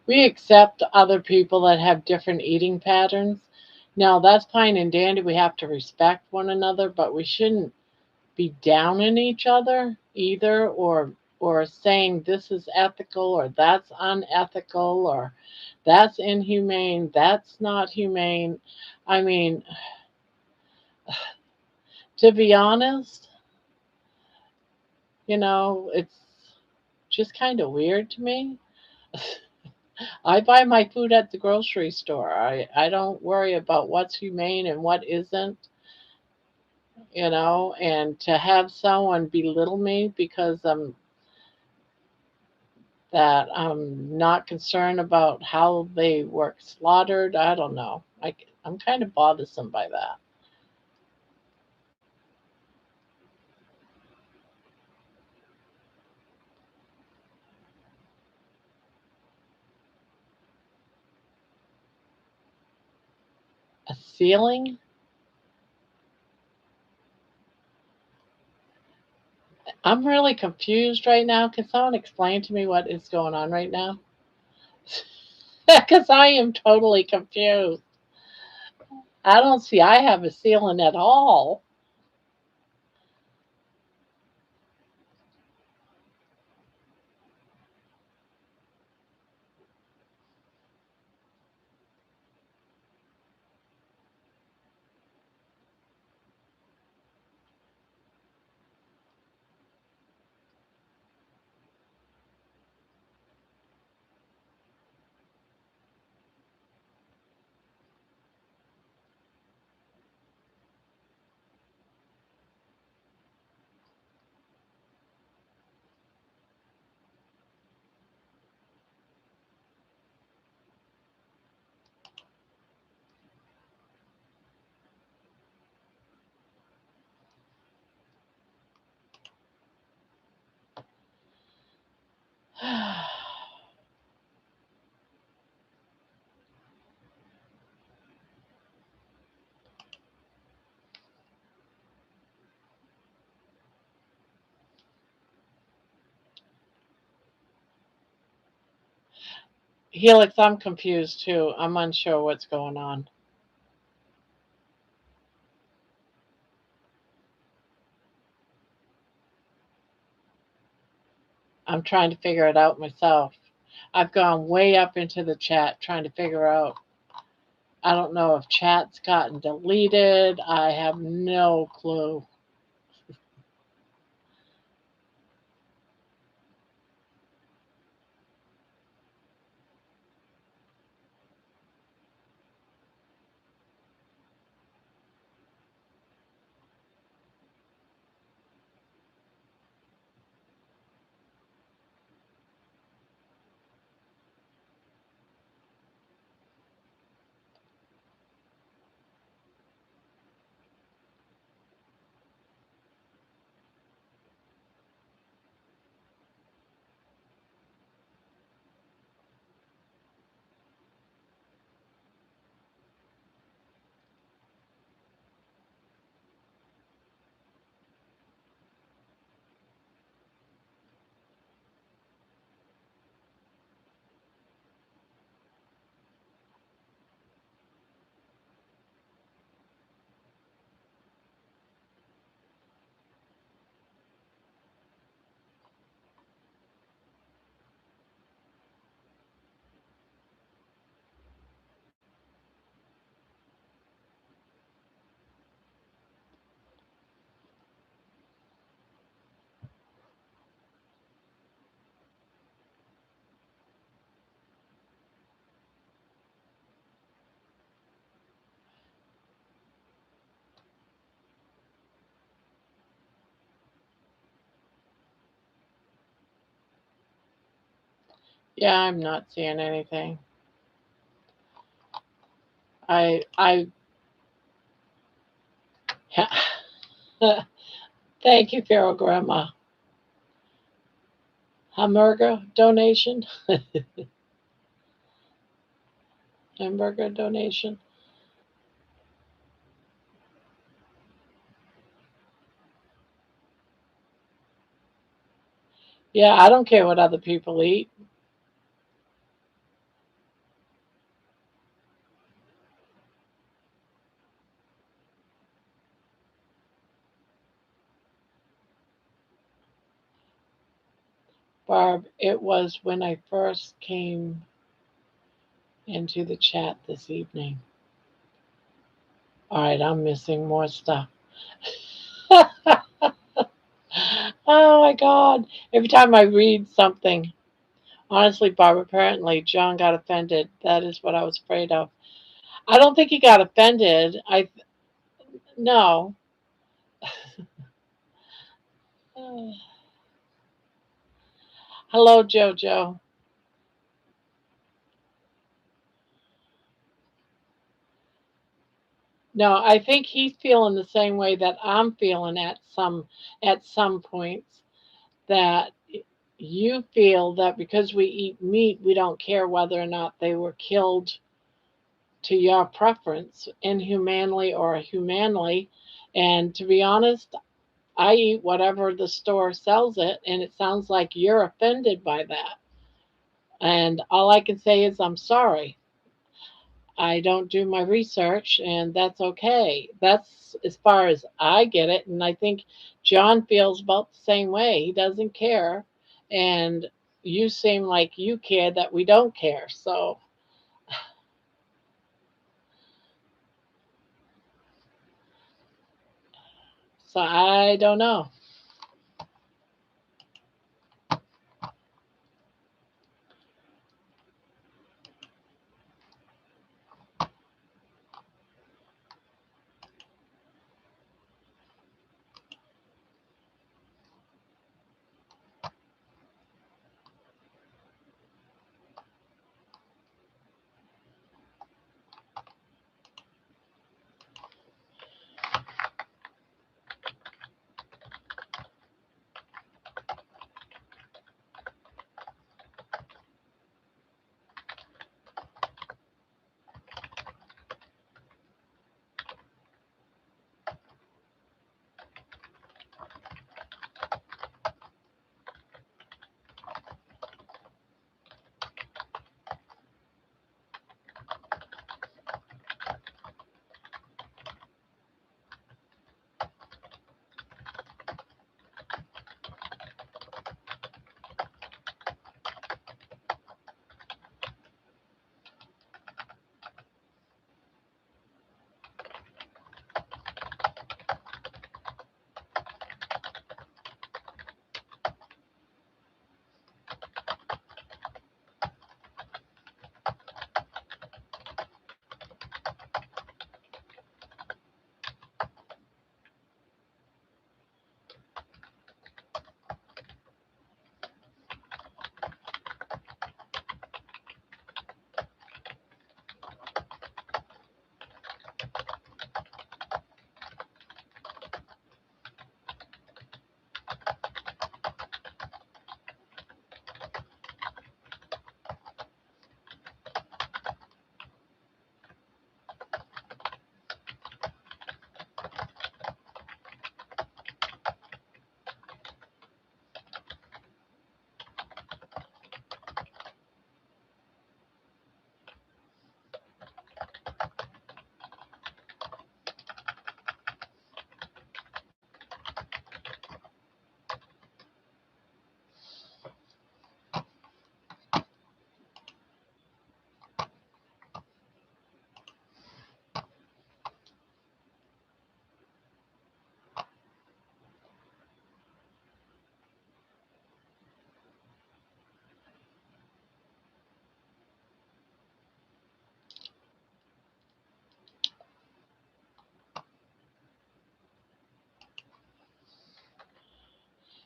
We accept other people that have different eating patterns. Now, that's fine and dandy. We have to respect one another, but we shouldn't be down on each other either, or saying this is ethical or that's unethical or that's inhumane, that's not humane. I mean, to be honest, it's just kind of weird to me. I buy my food at the grocery store. I don't worry about what's humane and what isn't, and to have someone belittle me because I'm not concerned about how they work slaughtered, I don't know. I'm kind of bothersome by that. A ceiling? I'm really confused right now. Can someone explain to me what is going on right now? Because I am totally confused. I don't see I have a ceiling at all. Helix, I'm confused too. I'm unsure what's going on. I'm trying to figure it out myself. I've gone way up into the chat trying to figure out. I don't know if chat's gotten deleted. I have no clue. Yeah, I'm not seeing anything. I thank you, Feral Grandma. Hamburger donation. Hamburger donation. Yeah, I don't care what other people eat. Barb, it was when I first came into the chat this evening. All right, I'm missing more stuff. Oh my God. Every time I read something, honestly, Barb, apparently John got offended. That is what I was afraid of. I don't think he got offended. No. Hello, Jojo. No, I think he's feeling the same way that I'm feeling at some points, that you feel that because we eat meat, we don't care whether or not they were killed to your preference, inhumanely or humanely. And to be honest, I eat whatever the store sells it, and it sounds like you're offended by that. And all I can say is I'm sorry. I don't do my research, and that's okay. That's as far as I get it. And I think John feels about the same way. He doesn't care. And you seem like you care that we don't care. So I don't know.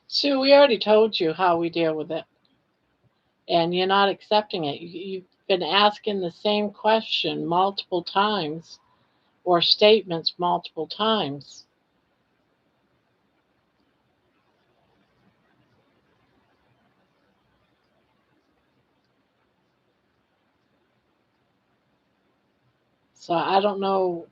Sue, we already told you how we deal with it, and you're not accepting it. You've been asking the same question multiple times, or statements multiple times. So I don't know.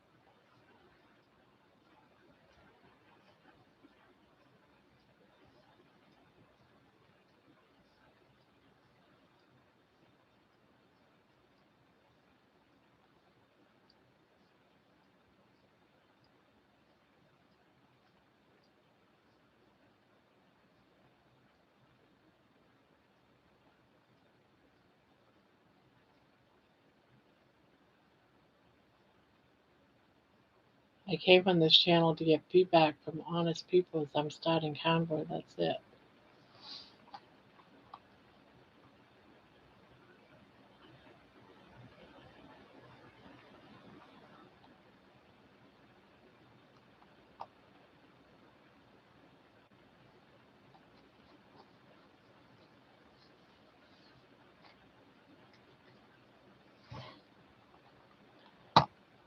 I came on this channel to get feedback from honest people as I'm starting Carnivore. That's it.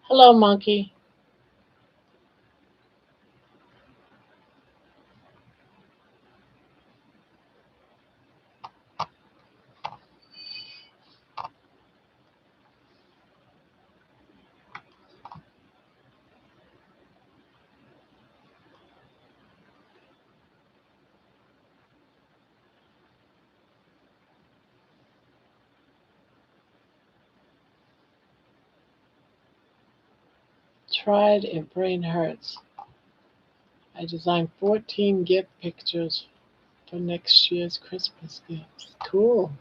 Hello, monkey. Tried and brain hurts. I designed 14 gift pictures for next year's Christmas gifts. Cool.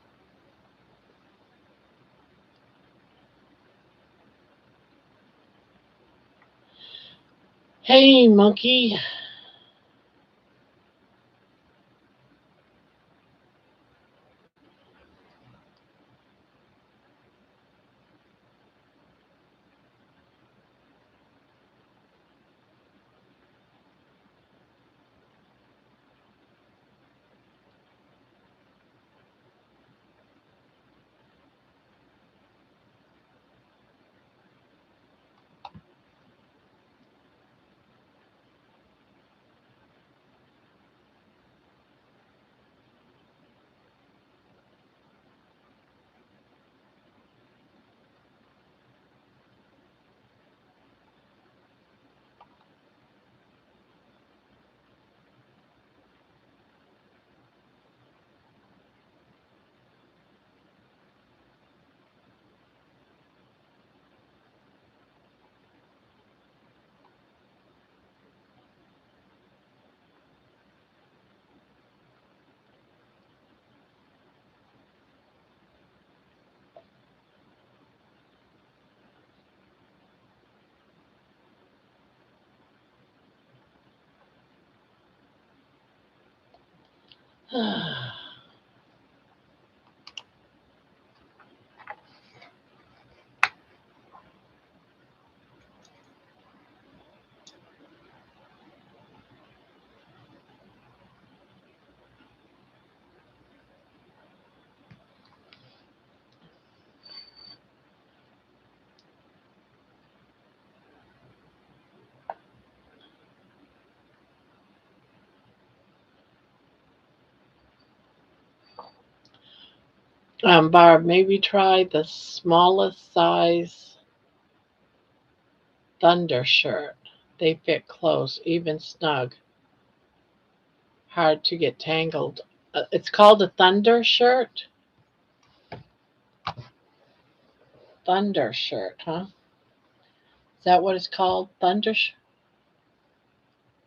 Hey, monkey. Barb, maybe try the smallest size Thunder shirt. They fit close, even snug. Hard to get tangled. It's called a Thunder shirt? Thunder shirt, huh? Is that what it's called?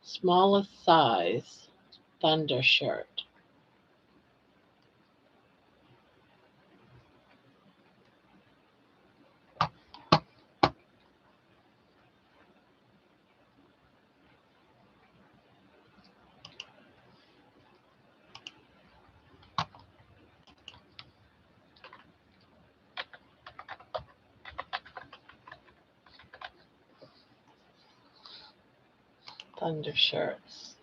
Smallest size Thunder shirt. Thunder shirts.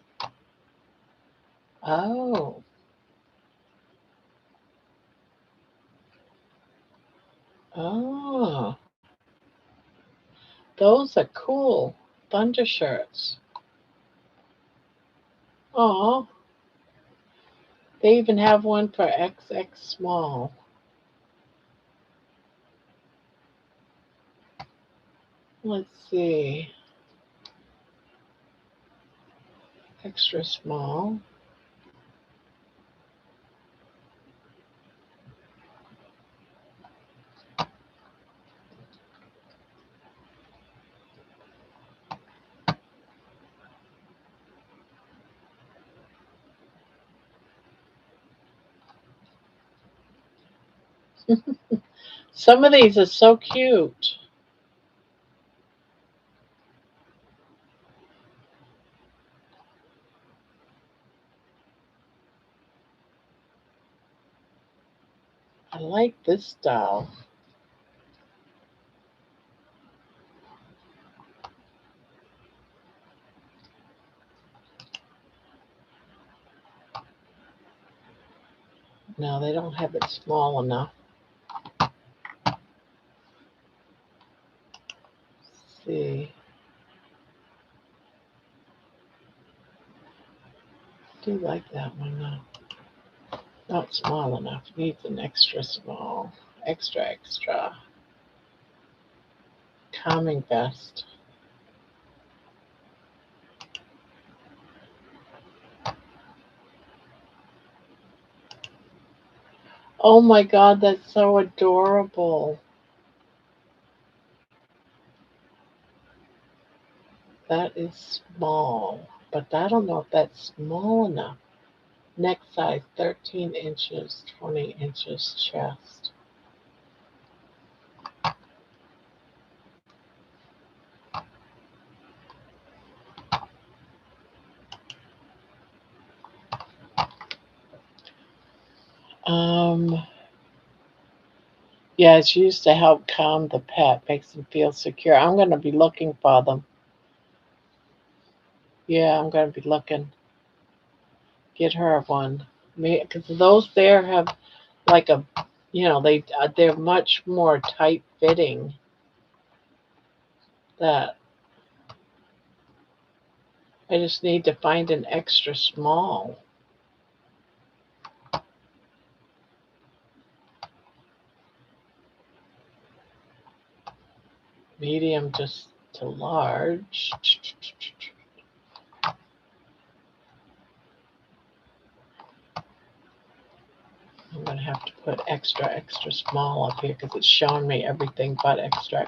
Oh. Oh. Those are cool. Thunder shirts. Oh. They even have one for XX small. Let's see. Extra small. Some of these are so cute. I like this style. No, they don't have it small enough. Let's see. I do like that one though. Not small enough. Needs an extra small. Extra. Calming vest. Oh my God, that's so adorable. That is small, but I don't know if that's small enough. Neck size 13 inches, 20 inches chest. Um, yeah, it's used to help calm the pet, makes them feel secure. I'm going to be looking for them. Yeah, I'm going to be looking. Get her one. Because those there have like a, they're much more tight fitting. That I just need to find an extra small. Medium just to large. I'm going to have to put extra small up here because it's showing me everything but extra.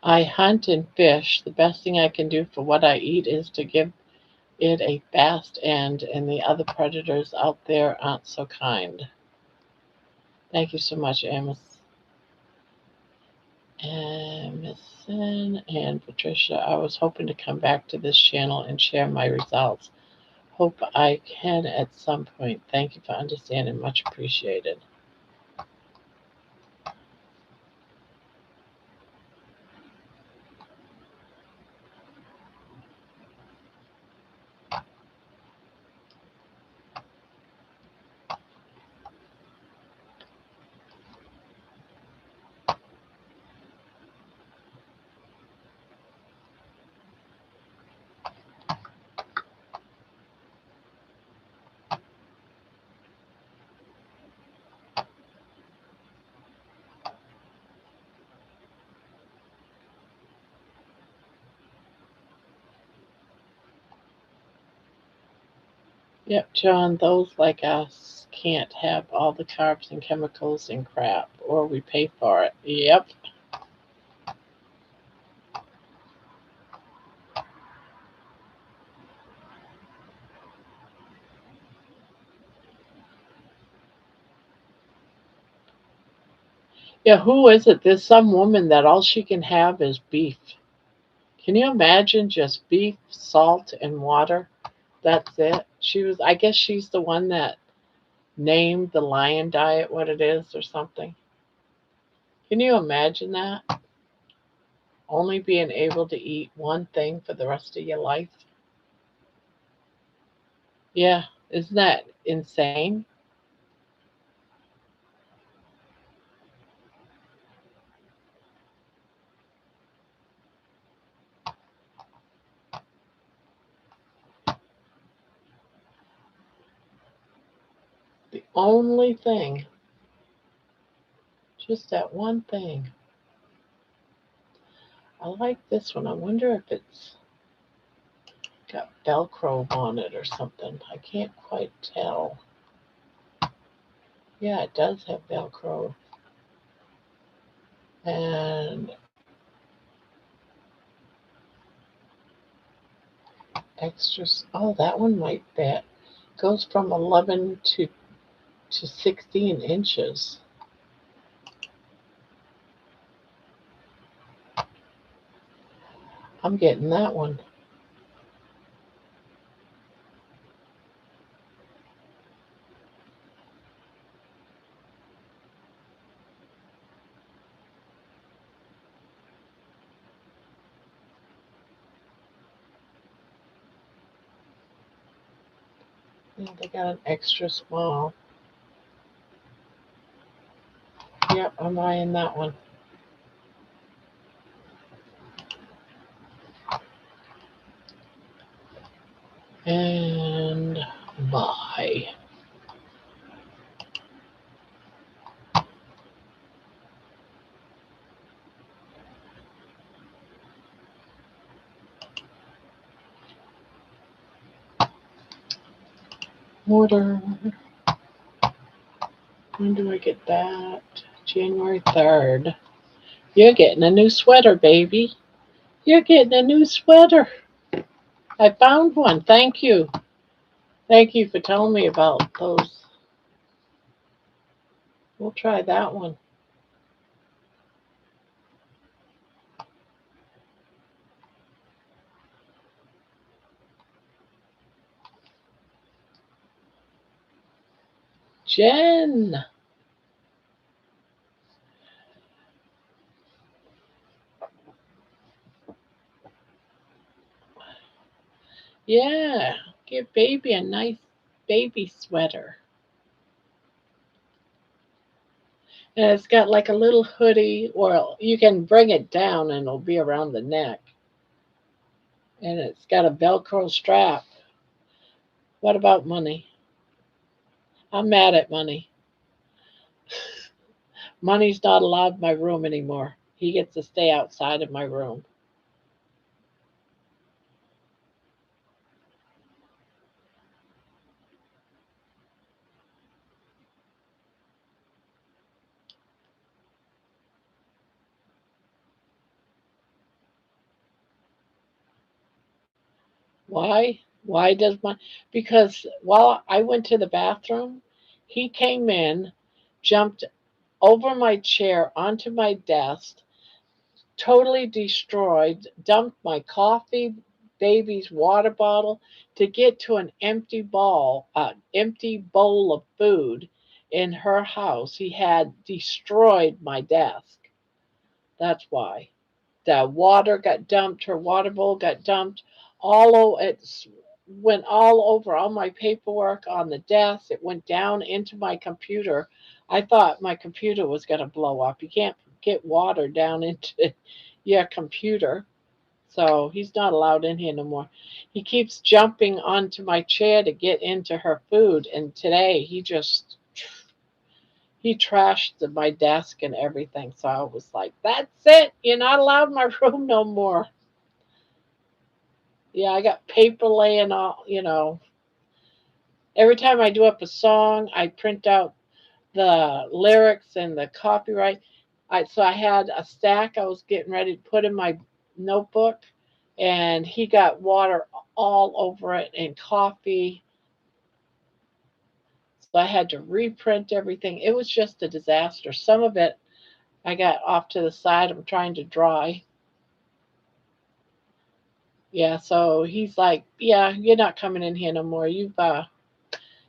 I hunt and fish. The best thing I can do for what I eat is to give it a fast end, and the other predators out there aren't so kind. Thank you so much, Amison and Patricia. I was hoping to come back to this channel and share my results. Hope I can at some point. Thank you for understanding. Much appreciated. Yep, John, those like us can't have all the carbs and chemicals and crap, or we pay for it. Yep. Yeah, who is it? There's some woman that all she can have is beef. Can you imagine just beef, salt, and water? That's it. I guess she's the one that named the lion diet what it is or something. Can you imagine that? Only being able to eat one thing for the rest of your life? Yeah, isn't that insane? The only thing, just that one thing. I like this one. I wonder if it's got Velcro on it or something. I can't quite tell. Yeah, it does have Velcro. And extras. Oh, that one might fit. Goes from 11 to to 16 inches. I'm getting that one. Yeah, they got an extra small. Yep, I'm buying that one. And buy. Order. When do I get that? January 3rd. You're getting a new sweater, baby. You're getting a new sweater. I found one. Thank you. Thank you for telling me about those. We'll try that one. Jen. Yeah. Give baby a nice baby sweater. And it's got like a little hoodie, or you can bring it down and it'll be around the neck. And it's got a Velcro strap. What about money? I'm mad at money. Money's not allowed in my room anymore. He gets to stay outside of my room. Why? Why does my? Because while I went to the bathroom, he came in, jumped over my chair onto my desk, totally destroyed, dumped my coffee, baby's water bottle to get to an empty bowl of food in her house. He had destroyed my desk. That's why. The water got dumped, her water bowl got dumped, it went all over all my paperwork on the desk. It went down into my computer. I thought my computer was going to blow up. You can't get water down into your computer. So he's not allowed in here no more. He keeps jumping onto my chair to get into her food. And today he trashed my desk and everything. So I was like, that's it. You're not allowed in my room no more. Yeah, I got paper laying all. Every time I do up a song, I print out the lyrics and the copyright. So I had a stack I was getting ready to put in my notebook, and he got water all over it and coffee. So I had to reprint everything. It was just a disaster. Some of it I got off to the side. I'm trying to dry. Yeah, so he's like, yeah, you're not coming in here no more. You've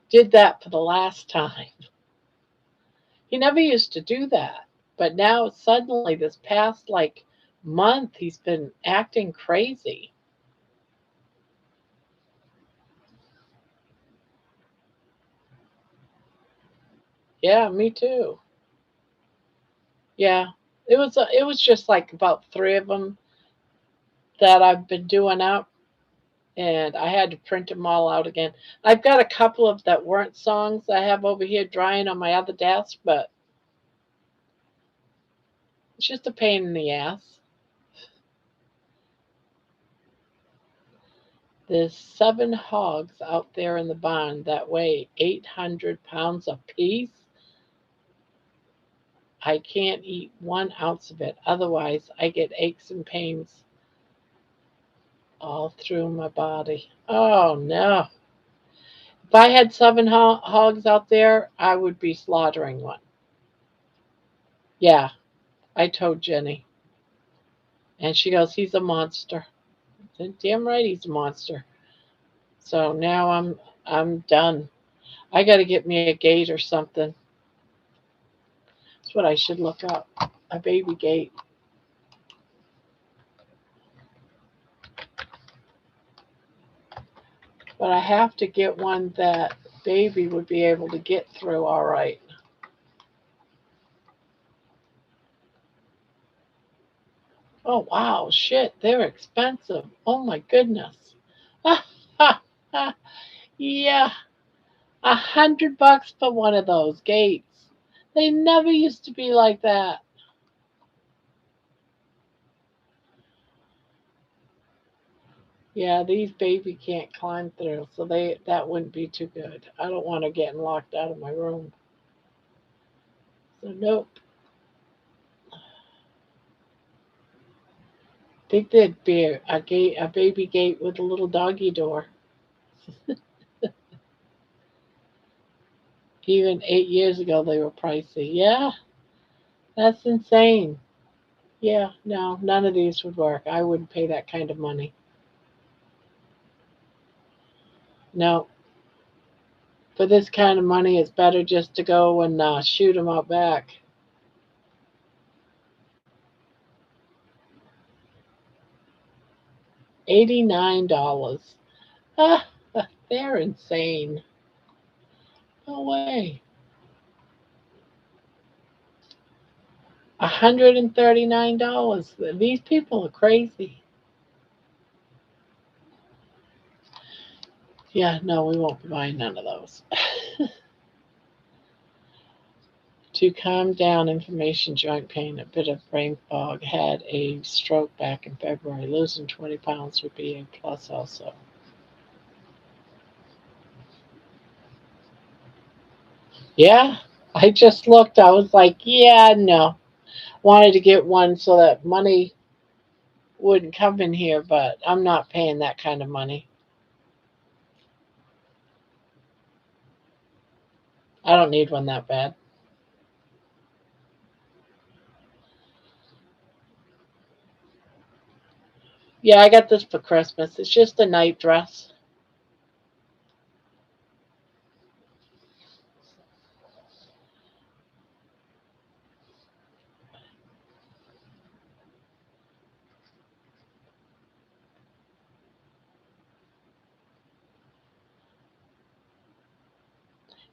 did that for the last time. He never used to do that. But now suddenly this past like month he's been acting crazy. Yeah, me too. Yeah. It was just like about 3 of them that I've been doing up, and I had to print them all out again. I've got a couple of that weren't songs I have over here drying on my other desk, but it's just a pain in the ass. There's 7 hogs out there in the barn that weigh 800 pounds apiece. I can't eat 1 ounce of it. Otherwise, I get aches and pains all through my body. Oh, no. If I had 7 hogs out there, I would be slaughtering one. Yeah, I told Jenny. And she goes, he's a monster. I said, damn right he's a monster. So now I'm done. I gotta get me a gate or something. That's what I should look up. A baby gate. But I have to get one that baby would be able to get through all right. Oh wow, shit, they're expensive. Oh my goodness. Yeah, $100 for one of those gates. They never used to be like that. Yeah, these baby can't climb through, so that wouldn't be too good. I don't want her getting locked out of my room. So nope. Think there'd be a baby gate with a little doggy door. Even 8 years ago, they were pricey. Yeah, that's insane. Yeah, no, none of these would work. I wouldn't pay that kind of money. No, for this kind of money, it's better just to go and shoot them out back. $89. Ah, they're insane. No way. $139. These people are crazy. Yeah, no, we won't be buying none of those. To calm down inflammation, joint pain, a bit of brain fog, had a stroke back in February. Losing 20 pounds would be a plus also. Yeah, I just looked. I was like, yeah, no. Wanted to get one so that money wouldn't come in here, but I'm not paying that kind of money. I don't need one that bad. Yeah, I got this for Christmas. It's just a night dress.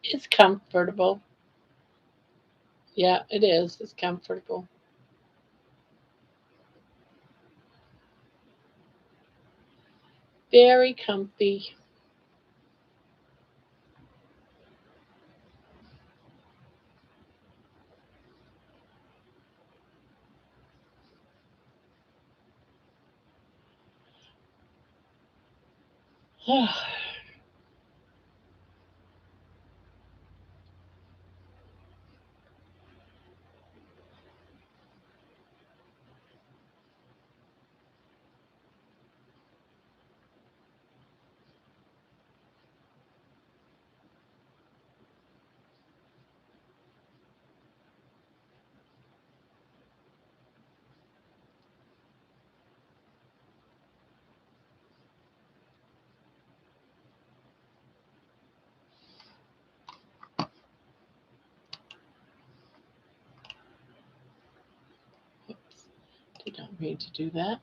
It's comfortable. Yeah, it is. It's comfortable. Very comfy. Oops, did not mean to do that.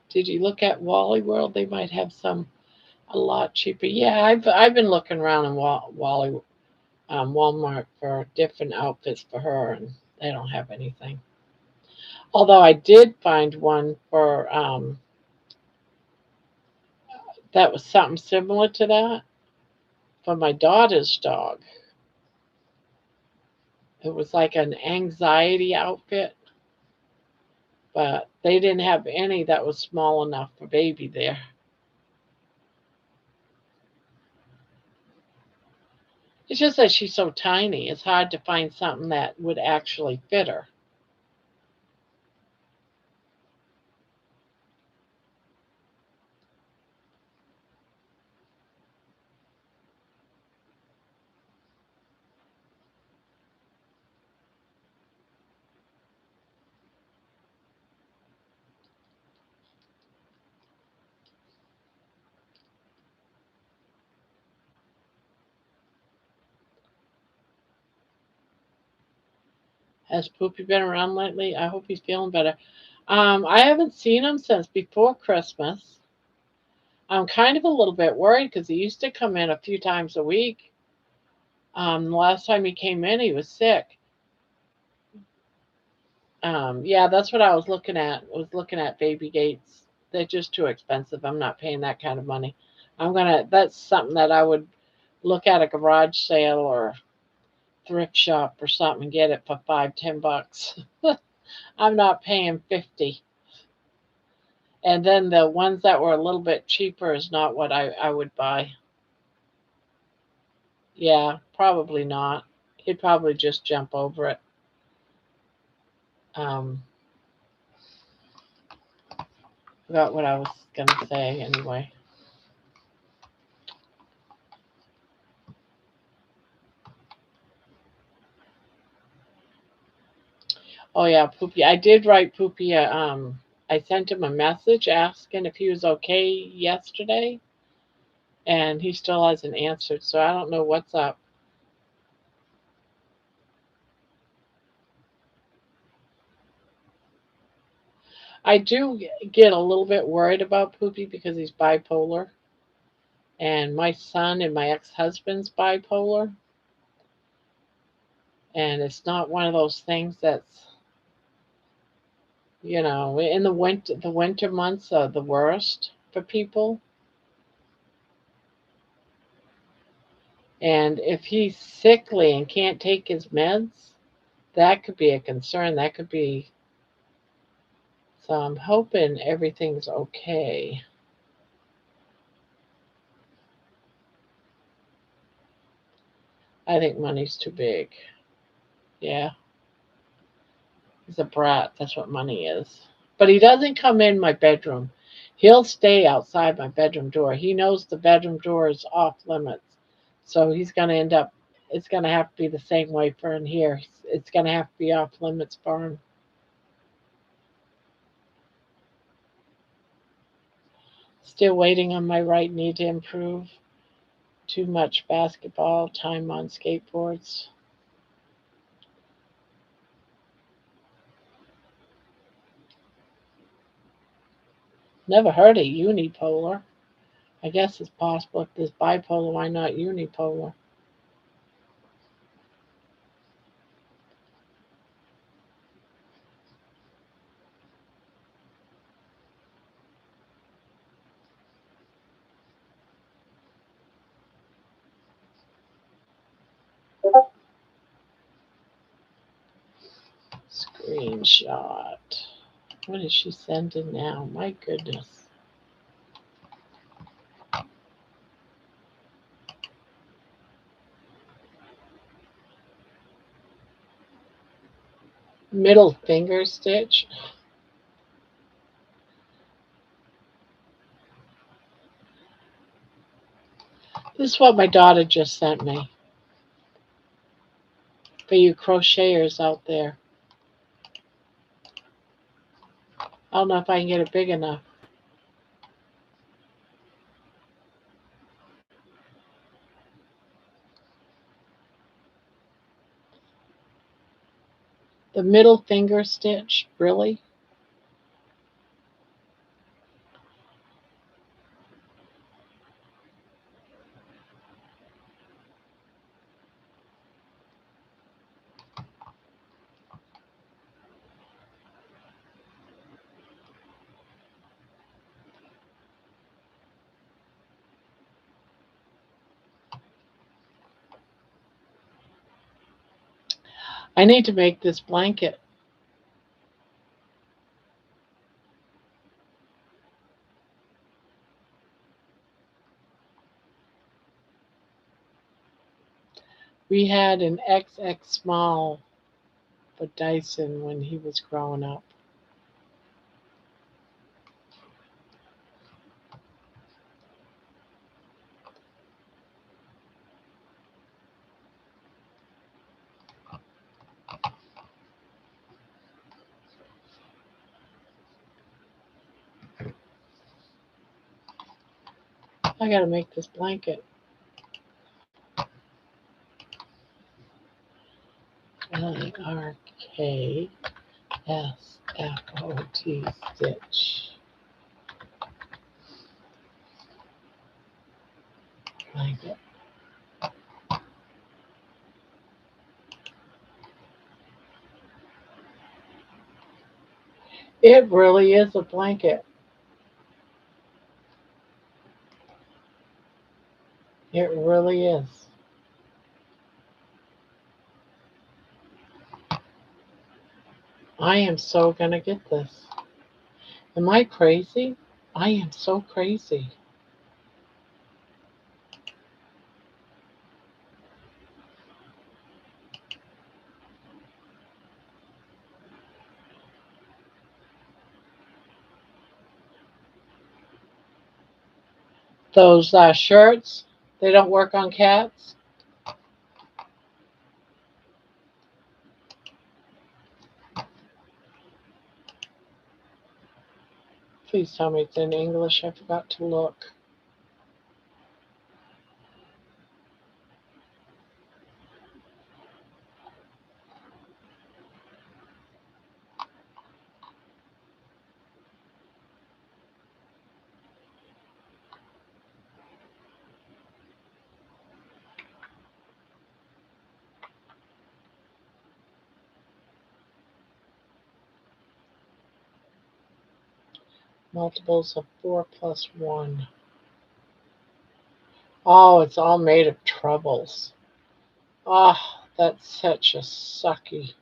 Did you look at Wally World? They might have some a lot cheaper. Yeah, I've been looking around in Wally. Walmart for different outfits for her, and they don't have anything. Although I did find one for that was something similar to that for my daughter's dog. It was like an anxiety outfit, but they didn't have any that was small enough for baby there. It's just that she's so tiny, it's hard to find something that would actually fit her. Has Poopy been around lately? I hope he's feeling better. I haven't seen him since before Christmas. I'm kind of a little bit worried because he used to come in a few times a week. The last time he came in, he was sick. Yeah, that's what I was looking at. I was looking at baby gates. They're just too expensive. I'm not paying that kind of money. That's something that I would look at a garage sale or thrift shop or something and get it for $5, $10. I'm not paying 50. And then the ones that were a little bit cheaper is not what I would buy. Yeah, probably not. He'd probably just jump over it. Um, Forgot what I was gonna say anyway. Oh yeah, Poopy. I did write Poopy. I sent him a message asking if he was okay yesterday, and he still hasn't answered. So I don't know what's up. I do get a little bit worried about Poopy because he's bipolar, and my son and my ex-husband's bipolar, and it's not one of those things that's in the winter months are the worst for people. And if he's sickly and can't take his meds, that could be a concern. That could be. So I'm hoping everything's okay. I think money's too big. Yeah, he's a brat. That's what money is. But he doesn't come in my bedroom. He'll stay outside my bedroom door. He knows the bedroom door is off limits. So he's going to end up, it's going to have to be the same way for in here. It's going to have to be off limits for him. Still waiting on my right knee to improve. Too much basketball time on skateboards. Never heard of unipolar. I guess it's possible if there's bipolar, why not unipolar? Screenshot. What is she sending now? My goodness. Middle finger stitch. This is what my daughter just sent me. For you crocheters out there. I don't know if I can get it big enough. The middle finger stitch, really? I need to make this blanket. We had an XX small for Dyson when he was growing up. I gotta make this blanket. LARKSFOT stitch blanket. It really is a blanket. It really is. I am so gonna get this. Am I crazy? I am so crazy. Those shirts, they don't work on cats. Please tell me it's in English. I forgot to look. Multiples of 4 plus 1. Oh, it's all made of troubles. Oh, that's such a sucky.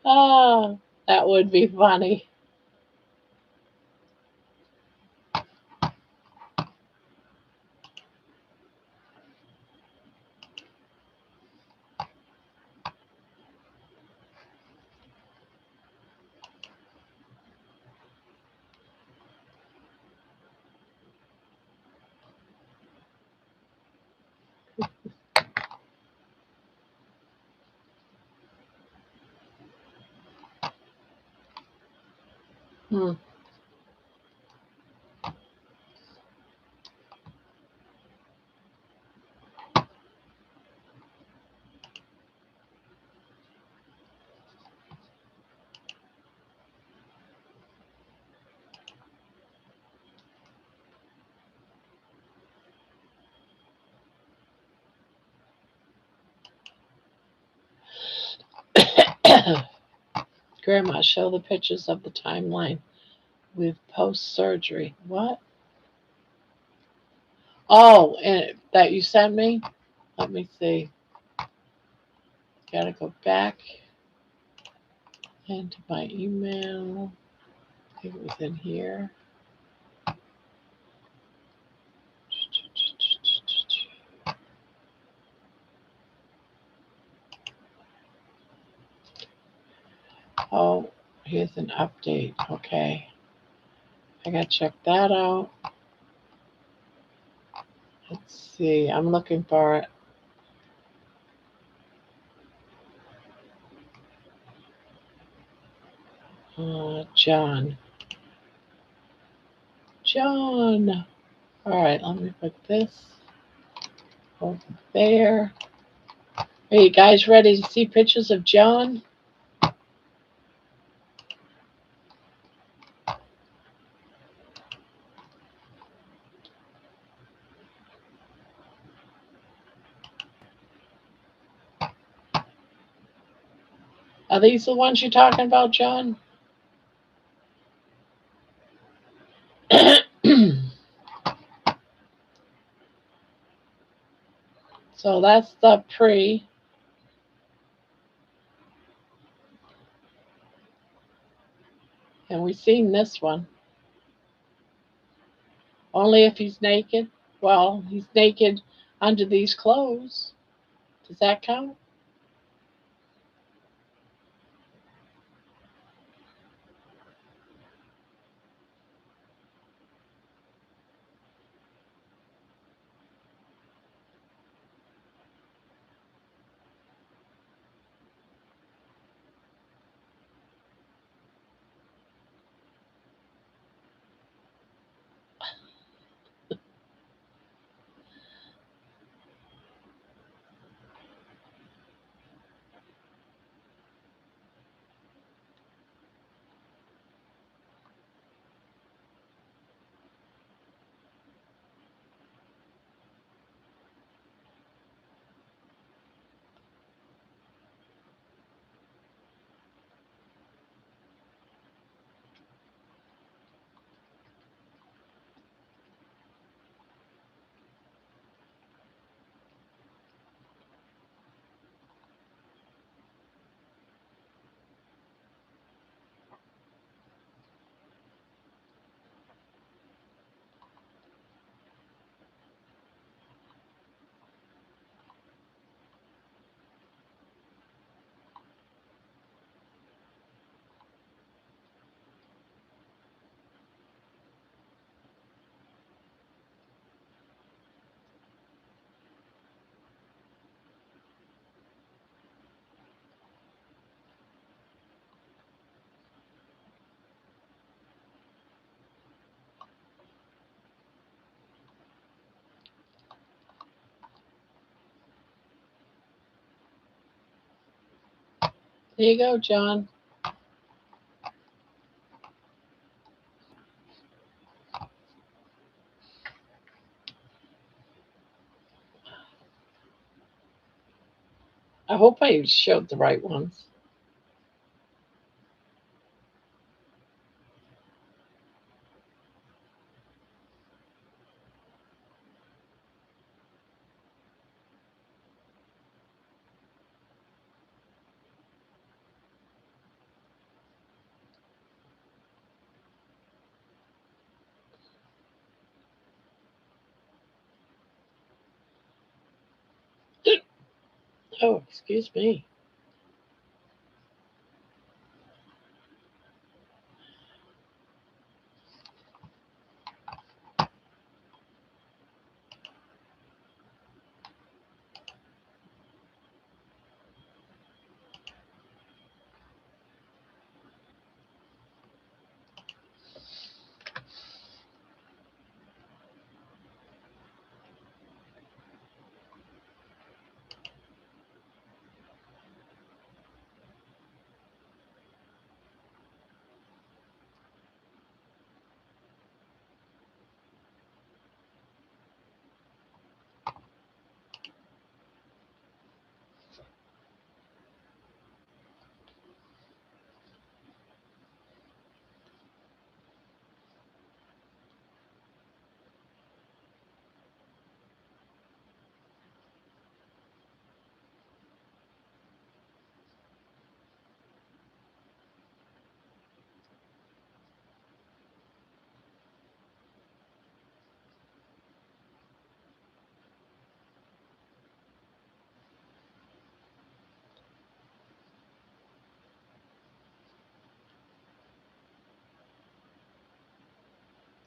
Oh, that would be funny. Hmm. Grandma, show the pictures of the timeline with post surgery. What? Oh, and that you sent me? Let me see. Gotta go back into my email. I think it was in here. Oh, here's an update. Okay. I gotta check that out. Let's see. I'm looking for it. John. John. All right, let me put this over there. Are you guys ready to see pictures of John? Are these the ones you're talking about, John? So that's the pre. And we've seen this one. Only if he's naked. Well, he's naked under these clothes. Does that count? There you go, John. I hope I showed the right ones. Oh, excuse me.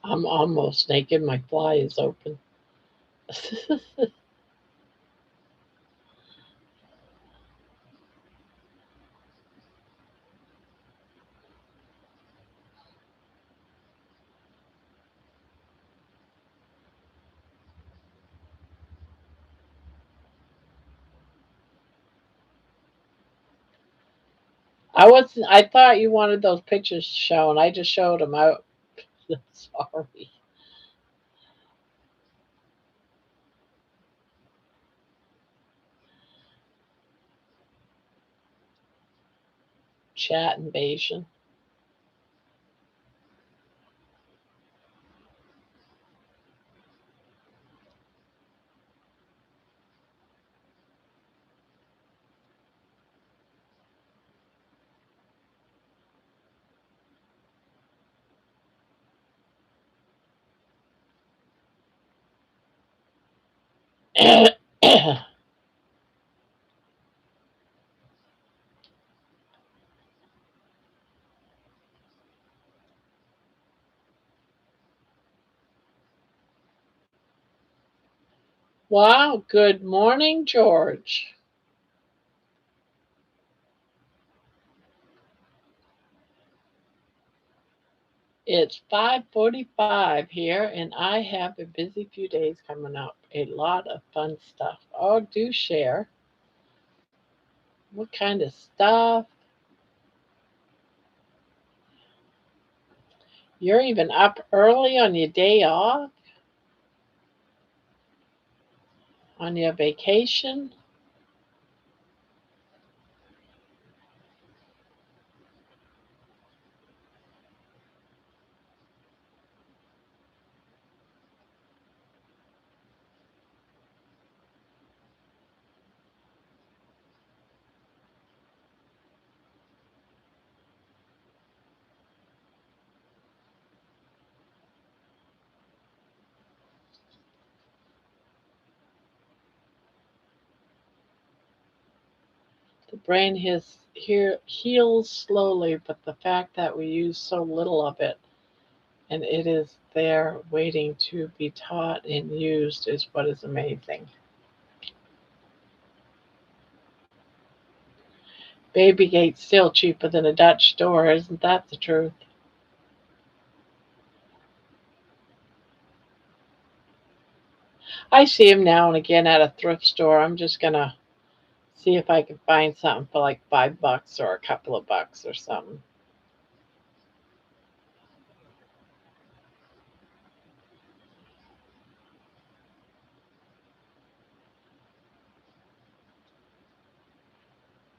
I'm almost naked. My fly is open. I thought you wanted those pictures shown. I just showed them. Sorry. Chat invasion. Wow, good morning, George. It's 5:45 here, and I have a busy few days coming up. A lot of fun stuff. Oh, do share. What kind of stuff? You're even up early on your day off? On your vacation? The brain heals slowly, but the fact that we use so little of it and it is there waiting to be taught and used is what is amazing. Baby gate's still cheaper than a Dutch store, isn't that the truth? I see them now and again at a thrift store. I'm just gonna see if I can find something for like $5 or a couple of bucks or something.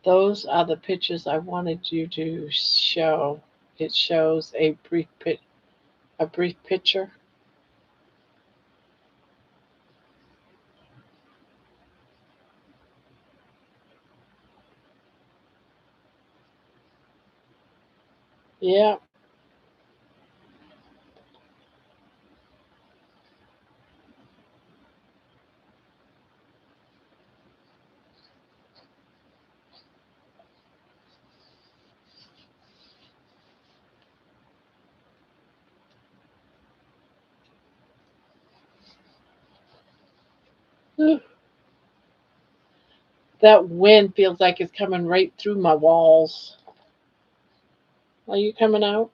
Those are the pictures I wanted you to show. It shows a brief picture. Yeah. That wind feels like it's coming right through my walls. Are you coming out?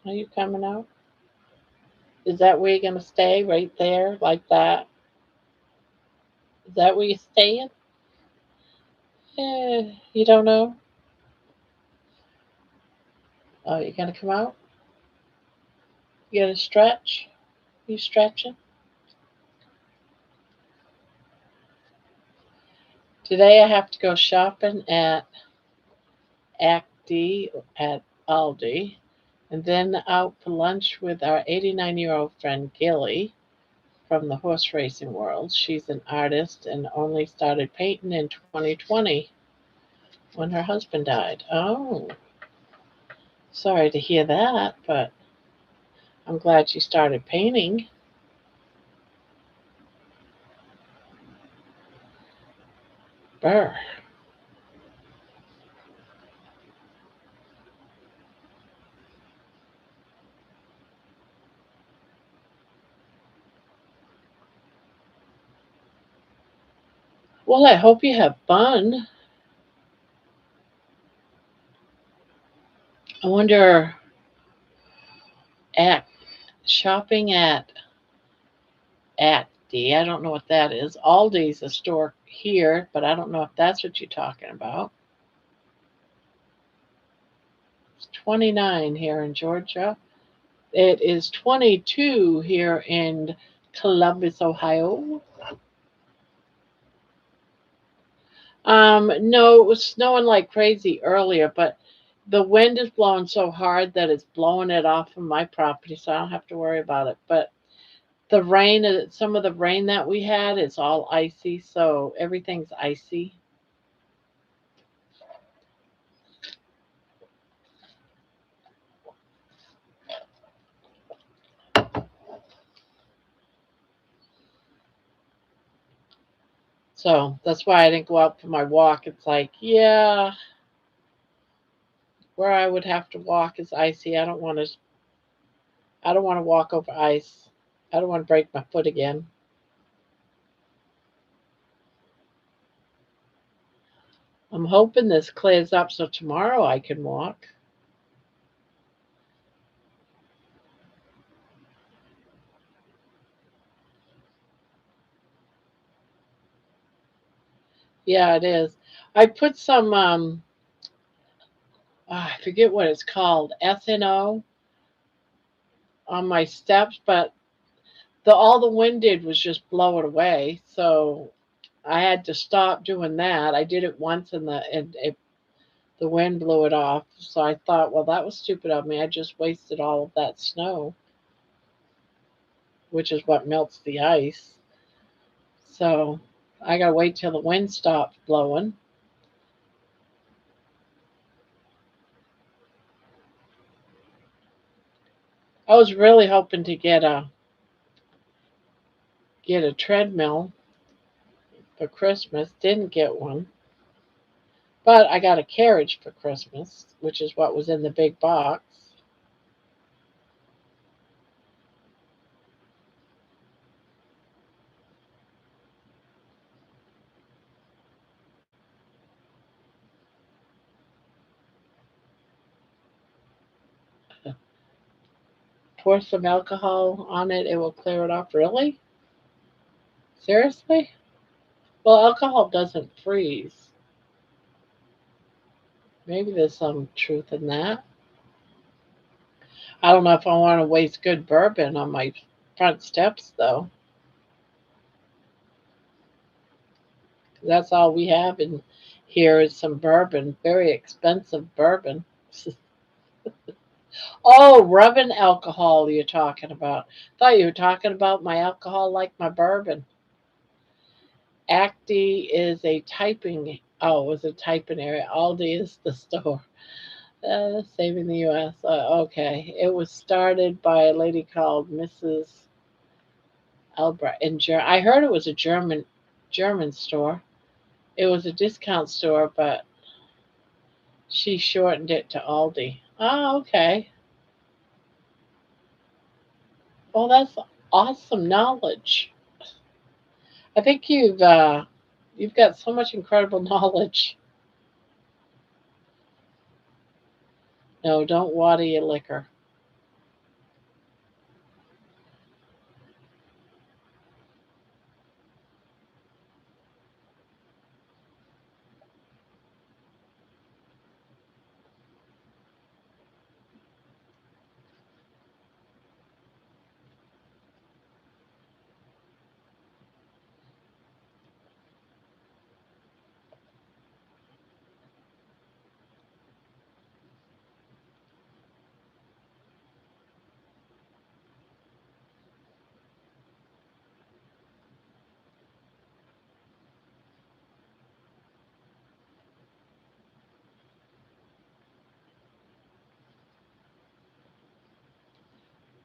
Are you coming out? Is that where you're gonna stay? Right there, like that? Is that where you're staying? You don't know? Oh, you're gonna come out? You gonna stretch? You stretching? Today I have to go shopping at Acti at Aldi, and then out for lunch with our 89-year-old friend Gilly from the horse racing world. She's an artist and only started painting in 2020 when her husband died. Oh, sorry to hear that, but I'm glad she started painting. Brr. Well, I hope you have fun. I wonder at shopping at D. I don't know what that is. Aldi's a store here, but I don't know if that's what you're talking about. It's 29 here in Georgia. It is 22 here in Columbus, Ohio. No, it was snowing like crazy earlier, but the wind is blowing so hard that it's blowing it off of my property, so I don't have to worry about it. But the rain, some of the rain that we had is all icy, so everything's icy. So that's why I didn't go out for my walk. It's like, yeah, where I would have to walk is icy. I don't want to. I don't want to walk over ice. I don't want to break my foot again. I'm hoping this clears up so tomorrow I can walk. Yeah, it is. I put some I forget what it's called, SNO on my steps, but the all the wind did was just blow it away. So I had to stop doing that. I did it once and the wind blew it off. So I thought, well, that was stupid of me. I just wasted all of that snow, which is what melts the ice. So I gotta wait till the wind stops blowing. I was really hoping to get a treadmill for Christmas. Didn't get one. But I got a carriage for Christmas, which is what was in the big box. Pour some alcohol on it, it will clear it off. Really? Seriously? Well, alcohol doesn't freeze. Maybe there's some truth in that. I don't know if I want to waste good bourbon on my front steps, though. That's all we have in here is some bourbon, very expensive bourbon. Oh, rubbing alcohol you're talking about. Thought you were talking about my alcohol like my bourbon. Acti is a typing. Oh, it was a typing area. Aldi is the store. Saving the U.S. Okay, it was started by a lady called Mrs. Albrecht in I heard it was a German store. It was a discount store, but she shortened it to Aldi. Oh, okay. Well, that's awesome knowledge. I think you've got so much incredible knowledge. No, don't water your liquor.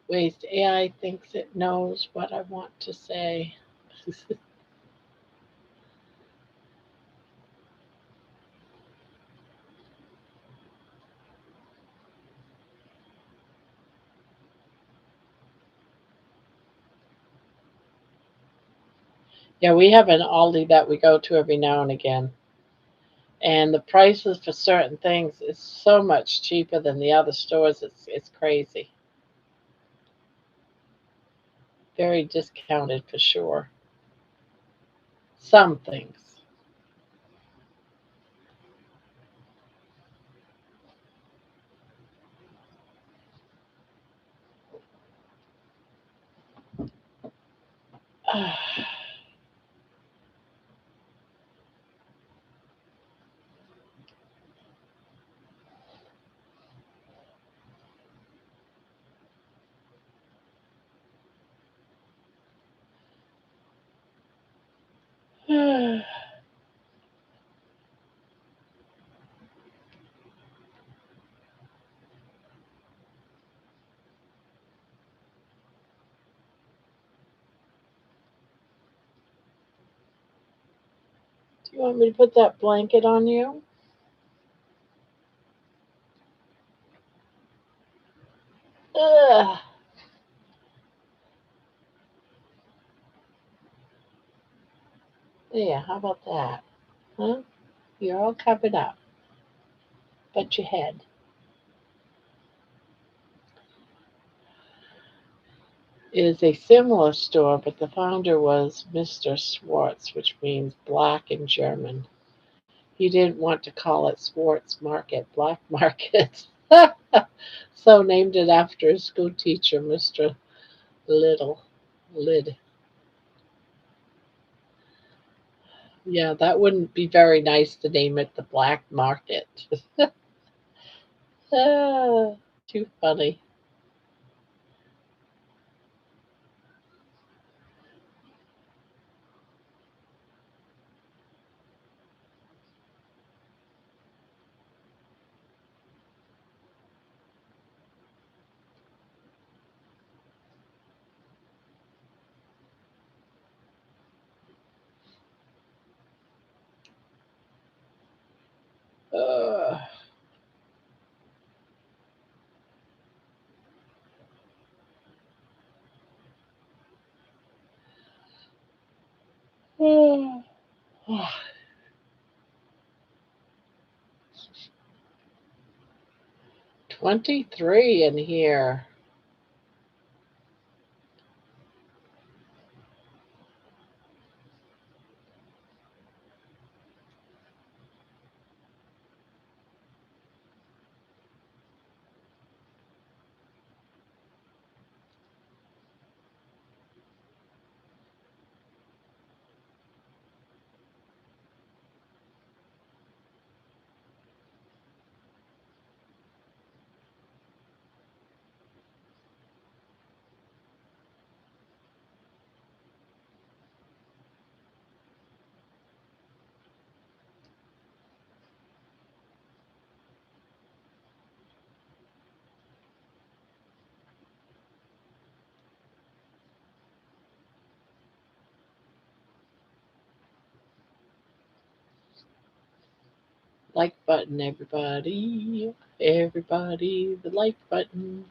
Waste AI thinks it knows what I want to say. Yeah, we have an Aldi that we go to every now and again. And the prices for certain things is so much cheaper than the other stores. It's crazy. Very discounted for sure. Some things. Do you want me to put that blanket on you? Ugh. Yeah, how about that? Huh? You're all covered up, but your head. It is a similar store, but the founder was Mr. Schwartz, which means black in German. He didn't want to call it Schwartz Market, Black Market. So named it after his school teacher, Mr. Little. Lid. Yeah, that wouldn't be very nice to name it the Black Market. Ah, too funny. Uh, ah. 23 in here. Like button, everybody. Everybody, the like button.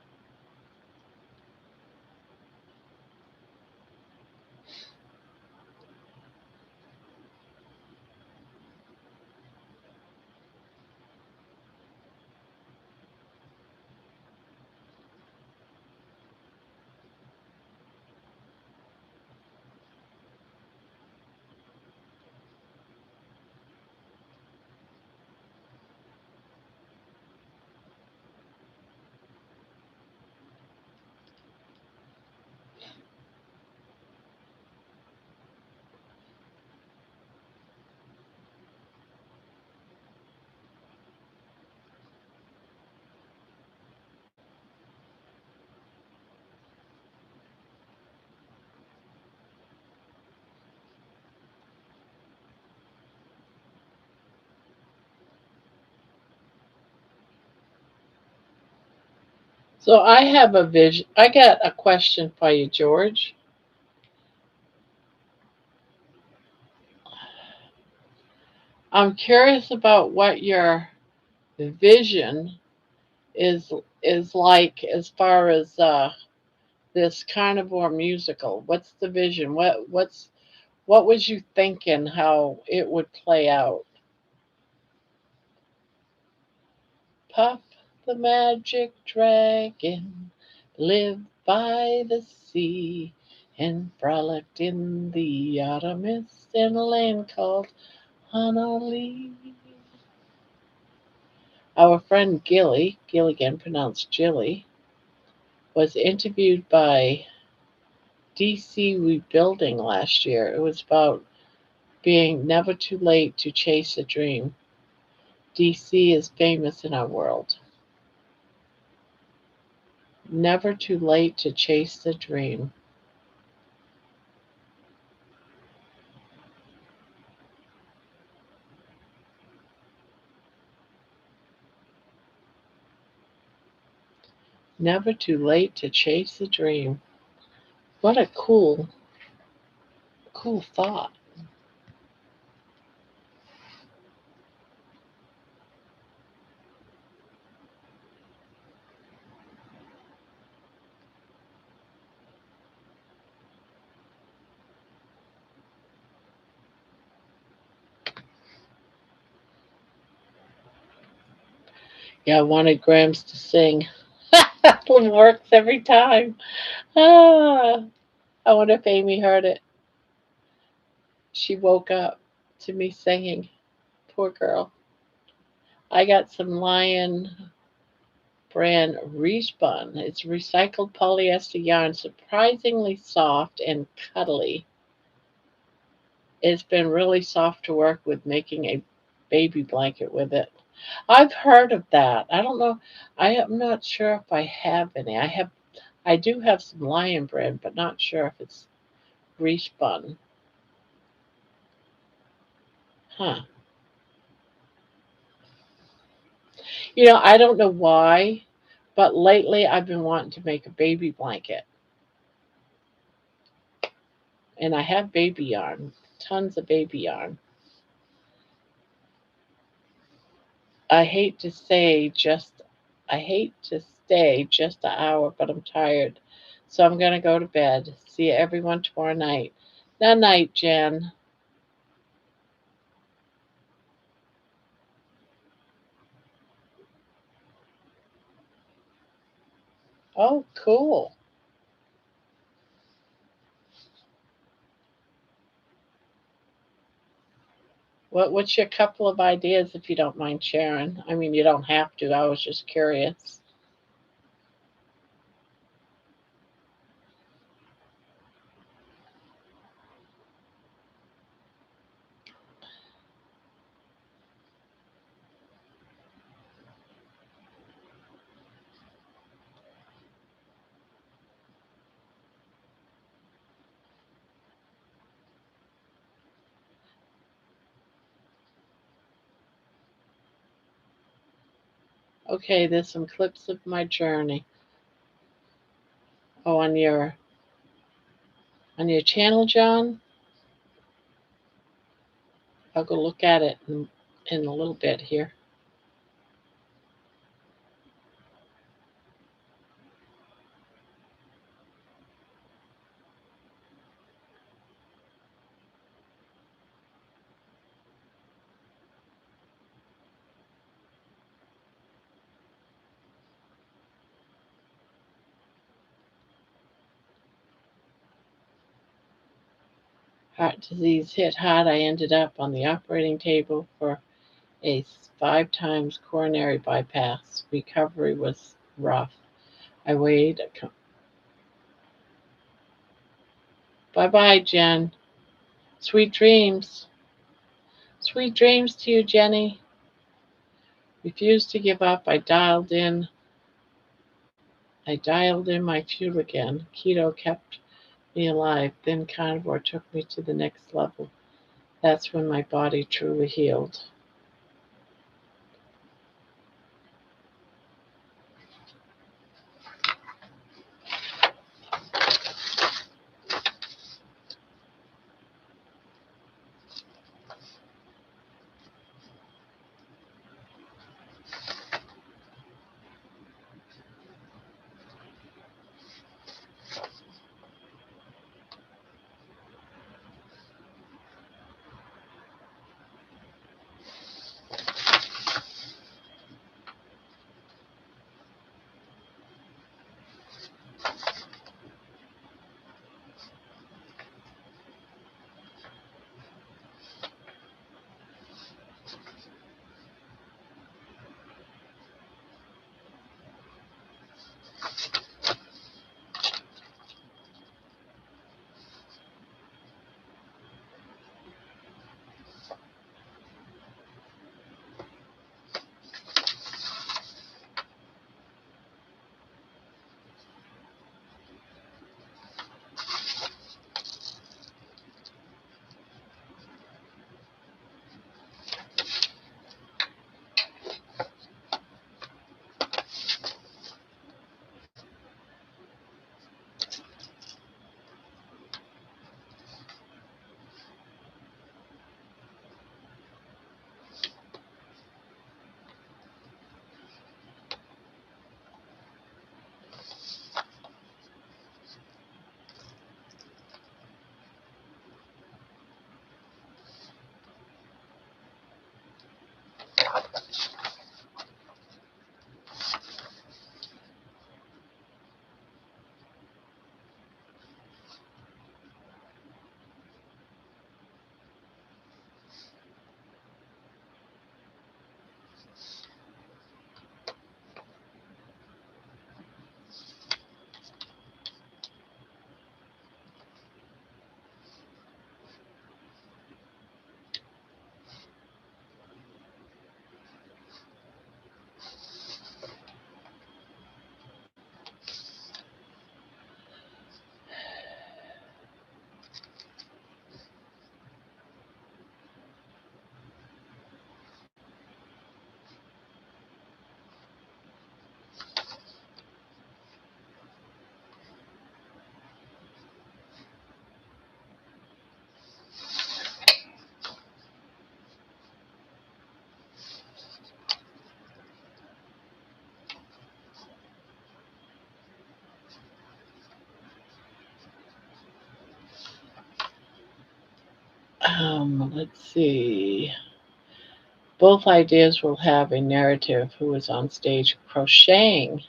So I have a vision. I got a question for you, George. I'm curious about what your vision is is like as far as this carnivore musical. What's the vision? What was you thinking how it would play out? Puff the magic dragon lived by the sea and frolicked in the autumn mist in a land called Honolulu. Our friend Gilligan, pronounced Jilly, was interviewed by DC rebuilding last year. It was about being never too late to chase a dream. DC is famous in our world. Never too late to chase the dream. Never too late to chase the dream. What a cool thought. Yeah, I wanted Grams to sing. It works every time. Ah, I wonder if Amy heard it. She woke up to me singing. Poor girl. I got some Lion brand respun. It's recycled polyester yarn, surprisingly soft and cuddly. It's been really soft to work with, making a baby blanket with it. I've heard of that. I don't know. I am not sure if I have any. I do have some Lion brand, but not sure if it's respun. Huh. I don't know why, but lately I've been wanting to make a baby blanket. And I have baby yarn, tons of baby yarn. I hate to say just I hate to stay just an hour, but I'm tired. So I'm gonna go to bed. See everyone tomorrow night. Night night, Jen. Oh, cool. What's your couple of ideas if you don't mind sharing? I mean, you don't have to. I was just curious. Okay, there's some clips of my journey. Oh, on your channel, John. I'll go look at it in a little bit here. Heart disease hit hard. I ended up on the operating table for a 5 times coronary bypass. Recovery was rough. I weighed. Bye bye, Jen. Sweet dreams. Sweet dreams to you, Jenny. Refused to give up. I dialed in my fuel again. Keto kept me alive. Then Carnivore took me to the next level. That's when my body truly healed. Let's see. Both ideas will have a narrative who is on stage crocheting.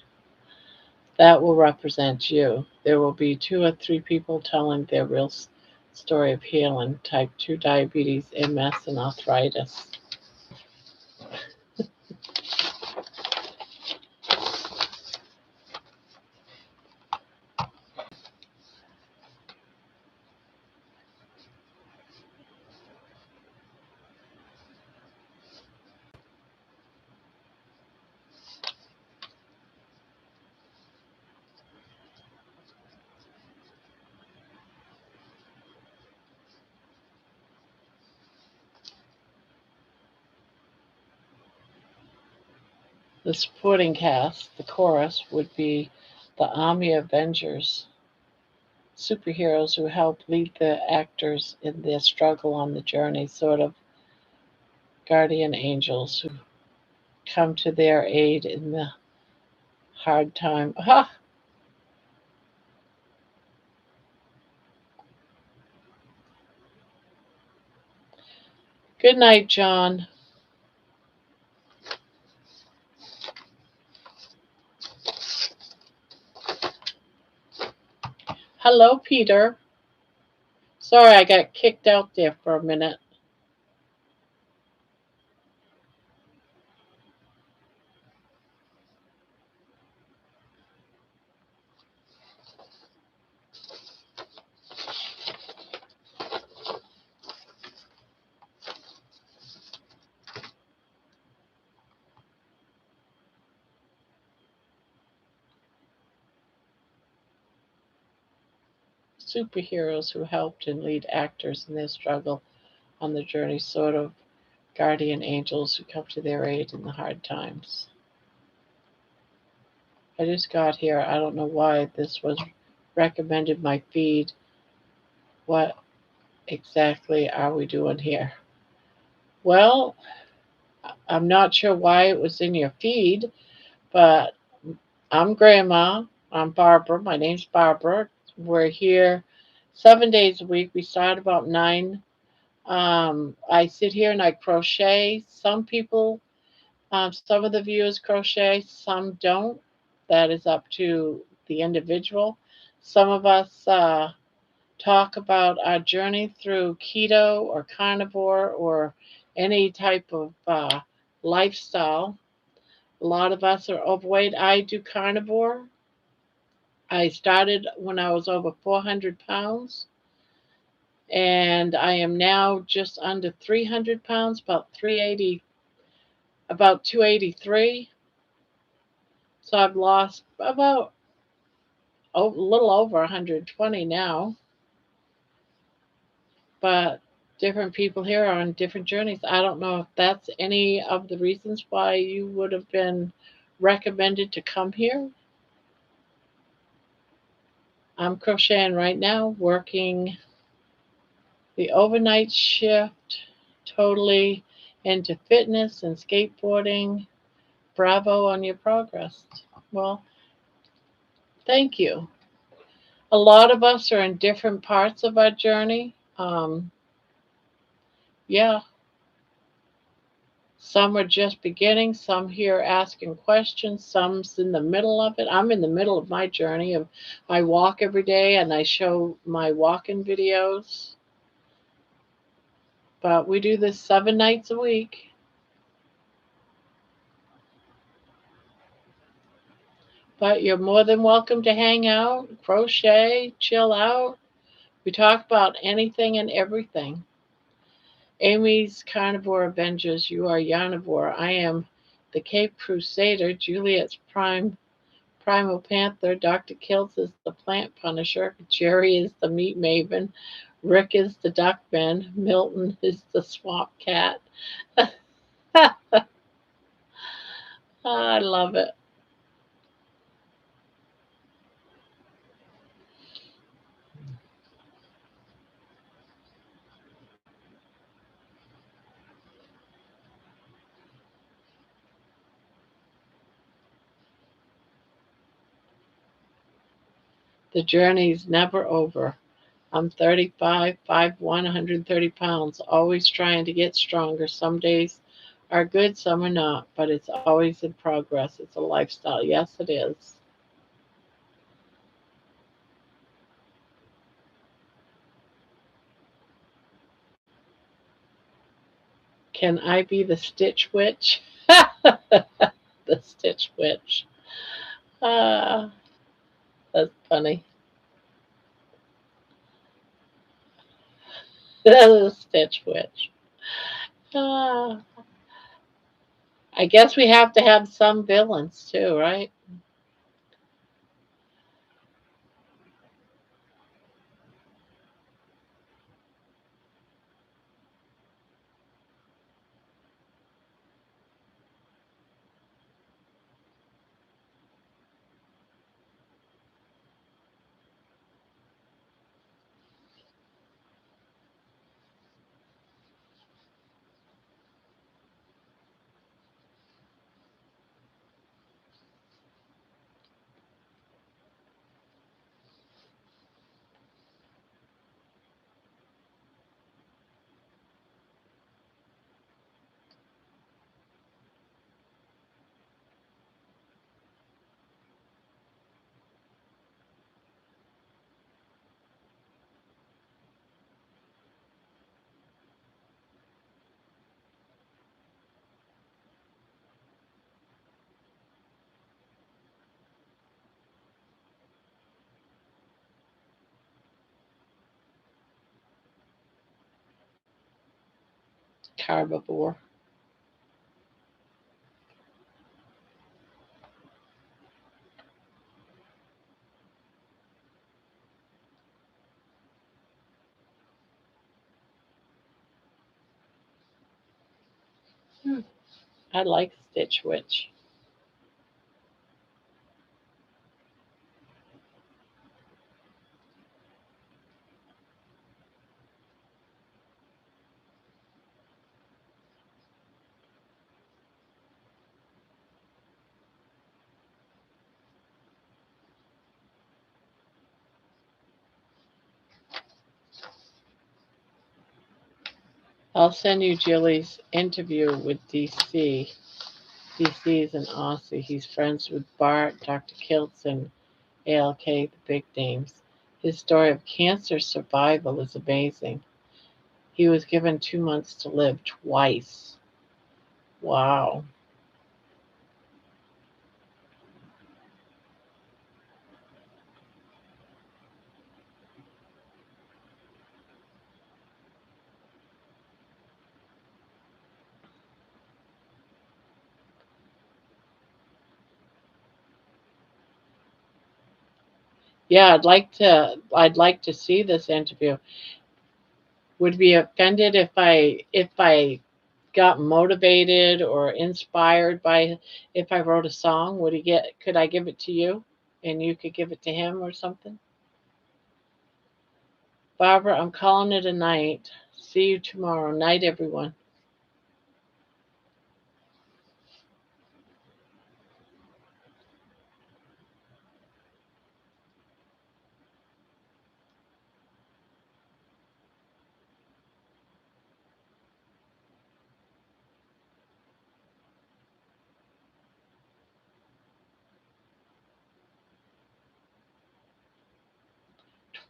That will represent you. There will be 2 or 3 people telling their real story of healing, type 2 diabetes, MS, and arthritis. The supporting cast, the chorus, would be the Army Avengers, superheroes who help lead the actors in their struggle on the journey, sort of guardian angels who come to their aid in the hard time. Ah! Good night, John. Hello, Peter. Sorry, I got kicked out there for a minute. Superheroes who helped and lead actors in their struggle on the journey, sort of guardian angels who come to their aid in the hard times. I just got here. I don't know why this was recommended my feed. What exactly are we doing here? Well, I'm not sure why it was in your feed, but I'm Grandma. I'm Barbara. My name's Barbara. We're here 7 days a week. We start about 9. I sit here and I crochet. Some people, some of the viewers crochet, some don't. That is up to the individual. Some of us talk about our journey through keto or carnivore or any type of lifestyle. A lot of us are overweight. I do carnivore. I started when I was over 400 pounds, and I am now just under 300 pounds, about 380, about 283. So I've lost about a little over 120 now. But different people here are on different journeys. I don't know if that's any of the reasons why you would have been recommended to come here. I'm crocheting right now, working the overnight shift, totally into fitness and skateboarding. Bravo on your progress. Well, thank you. A lot of us are in different parts of our journey. Yeah, some are just beginning, some here asking questions, some's in the middle of it. I'm in the middle of my journey. I walk every day and I show my walking videos. But we do this 7 nights a week. But you're more than welcome to hang out, crochet, chill out. We talk about anything and everything. Amy's Carnivore Avengers, you are Yarnivore. I am the Cape Crusader. Juliet's Primal Panther. Dr. Kills is the Plant Punisher. Jerry is the Meat Maven. Rick is the Duckman. Milton is the Swamp Cat. I love it. The journey's never over. I'm 35, 5'1", 130 pounds, always trying to get stronger. Some days are good, some are not, but it's always in progress. It's a lifestyle. Yes, it is. Can I be the Stitch Witch? The Stitch Witch. Ah, that's funny. The Stitch Witch. Ah, I guess we have to have some villains too, right? Carnivore. Hmm. I like Stitch Witch. I'll send you Jilly's interview with DC. DC is an Aussie. He's friends with Bart, Dr. Kiltz, and ALK, the big names. His story of cancer survival is amazing. He was given 2 months to live twice. Wow. Yeah, I'd like to see this interview. Would be offended if I got motivated or inspired by if I wrote a song. Could I give it to you and you could give it to him or something? Barbara, I'm calling it a night. See you tomorrow. Night, everyone.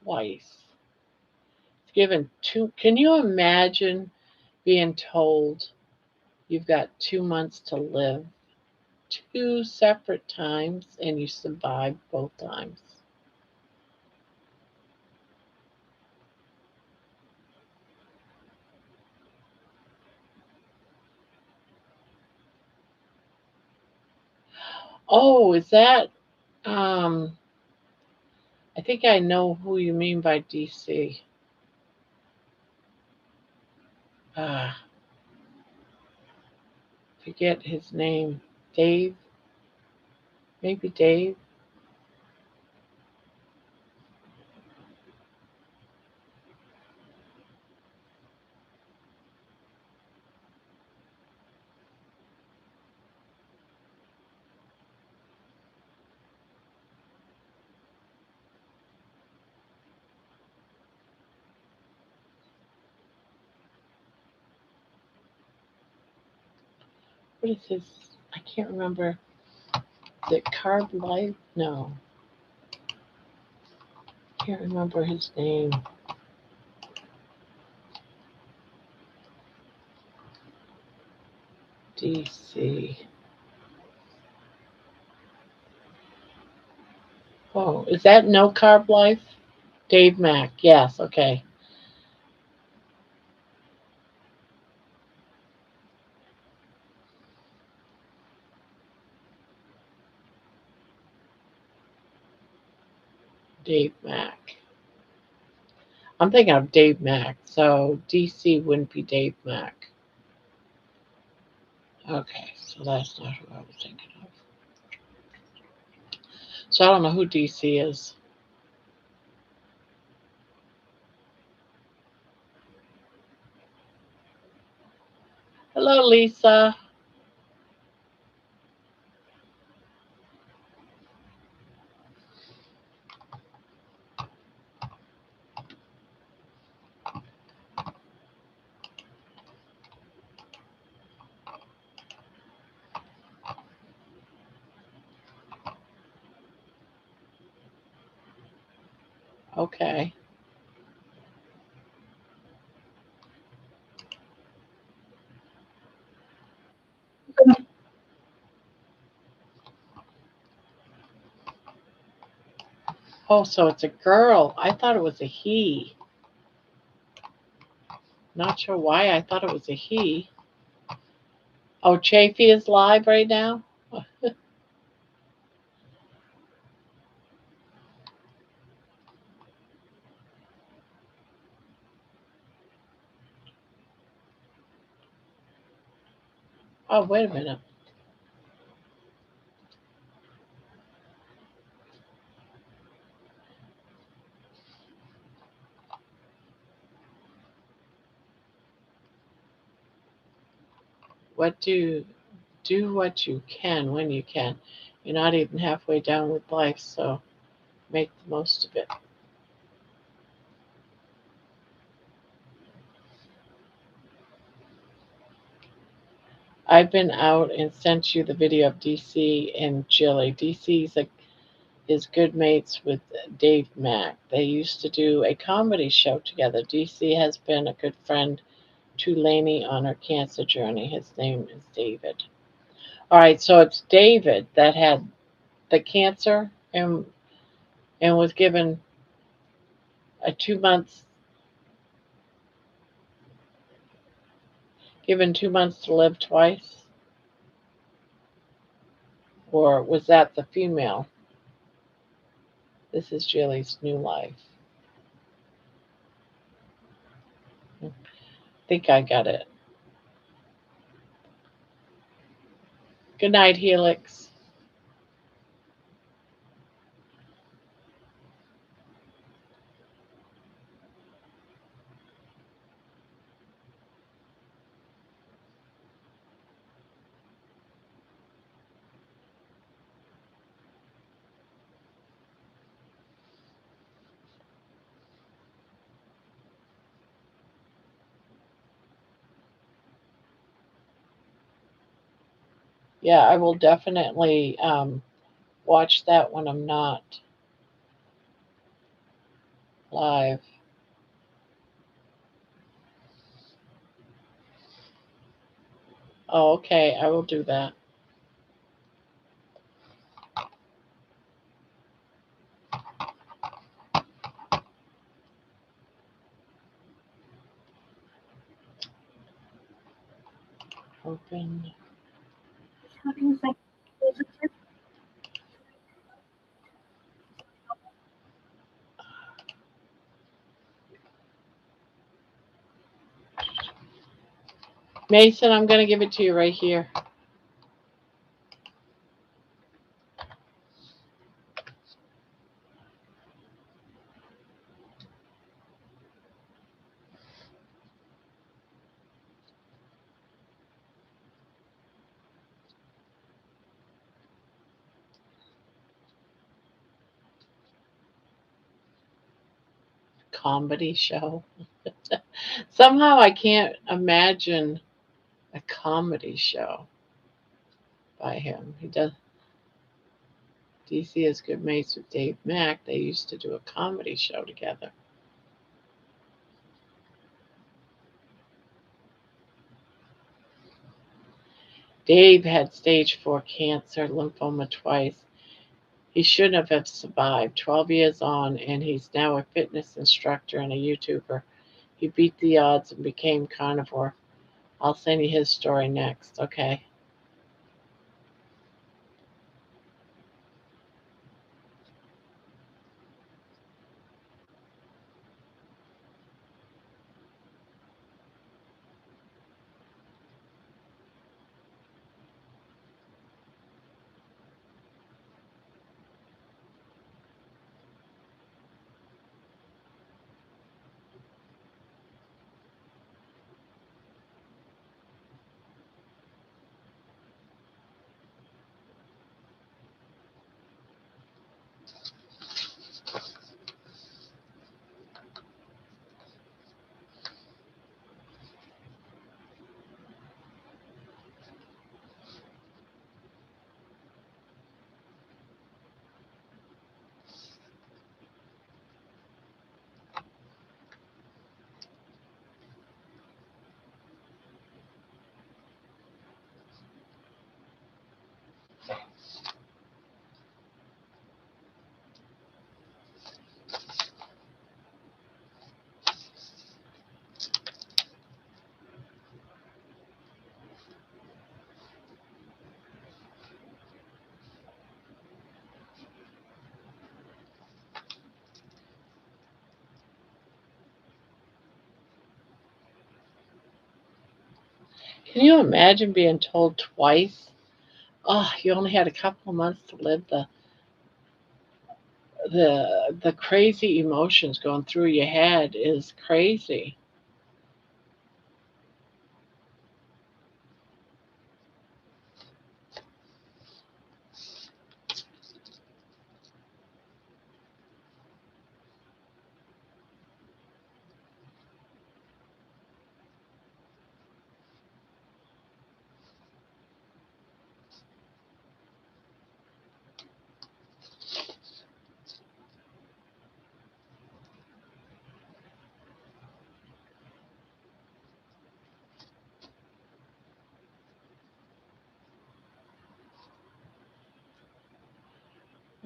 Twice. Given two. Can you imagine being told you've got 2 months to live? Two separate times and you survived both times. Oh, is that um I think I know who you mean by DC. Ah, forget his name. Dave, maybe Dave. what is his? I can't remember. Is it Carb Life? No, can't remember his name. DC. Oh, is that No Carb Life? Dave Mack. Yes. Okay. Dave Mack. I'm thinking of Dave Mack. So DC wouldn't be Dave Mack. Okay, so that's not who I was thinking of. So I don't know who DC is. Hello, Lisa. Okay. Oh, so it's a girl. I thought it was a he. Not sure why I thought it was a he. Oh, Chafee is live right now? Oh, wait a minute. What do what you can when you can. You're not even halfway down with life, so make the most of it. I've been out and sent you the video of DC and Jilly. Is good mates with Dave Mack. They used to do a comedy show together. DC has been a good friend to Lainey on her cancer journey. His name is David. All right, so it's David that had the cancer and was given a 2 months given 2 months to live twice, or was that the female? This is Jilly's new life. I think I got it. Good night, Helix. Yeah, I will definitely watch that when I'm not live. Oh, okay, I will do that. Open. Mason, I'm going to give it to you right here. Comedy show. Somehow I can't imagine a comedy show. by him. He does. DC is good mates with Dave Mack. They used to do a comedy show together. Dave had stage 4 cancer, lymphoma twice. He shouldn't have survived. 12 years on, and he's now a fitness instructor and a YouTuber. He beat the odds and became Carnivore. I'll send you his story next, okay? Can you imagine being told twice? Oh, you only had a couple of months to live. The crazy emotions going through your head is crazy.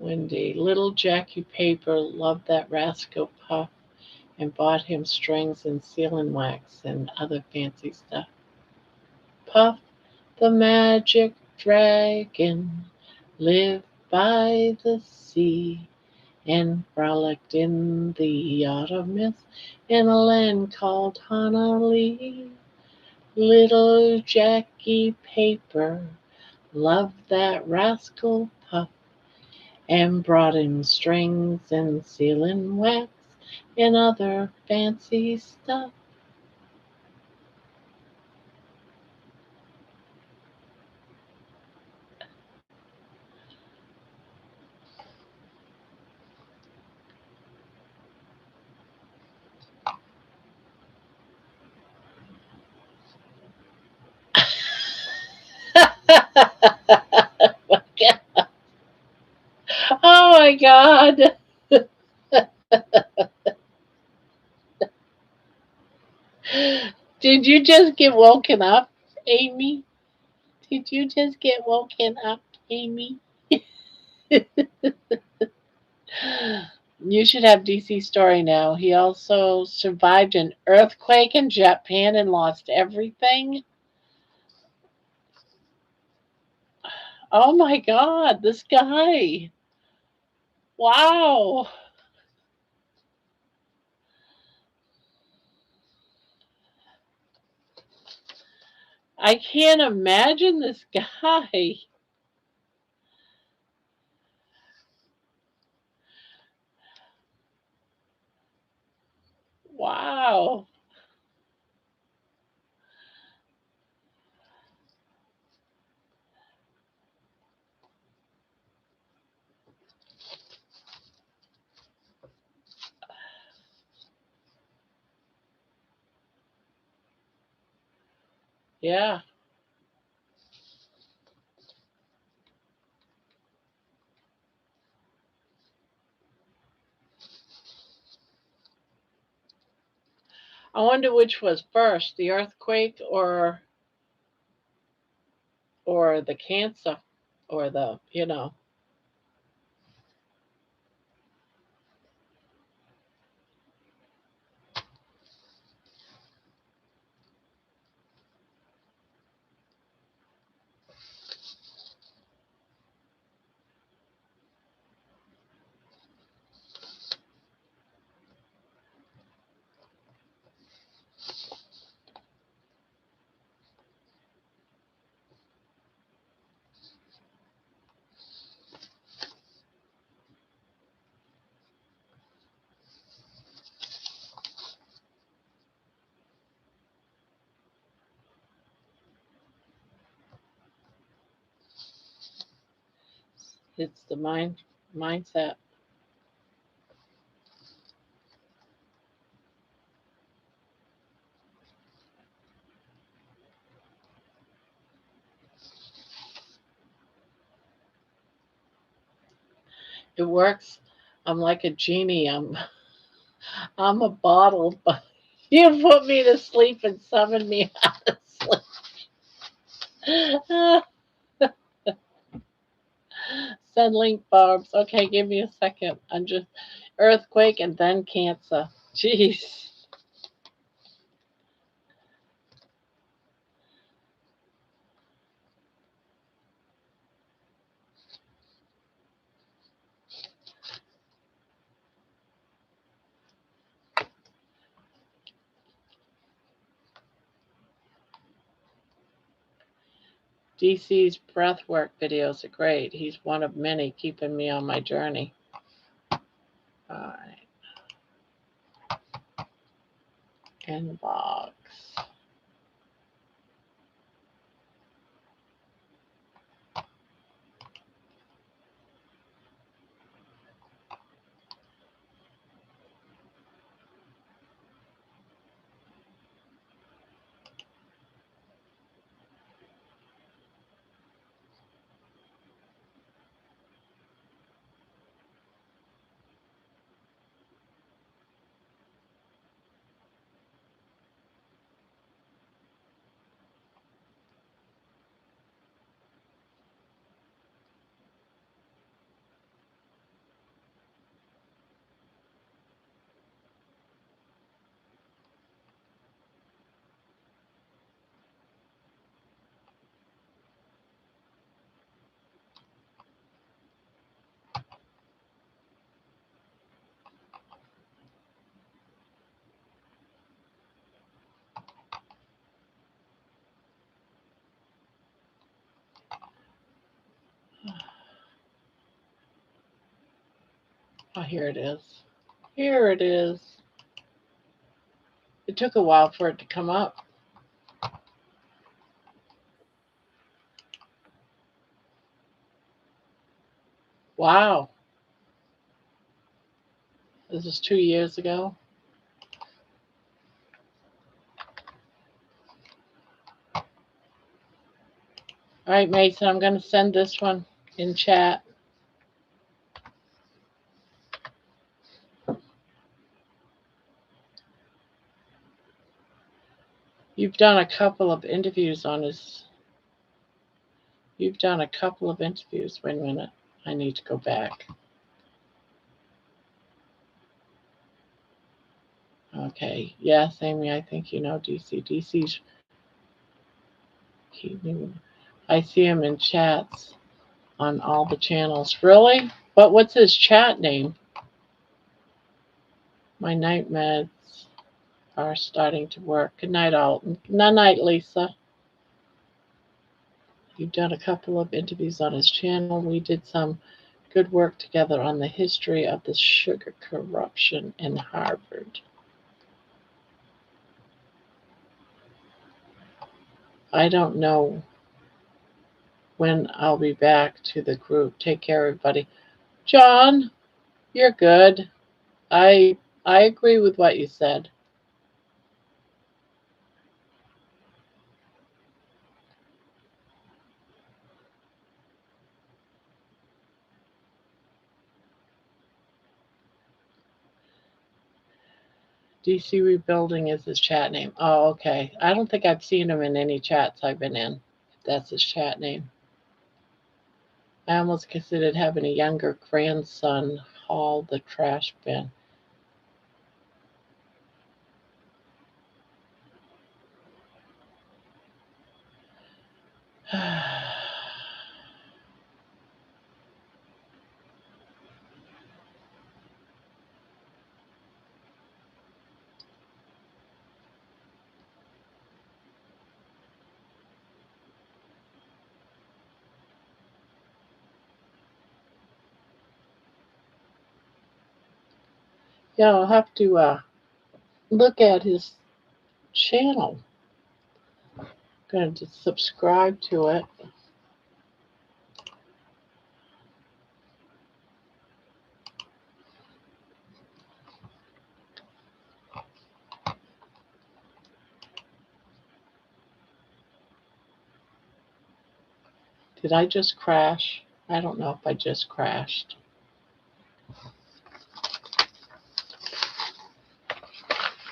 Wendy, little Jackie Paper loved that rascal Puff and bought him strings and sealing wax and other fancy stuff. Puff, the magic dragon, lived by the sea and frolicked in the autumn mist in a land called Honolulu. Little Jackie Paper loved that rascal Puff and brought him strings and sealing wax and other fancy stuff. Oh my God. Did you just get woken up, Amy? Did you just get woken up, Amy? You should have DC story now. He also survived an earthquake in Japan and lost everything. Oh my God, this guy. Wow. I can't imagine this guy. Wow. Yeah. I wonder which was first, the earthquake or the cancer or the. It's the mindset. It works. I'm like a genie. I'm a bottle, but you put me to sleep and summon me out of sleep. Send link, Barbs. Okay, give me a second. I'm just earthquake and then cancer. Jeez. DC's breathwork videos are great. He's one of many keeping me on my journey. All right. Inbox. Oh, here it is. Here it is. It took a while for it to come up. Wow. This is 2 years ago. All right, Mason, I'm going to send this one in chat. You've done a couple of interviews on his. You've done a couple of interviews. Wait a minute. I need to go back. Okay. Yes, Amy, I think you know DC. DC's. I see him in chats on all the channels. Really? But what's his chat name? My night meds are starting to work. Good night, all. Good night, Lisa. You've done a couple of interviews on his channel. We did some good work together on the history of the sugar corruption in Harvard. I don't know when I'll be back to the group. Take care, everybody. John, you're good. I agree with what you said. DC Rebuilding is his chat name. Oh, okay. I don't think I've seen him in any chats I've been in. If that's his chat name. I almost considered having a younger grandson haul the trash bin. Yeah, I'll have to look at his channel. Going to subscribe to it. Did I just crash? I don't know if I just crashed.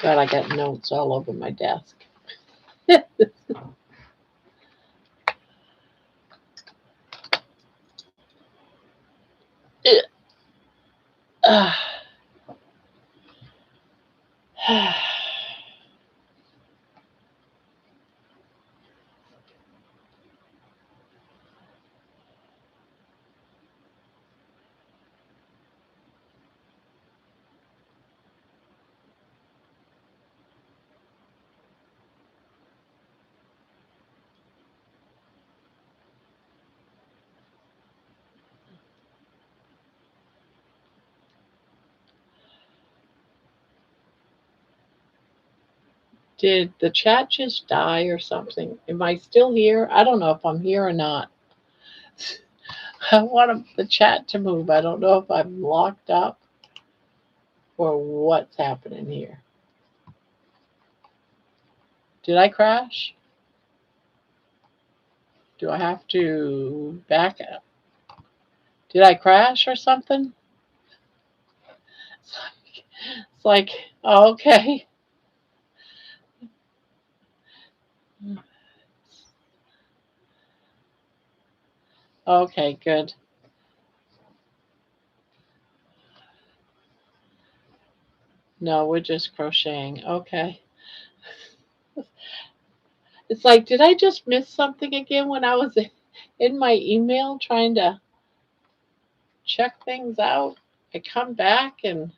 God, I got notes all over my desk. Did the chat just die or something? Am I still here? I don't know if I'm here or not. I want the chat to move. I don't know if I'm locked up or what's happening here. Did I crash? Do I have to back up? Did I crash or something? It's like, oh, okay. Okay, good. No, we're just crocheting. Okay. It's like, did I just miss something again when I was in my email trying to check things out? I come back and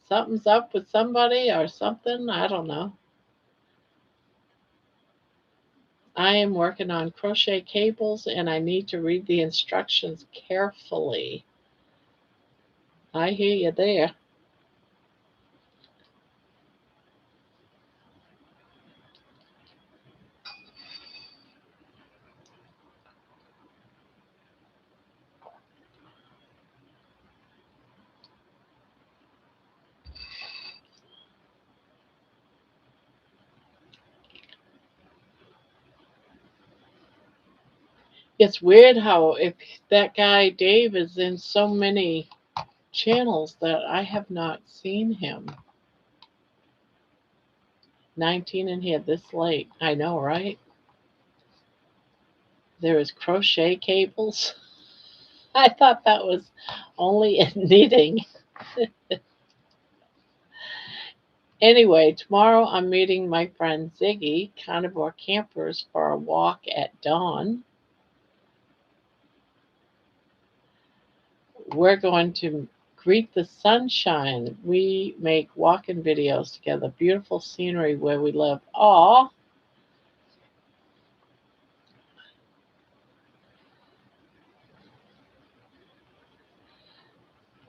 something's up with somebody or something. I don't know. I am working on crochet cables and I need to read the instructions carefully. I hear you there. It's weird how if that guy Dave is in so many channels that I have not seen him. 19 in here this late. I know, right? There is crochet cables. I thought that was only in knitting. Anyway, tomorrow I'm meeting my friend Ziggy, Carnivore Campers, for a walk at dawn. We're going to greet the sunshine. We make walking videos together. Beautiful scenery where we live. Aw.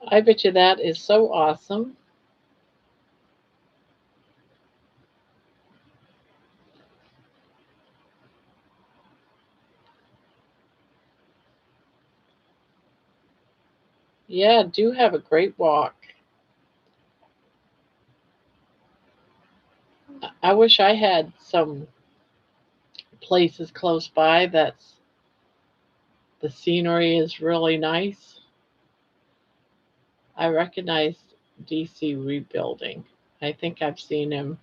I bet you that is so awesome. Yeah, do have a great walk. I wish I had some places close by that's the scenery is really nice. I recognize DC Rebuilding. I think I've seen him.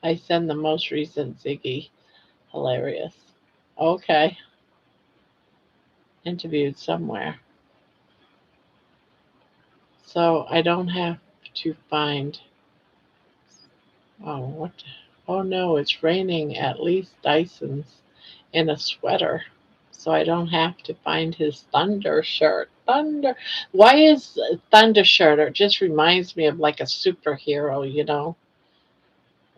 I send the most recent Ziggy. Hilarious. Okay. Interviewed somewhere. So I don't have to find. Oh, what? Oh no, it's raining at least Dyson's in a sweater. So I don't have to find his thunder shirt. Thunder. Why is thunder shirt? It just reminds me of like a superhero,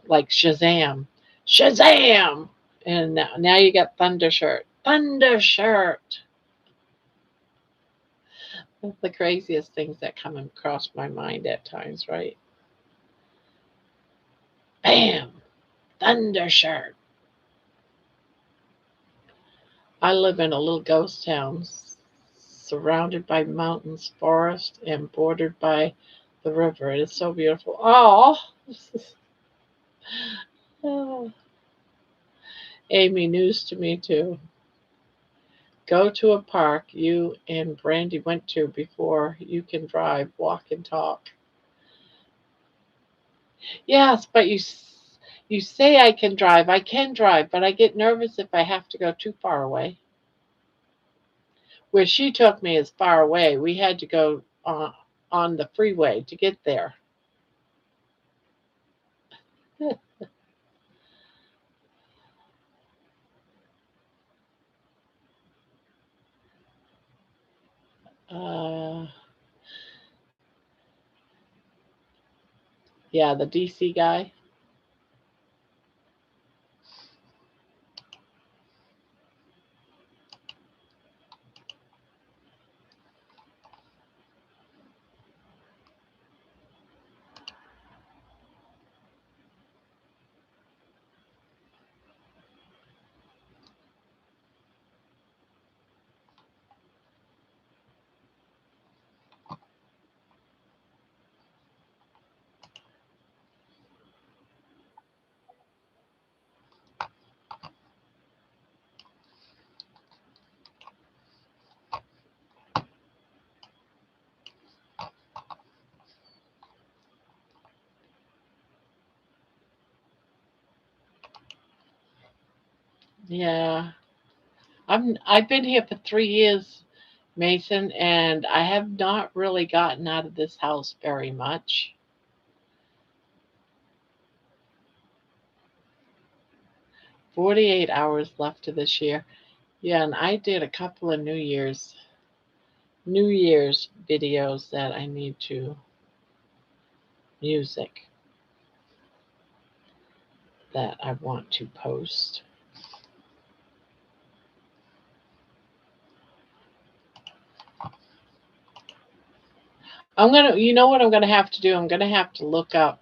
like Shazam. Shazam! And now you got thunder shirt. Thunder shirt. That's the craziest things that come across my mind at times, right? Bam! Thunder shirt. I live in a little ghost town surrounded by mountains, forest, and bordered by the river. It is so beautiful. Oh, oh. Amy, news to me too. Go to a park you and Brandy went to before you can drive, walk, and talk. Yes, but you say I can drive. I can drive, but I get nervous if I have to go too far away. Where she took me is far away. We had to go on the freeway to get there. Uh, yeah, the DC guy. Yeah, I've been here for 3 years, Mason, and I have not really gotten out of this house very much. 48 hours left to this year. Yeah, and I did a couple of New Year's videos that I need to music that I want to post. You know what I'm gonna have to do? I'm gonna have to look up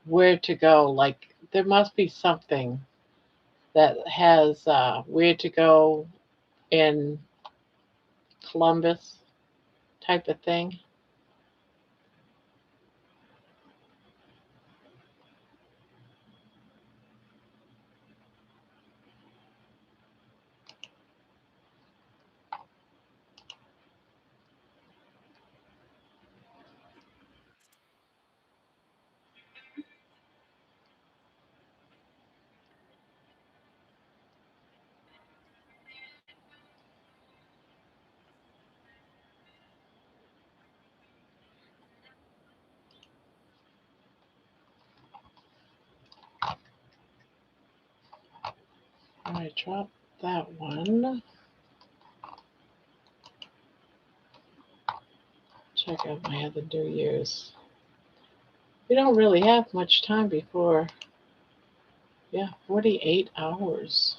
where to go. Like there must be something that has where to go in Columbus type of thing. I dropped that one. Check out my other New Year's. We don't really have much time before. Yeah, 48 hours.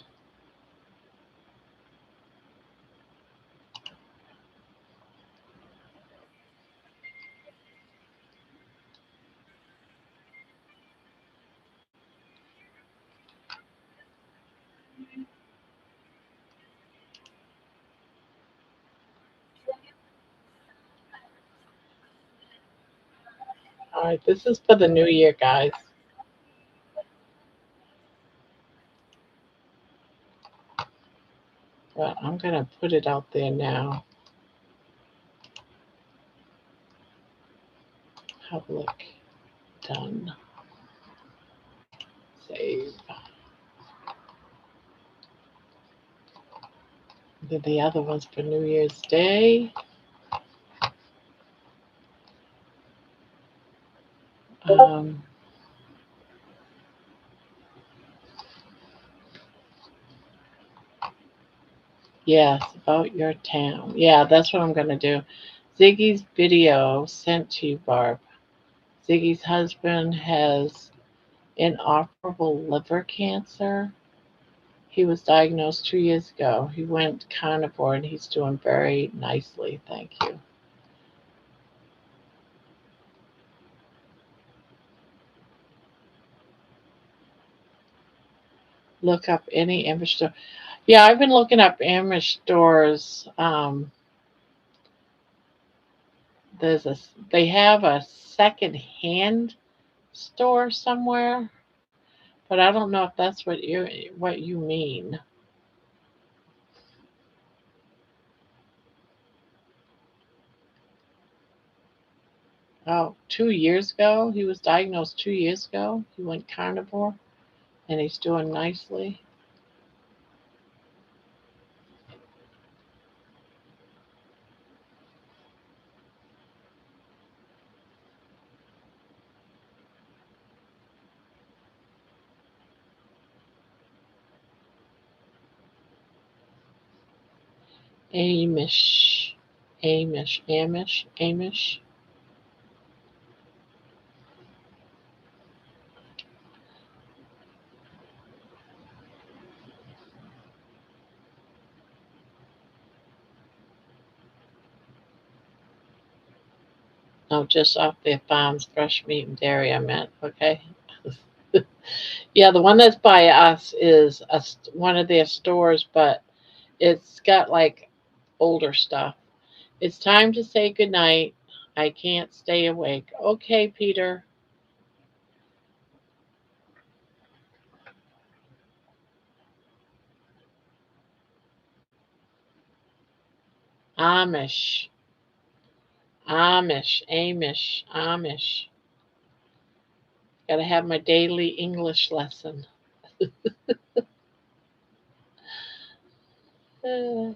All right, this is for the new year, guys. But I'm gonna put it out there now. public, done, save. Then the other one's for New Year's Day. Yes, about your town. Yeah, that's what I'm going to do. Ziggy's video sent to you, Barb. Ziggy's husband has inoperable liver cancer. He was diagnosed 2 years ago. He went carnivore and he's doing very nicely. Thank you. Look up any Amish store. Yeah, I've been looking up Amish stores. They have a second hand store somewhere, but I don't know if that's what you mean. Oh, 2 years ago? He was diagnosed 2 years ago. He went carnivore and he's doing nicely. Amish. Amish. Amish. Amish. No, just off their farms, fresh meat and dairy, I meant. Okay. Yeah, the one that's by us is one of their stores, but it's got like older stuff. It's time to say goodnight. I can't stay awake. Okay, Peter. Amish. Amish. Amish. Amish. Gotta have my daily English lesson. Uh,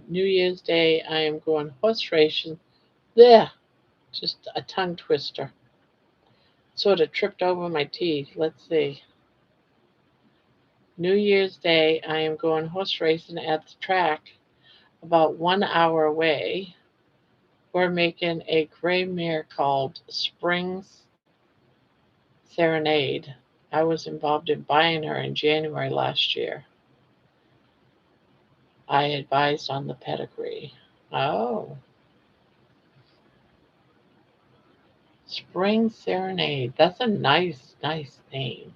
New Year's Day, I am going horse racing. Yeah, just a tongue twister. Sort of tripped over my teeth. Let's see. New Year's Day, I am going horse racing at the track about 1 hour away. We're making a gray mare called Springs Serenade. I was involved in buying her in January last year. I advised on the pedigree. Oh, Spring Serenade. That's a nice, nice name.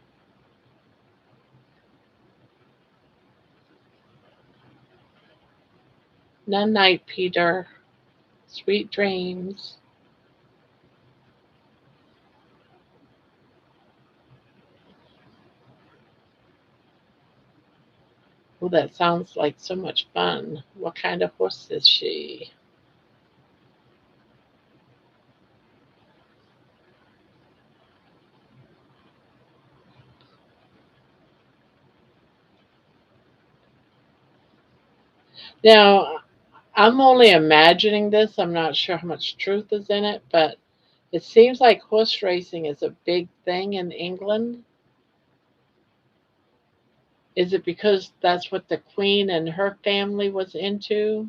Night night, Peter. Sweet dreams. Oh, that sounds like so much fun. What kind of horse is she? Now, I'm only imagining this. I'm not sure how much truth is in it, but it seems like horse racing is a big thing in England. Is it because that's what the Queen and her family was into?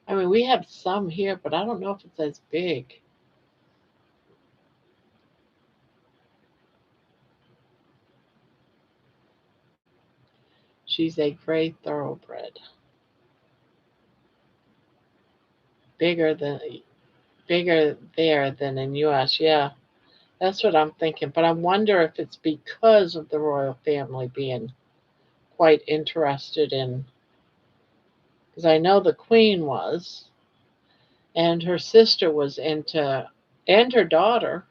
I mean, we have some here, but I don't know if it's as big. She's a gray thoroughbred. Bigger than bigger there than in US. Yeah, that's what I'm thinking. But I wonder if it's because of the royal family being quite interested in, because I know the queen was, and her sister was into, and her daughter.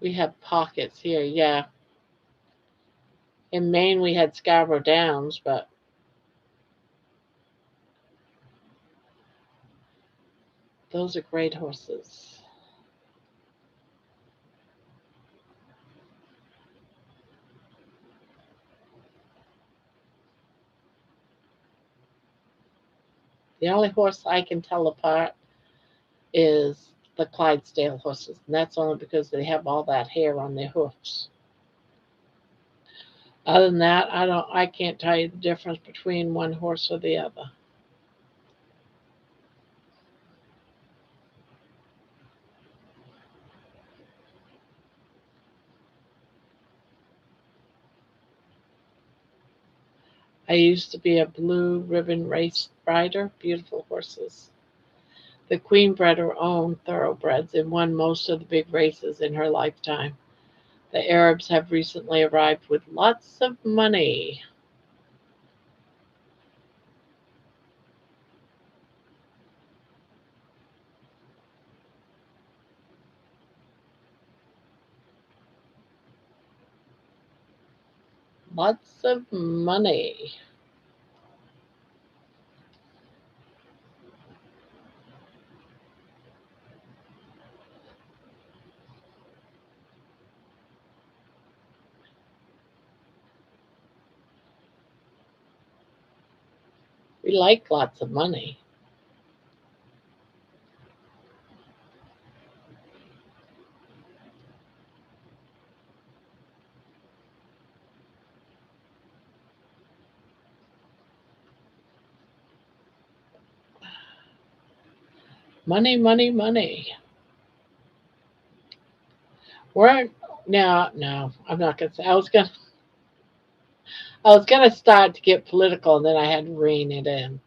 We have pockets here, yeah. In Maine, we had Scarborough Downs, but those are great horses. The only horse I can tell apart is the Clydesdale horses, and that's only because they have all that hair on their hoofs. Other than that, I can't tell you the difference between one horse or the other. I used to be a blue ribbon race rider, beautiful horses. The queen bred her own thoroughbreds and won most of the big races in her lifetime. The Arabs have recently arrived with lots of money. Lots of money. We like lots of money. Money, money, money. We're no, I'm not gonna say. I was gonna start to get political, and then I had to rein it in.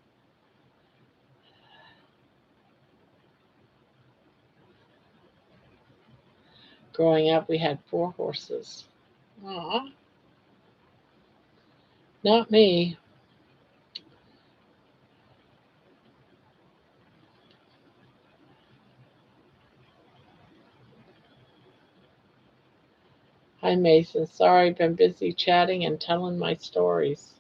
Growing up, we had 4 horses. Aw, not me. Hi, Mason. Sorry, been busy chatting and telling my stories.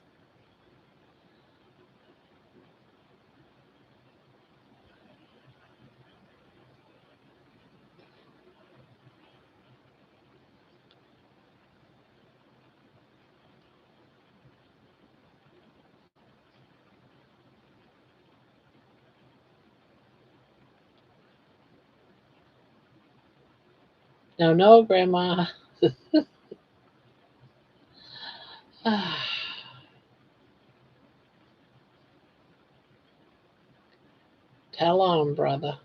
No, no, Grandma. Tell on, brother.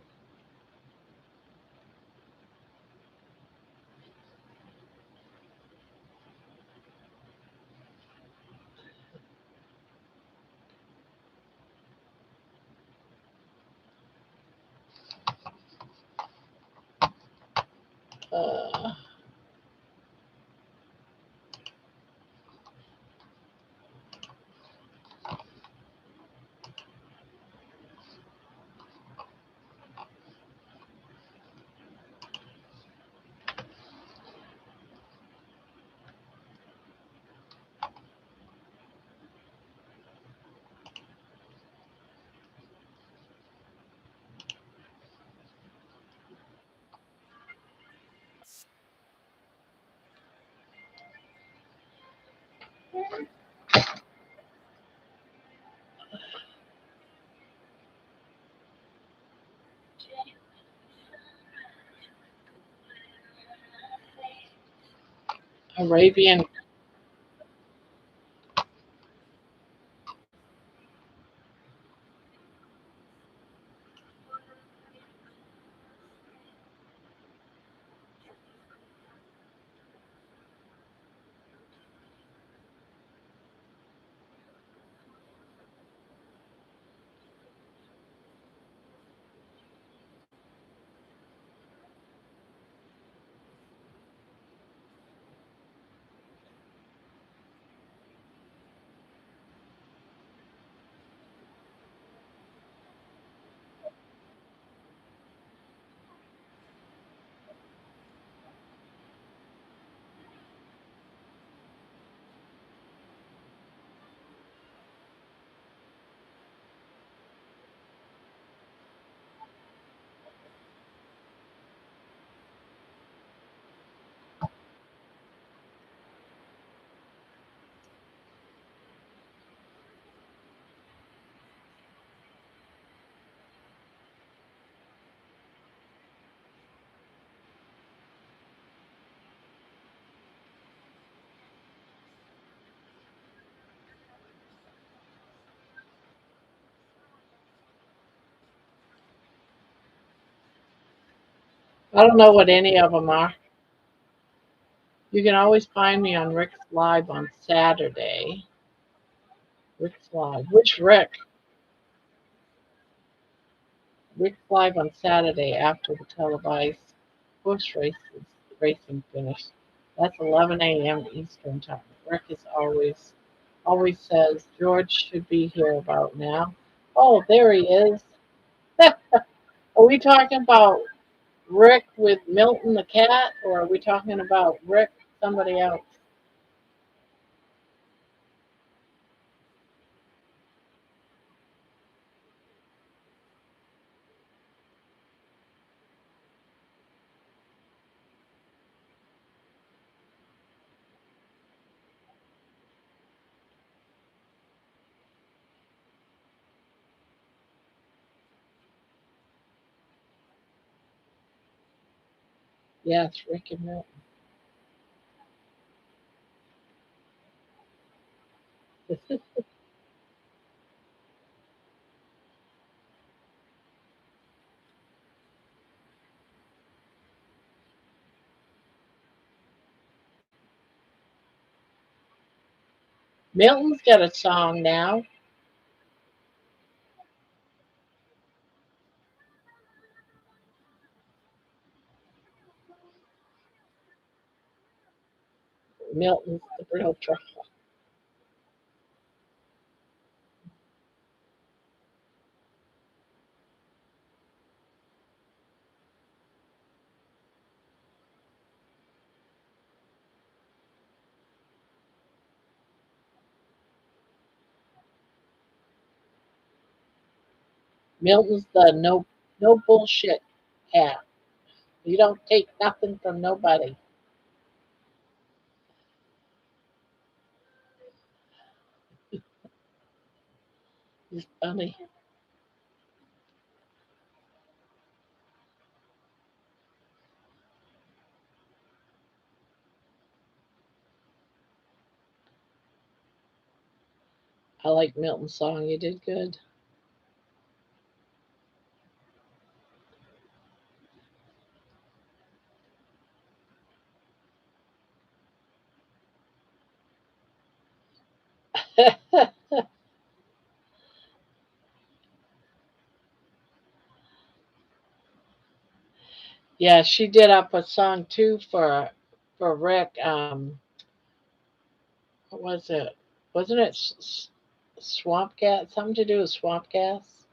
Uh, Arabian. I don't know what any of them are. You can always find me on Rick's Live on Saturday. Rick's Live. Which Rick? Rick's Live on Saturday after the televised horse races racing finish. That's 11 a.m. Eastern time. Rick is always says George should be here about now. Oh, there he is. Are we talking about Rick with Milton the cat, or are we talking about Rick somebody else? Yes, Rick and Milton. Milton's got a song now. Milton's the real trouble. Milton's the no bullshit cat. You don't take nothing from nobody. He's funny. I like Milton's song. You did good. Yeah, she did up a song too for Rick. What was it? Wasn't it Swamp Gas? Something to do with Swamp Gas?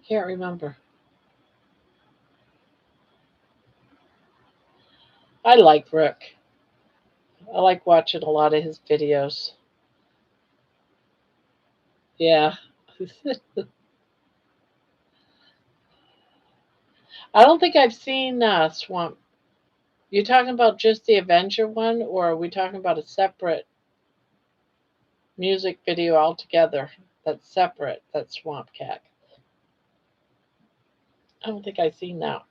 Can't remember. I like Rick. I like watching a lot of his videos. Yeah. I don't think I've seen Swamp. You talking about just the Avenger one, or are we talking about a separate music video altogether? That's separate. That's Swamp Cat. I don't think I've seen that.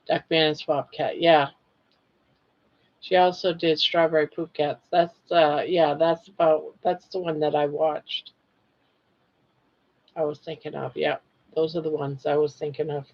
Duckman and Swamp Cat. Yeah. She also did Strawberry Poop Cats. Yeah, that's the one that I watched. I was thinking of. Yeah. Those are the ones I was thinking of.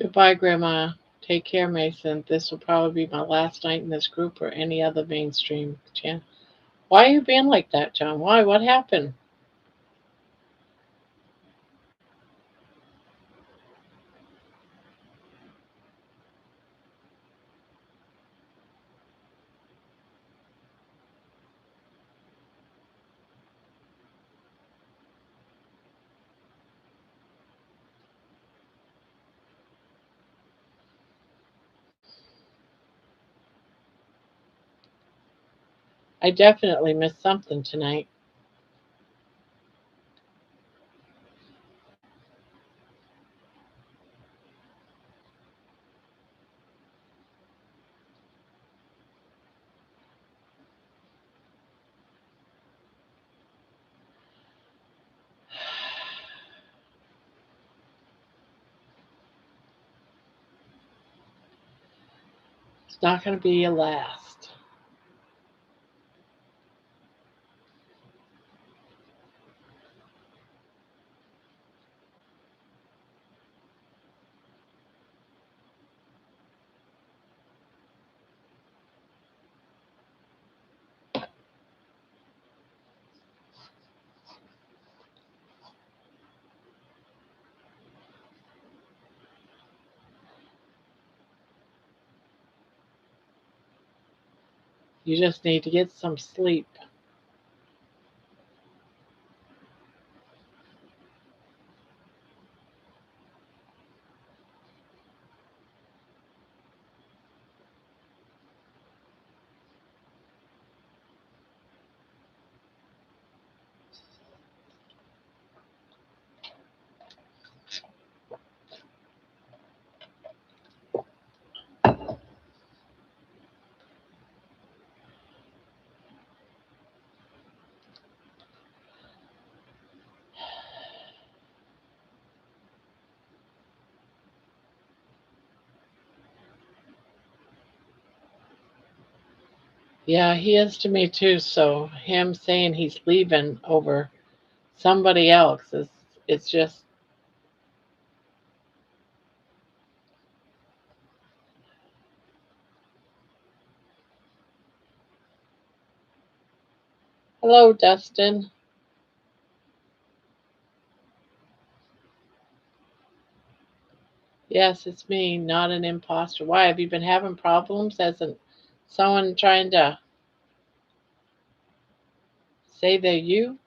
Goodbye, Grandma. Take care, Mason. This will probably be my last night in this group or any other mainstream channel. Why are you being like that, John? Why? What happened? I definitely missed something tonight. It's not going to be your last. You just need to get some sleep. Yeah, he is to me too. So him saying he's leaving over somebody else is it's just hello, Dustin. Yes, it's me, not an imposter. Why have you been having problems as an someone trying to say they're you?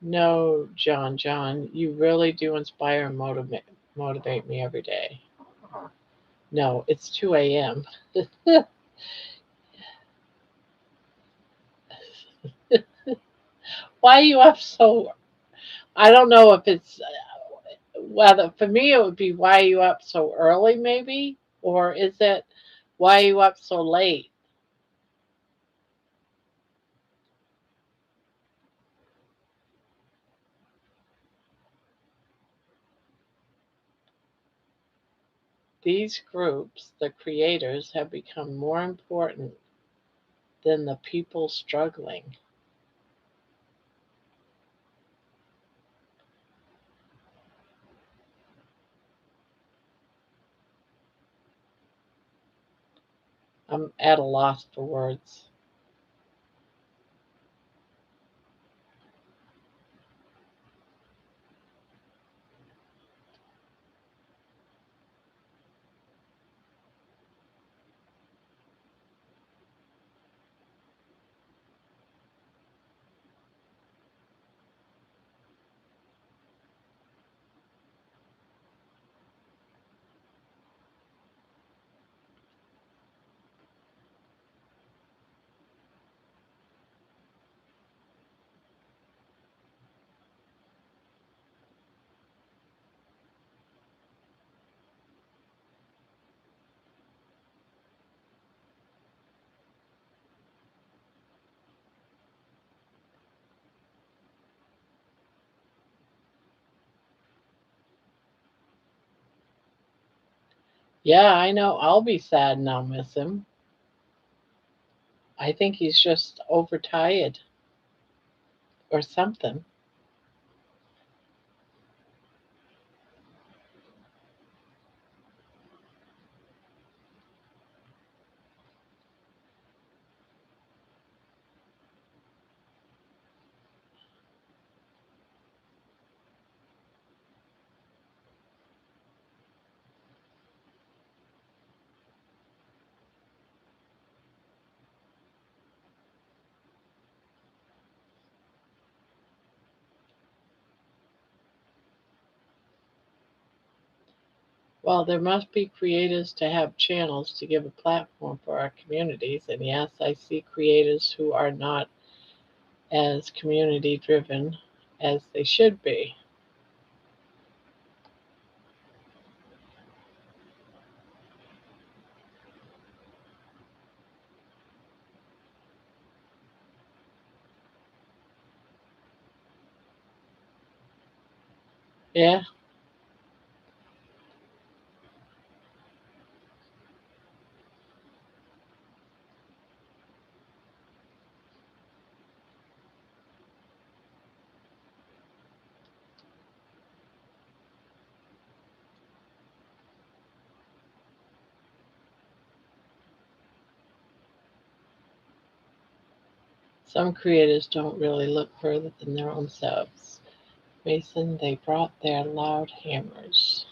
No, John, you really do inspire and motivate me every day. No, it's 2 a.m. Why are you up so? I don't know if it's whether for me it would be why are you up so early, maybe, or is it why are you up so late? These groups, the creators, have become more important than the people struggling. I'm at a loss for words. Yeah, I know. I'll be sad and I'll miss him. I think he's just overtired. or something. Well, there must be creators to have channels to give a platform for our communities. And yes, I see creators who are not as community driven as they should be. Yeah, some creators don't really look further than their own selves. Mason, they brought their loud hammers.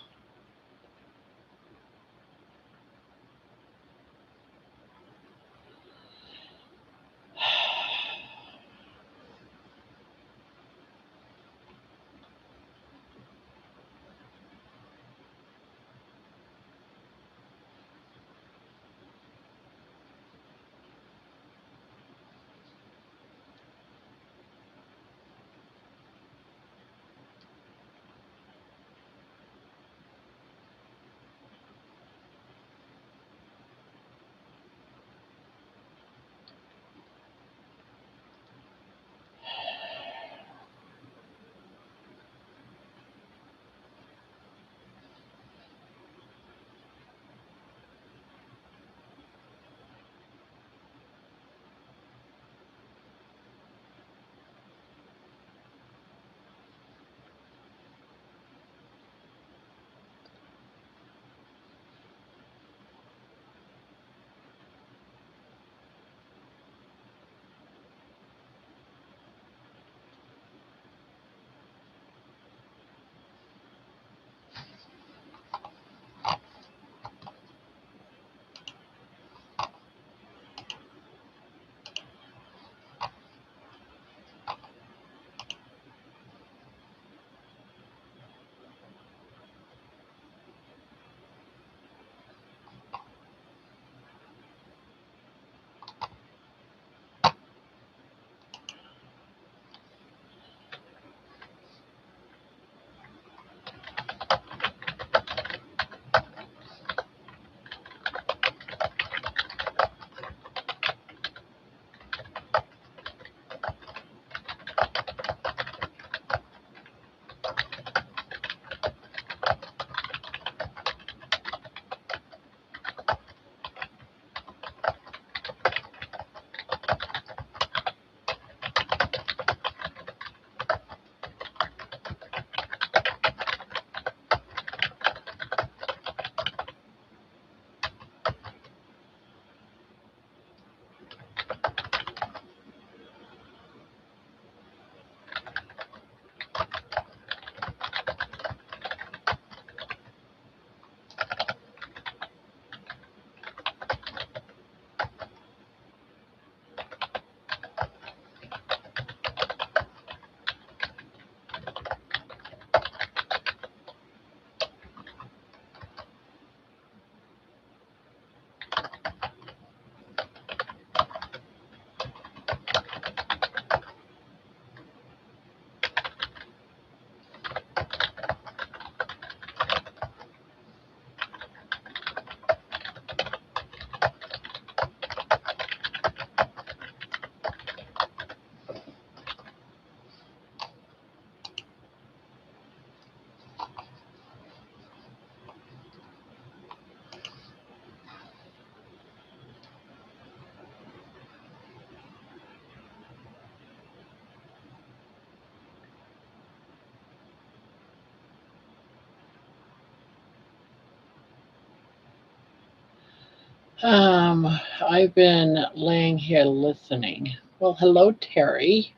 I've been laying here listening. Well, hello, Terry.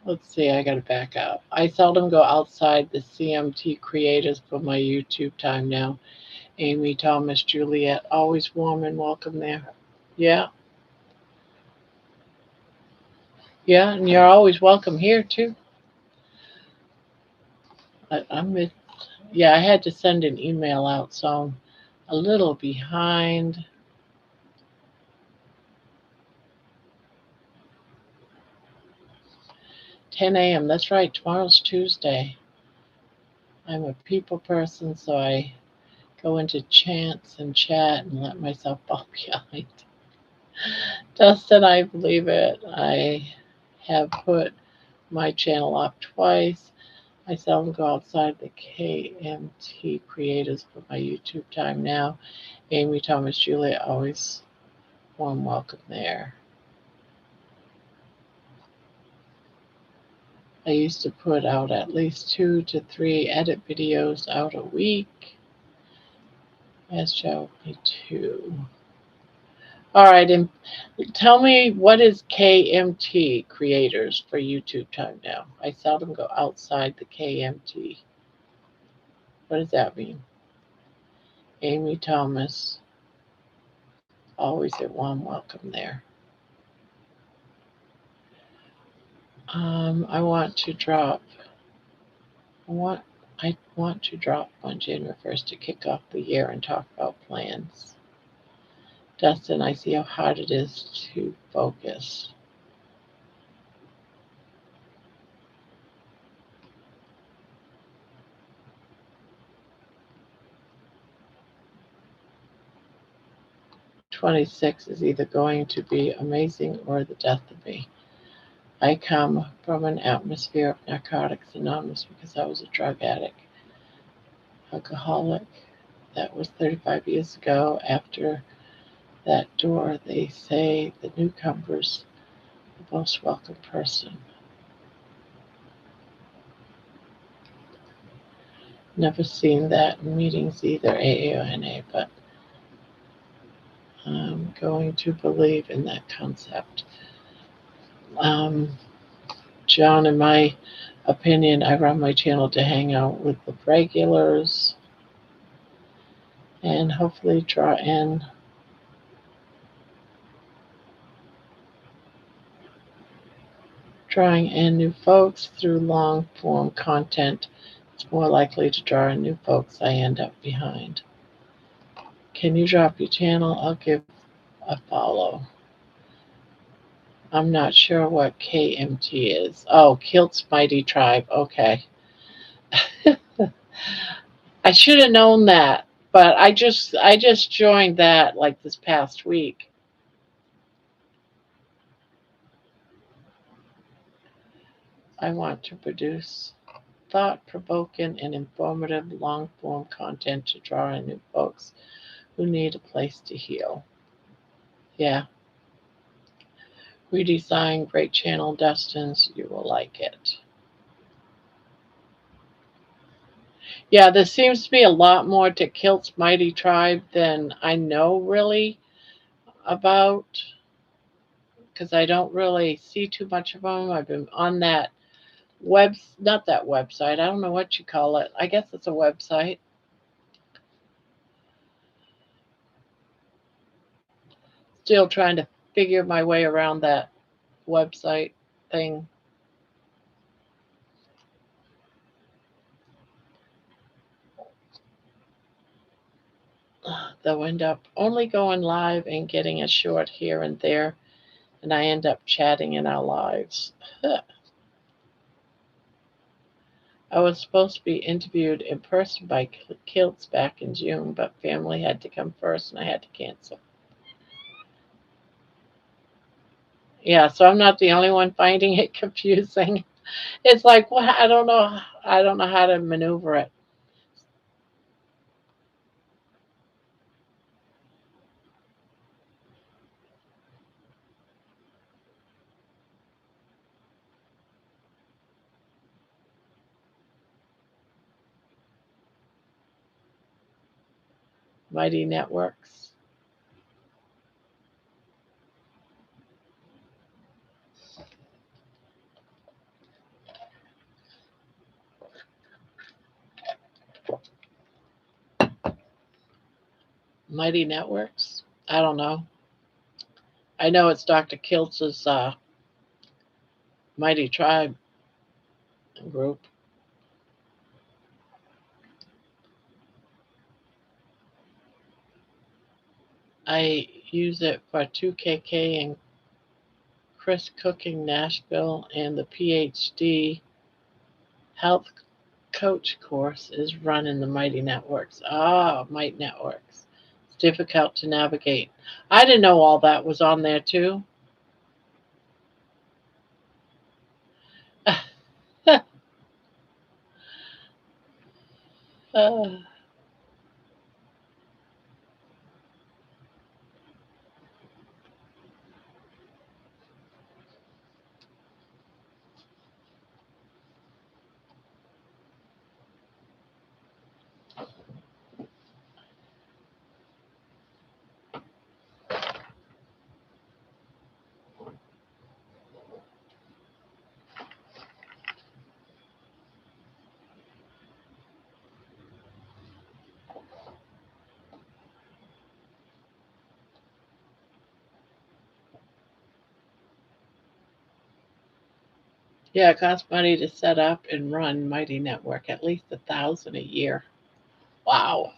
Let's see, I gotta back up. I seldom go outside the CMT creators for my YouTube time now. Amy, Thomas, Juliet, always warm and welcome there. Yeah, yeah, and you're always welcome here too. I'm yeah, I had to send an email out, so I'm a little behind. 10 a.m. That's right. Tomorrow's Tuesday. I'm a people person, so I go into chants and chat and let myself fall behind. Dustin, I believe it. I have put my channel off twice. I seldom go outside the KMT creators for my YouTube time now. Amy, Thomas, Julia, always warm welcome there. I used to put out at least 2 to 3 edit videos out a week. Yes, Joe, me too. All right, and tell me, what is KMT creators for YouTube time now? I seldom go outside the KMT. What does that mean? Amy Thomas, always a warm welcome there. I want to drop. I want. I want to drop on January 1st to kick off the year and talk about plans. Dustin, I see how hard it is to focus. '26 is either going to be amazing or the death of me. I come from an atmosphere of Narcotics Anonymous because I was a drug addict, alcoholic. That was 35 years ago. After that door, they say the newcomer's the most welcome person. Never seen that in meetings either, AA or NA, but I'm going to believe in that concept. Um, John, in my opinion, I run my channel to hang out with the regulars and hopefully drawing in new folks through long form content. It's more likely to draw in new folks. I end up behind. Can you drop your channel? I'll give a follow. I'm not sure what KMT is. Oh, Kilt's Mighty Tribe. Okay. I should have known that, but I just joined that like this past week. I want to produce thought-provoking and informative long-form content to draw in new folks who need a place to heal. Yeah. Redesign, great channel, Dustin's. You will like it. Yeah, there seems to be a lot more to Kilt's Mighty Tribe than I know really about, because I don't really see too much of them. I've been on that not that website. I don't know what you call it. I guess it's a website. Still trying to figure my way around that website thing. They'll end up only going live and getting a short here and there, and I end up chatting in our lives. I was supposed to be interviewed in person by Kilts back in June, but family had to come first and I had to cancel. Yeah, so I'm not the only one finding it confusing. It's like, well, I don't know. I don't know how to maneuver it. Mighty Networks. Mighty Networks? I don't know. I know it's Dr. Kiltz's Mighty Tribe group. I use it for 2KK and Chris Cooking Nashville, and the PhD health coach course is run in the Mighty Networks. Mighty Networks. It's difficult to navigate. I didn't know all that was on there too. uh, yeah, it costs money to set up and run Mighty Network, at least $1,000 a year. Wow.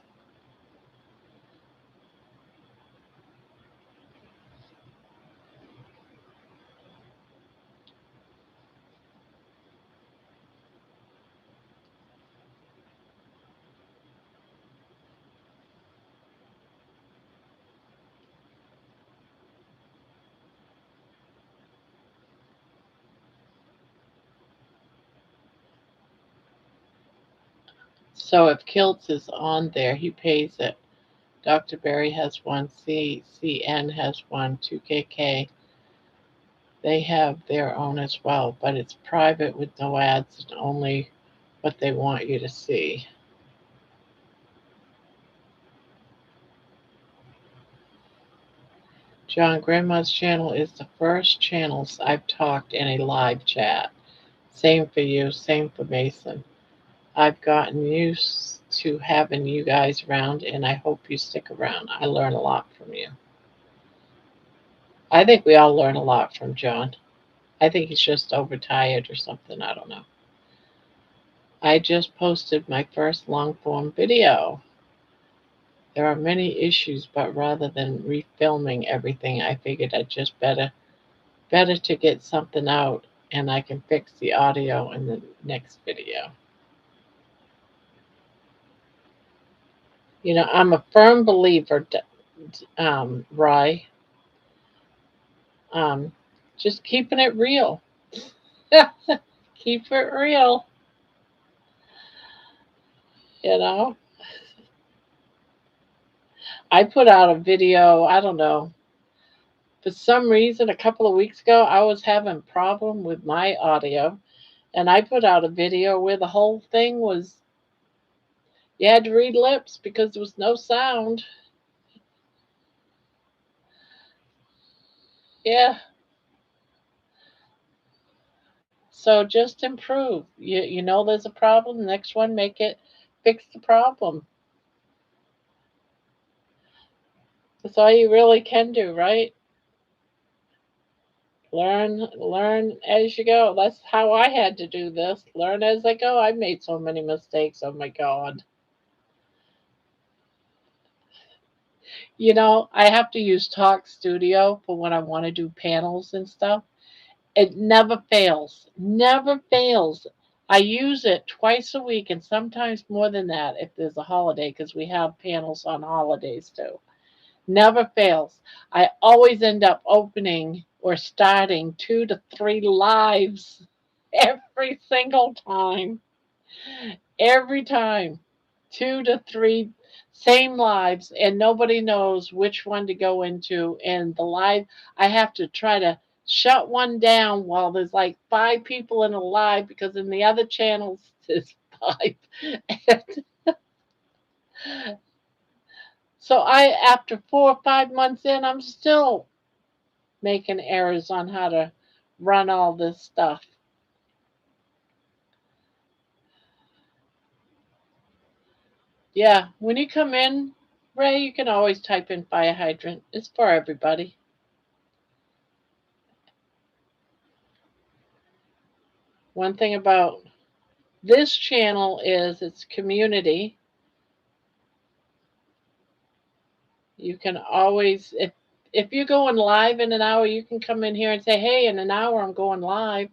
So if Kiltz is on there, he pays it. Dr. Berry has one, CCN has one, 2KK. They have their own as well, but it's private with no ads and only what they want you to see. John, Grandma's channel is the first channels I've talked in a live chat. Same for you, same for Mason. I've gotten used to having you guys around, and I hope you stick around. I learn a lot from you. I think we all learn a lot from John. I think he's just overtired or something. I don't know. I just posted my first long form video. There are many issues, but rather than refilming everything, I figured I'd just better to get something out, and I can fix the audio in the next video. You know, I'm a firm believer, Rye, um, just keeping it real. Keep it real, you know. I put out a video, I don't know, for some reason a couple of weeks ago I was having a problem with my audio, and I put out a video where the whole thing was you had to read lips because there was no sound. Yeah. So just improve. You know there's a problem, next one make it fix the problem. That's all you really can do, right? Learn as you go. That's how I had to do this. Learn as I go. I made so many mistakes. Oh my god. You know, I have to use Talk Studio for when I want to do panels and stuff. It never fails. Never fails. I use it twice a week and sometimes more than that if there's a holiday because we have panels on holidays too. Never fails. I always end up opening or starting 2 to 3 lives every single time. Every time. 2 to 3 same lives, and nobody knows which one to go into. And the live, I have to try to shut one down while there's like 5 people in a live because in the other channels there's 5. So after 4 or 5 months in, I'm still making errors on how to run all this stuff. Yeah, when you come in, Ray, you can always type in fire hydrant. It's for everybody. One thing about this channel is it's community. You can always, if you're going live in an hour, you can come in here and say, hey, in an hour I'm going live,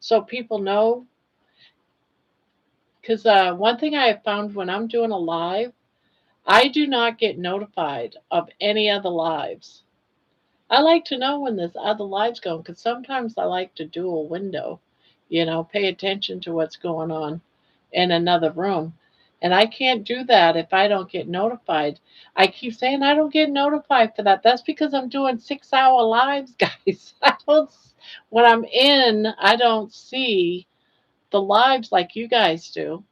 so people know. Because one thing I have found when I'm doing a live, I do not get notified of any other lives. I like to know when there's other lives going, because sometimes I like to do a window, pay attention to what's going on in another room. And I can't do that if I don't get notified. I keep saying I don't get notified for that. That's because I'm doing 6-hour lives, guys. When I'm in, I don't see the lives like you guys do.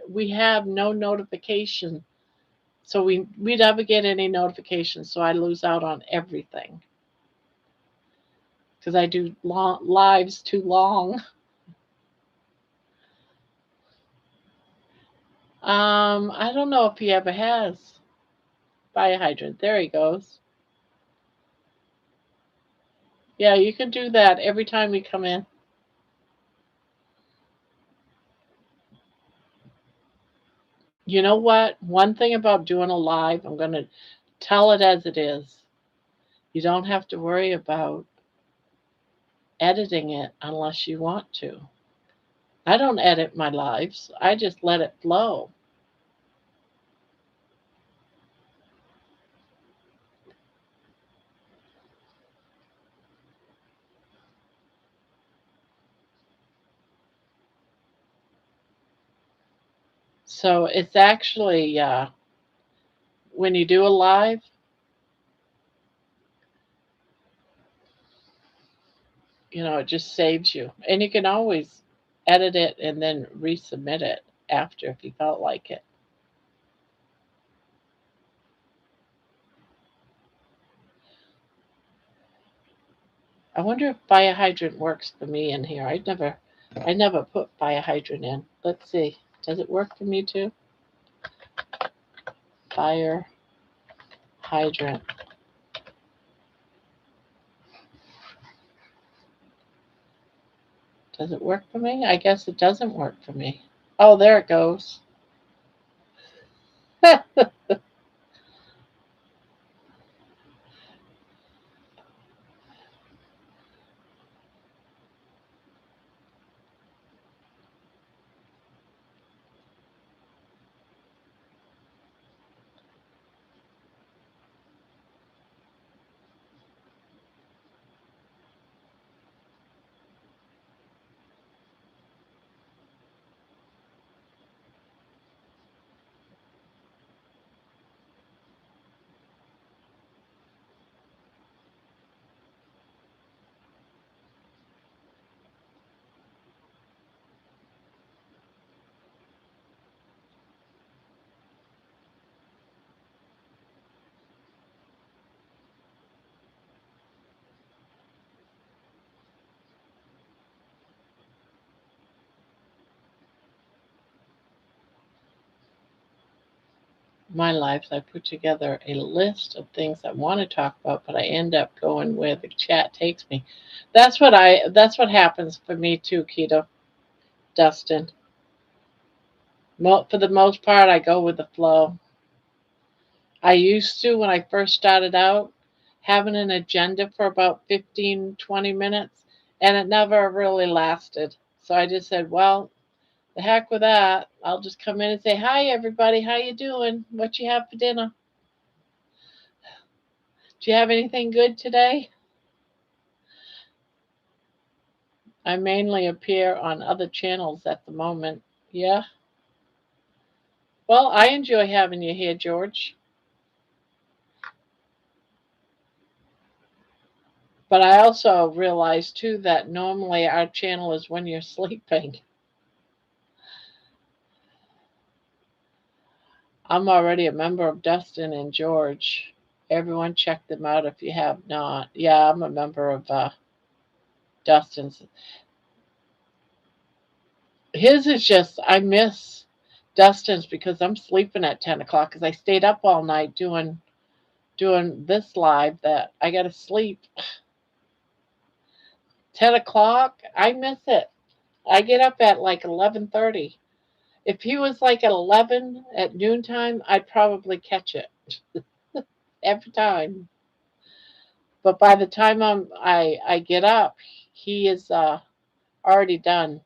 We have no notification. So we never get any notifications. So I lose out on everything because I do lives too long. I don't know if he ever has. Fire hydrant. There he goes. Yeah, you can do that every time we come in. You know what? One thing about doing a live, I'm going to tell it as it is. You don't have to worry about editing it unless you want to. I don't edit my lives, I just let it flow. So it's actually, when you do a live, it just saves you. And you can always edit it and then resubmit it after if you felt like it. I wonder if fire hydrant works for me in here. I never put fire hydrant in. Let's see. Does it work for me too? Fire hydrant. Does it work for me? I guess it doesn't work for me. Oh, there it goes. My lives, I put together a list of things I want to talk about, but I end up going where the chat takes me. That's what happens for me too, Keto, Dustin. For the most part, I go with the flow. I used to, when I first started out, having an agenda for about 15, 20 minutes, and it never really lasted. So I just said, well, the heck with that. I'll just come in and say, hi, everybody. How you doing? What you have for dinner? Do you have anything good today? I mainly appear on other channels at the moment. Yeah. Well, I enjoy having you here, George. But I also realize, too, that normally our channel is when you're sleeping. I'm already a member of Dustin and George. Everyone check them out if you have not. Yeah, I'm a member of Dustin's. His is just, I miss Dustin's because I'm sleeping at 10 o'clock because I stayed up all night doing this live that I got to sleep. 10 o'clock, I miss it. I get up at like 11:30. If he was like at 11 at noontime, I'd probably catch it every time. But by the time I get up, he is already done.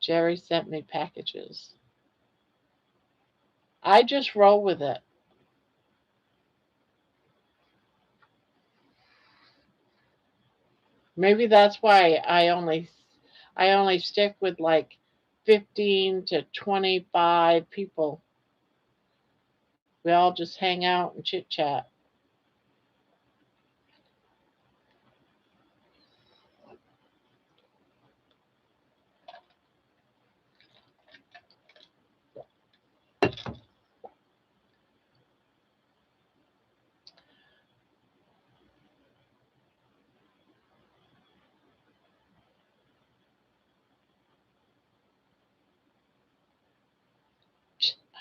Jerry sent me packages. I just roll with it. Maybe that's why I only stick with like 15 to 25 people. We all just hang out and chit chat.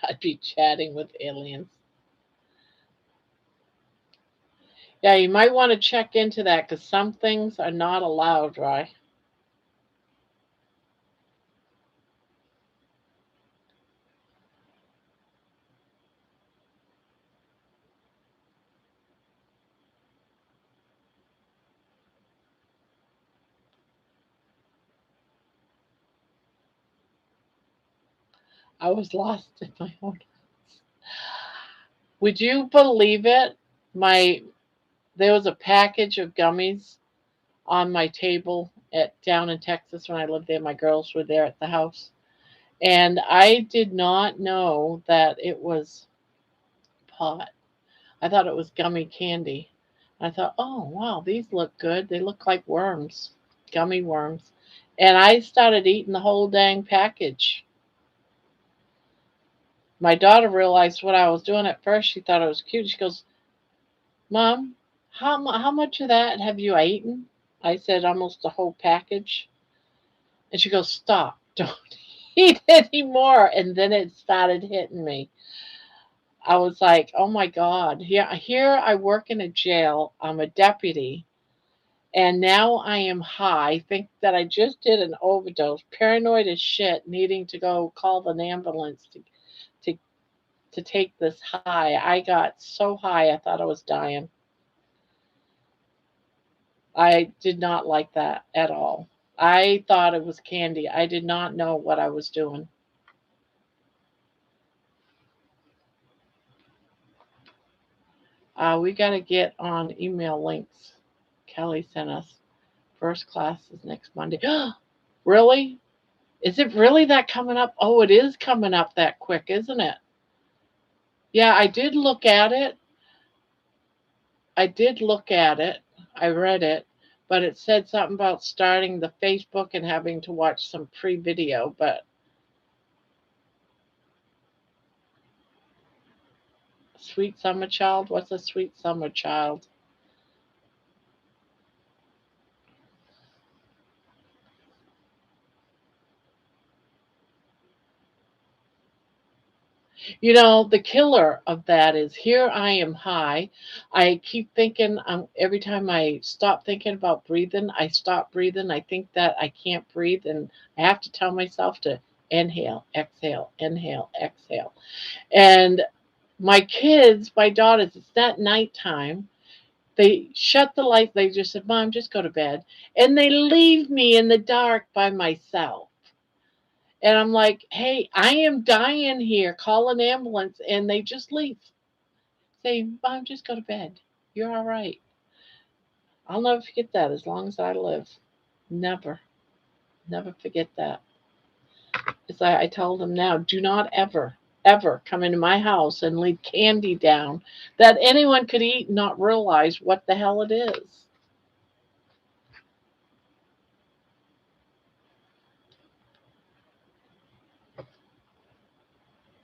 I'd be chatting with aliens. Yeah, you might want to check into that because some things are not allowed, right? I was lost in my own. Would you believe it? My There was a package of gummies on my table at down in Texas when I lived there. My girls were there at the house, and I did not know that it was pot. I thought it was gummy candy. I thought, oh wow, these look good. They look like worms, gummy worms. And I started eating the whole dang package. My daughter realized what I was doing at first. She thought it was cute. She goes, Mom, how much of that have you eaten? I said, almost a whole package. And she goes, Stop, don't eat anymore. And then it started hitting me. I was like, oh my God, here I work in a jail. I'm a deputy. And now I am high. Think that I just did an overdose. Paranoid as shit, needing to go call an ambulance to, to take this high. I got so high, I thought I was dying. I did not like that at all. I thought it was candy. I did not know what I was doing. We got to get on email links. Kelly sent us. First class is next Monday. Really? Is it really that coming up? Oh, it is coming up that quick, isn't it? Yeah, I did look at it. I did look at it. I read it, but it said something about starting the Facebook and having to watch some pre-video. But Sweet Summer Child, what's a Sweet Summer Child? The killer of that is here I am high. I keep thinking, every time I stop thinking about breathing, I stop breathing. I think that I can't breathe, and I have to tell myself to inhale, exhale. And my daughters, it's that nighttime. They shut the light. They just said, Mom, just go to bed. And they leave me in the dark by myself. And I'm like, hey, I am dying here. Call an ambulance. And they just leave. Say, Mom, just go to bed. You're all right. I'll never forget that as long as I live. Never, never forget that. As I told them now, do not ever, ever come into my house and leave candy down that anyone could eat and not realize what the hell it is.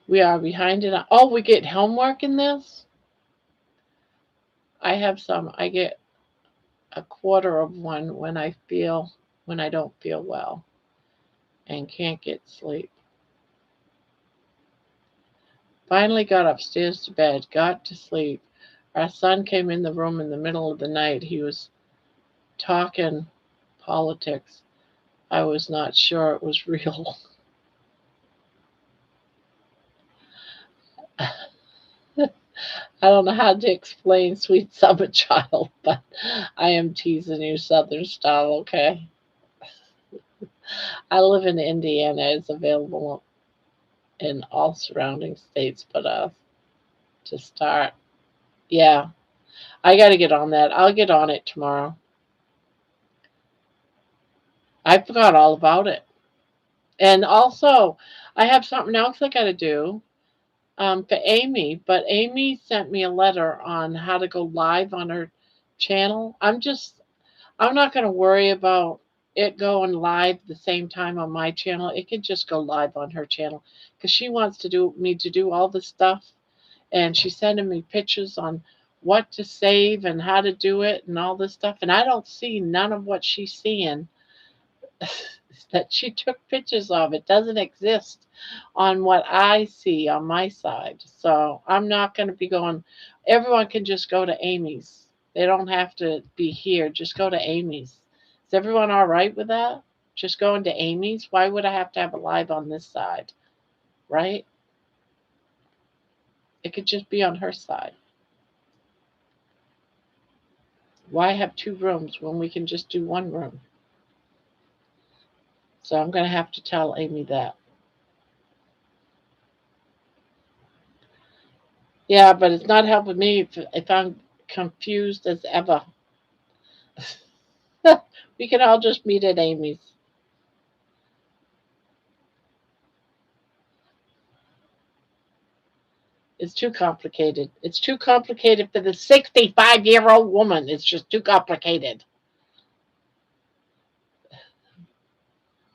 We are behind it. Oh, we get homework in this? I have some. I get a quarter of one when I don't feel well and can't get sleep. Finally got upstairs to bed, got to sleep. Our son came in the room in the middle of the night. He was talking politics. I was not sure it was real. I don't know how to explain Sweet Summer Child, but I am teasing you Southern style, okay? I live in Indiana. It's available in all surrounding states but us to start. Yeah, I got to get on that. I'll get on it tomorrow. I forgot all about it. And also, I have something else I got to do for Amy, but Amy sent me a letter on how to go live on her channel. I'm not going to worry about it going live the same time on my channel. It can just go live on her channel because she wants to do me to do all this stuff, and she's sending me pictures on what to save and how to do it and all this stuff. And I don't see none of what she's seeing that she took pictures of. It doesn't exist on what I see on my side. So I'm not going to be going. Everyone can just go to Amy's. They don't have to be here. Just go to Amy's. Is everyone all right with that? Just going to Amy's? Why would I have to have it live on this side? Right? It could just be on her side. Why have two rooms when we can just do one room? So I'm going to have to tell Amy that. Yeah, but it's not helping me if I'm confused as ever. We can all just meet at Amy's. It's too complicated. It's too complicated for the 65-year-old woman. It's just too complicated.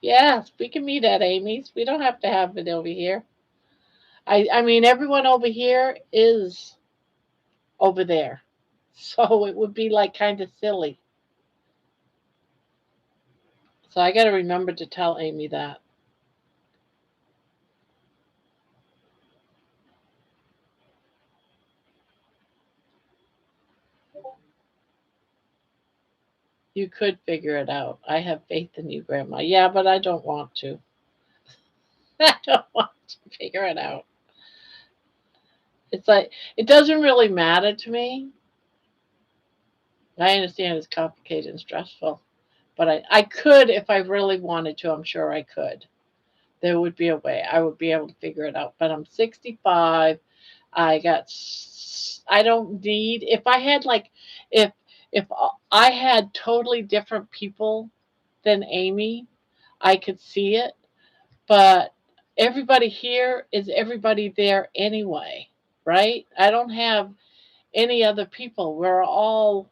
Yes, we can meet at Amy's. We don't have to have it over here. I mean, everyone over here is over there. So it would be like kind of silly. So I got to remember to tell Amy that. You could figure it out. I have faith in you, Grandma. Yeah, but I don't want to. I don't want to figure it out. It's like, it doesn't really matter to me. I understand it's complicated and stressful, but I could if I really wanted to. I'm sure I could. There would be a way. I would be able to figure it out. But I'm 65. I got. I don't need. If I had like, if if I had totally different people than Amy, I could see it. But everybody here is everybody there anyway, right? I don't have any other people. We're all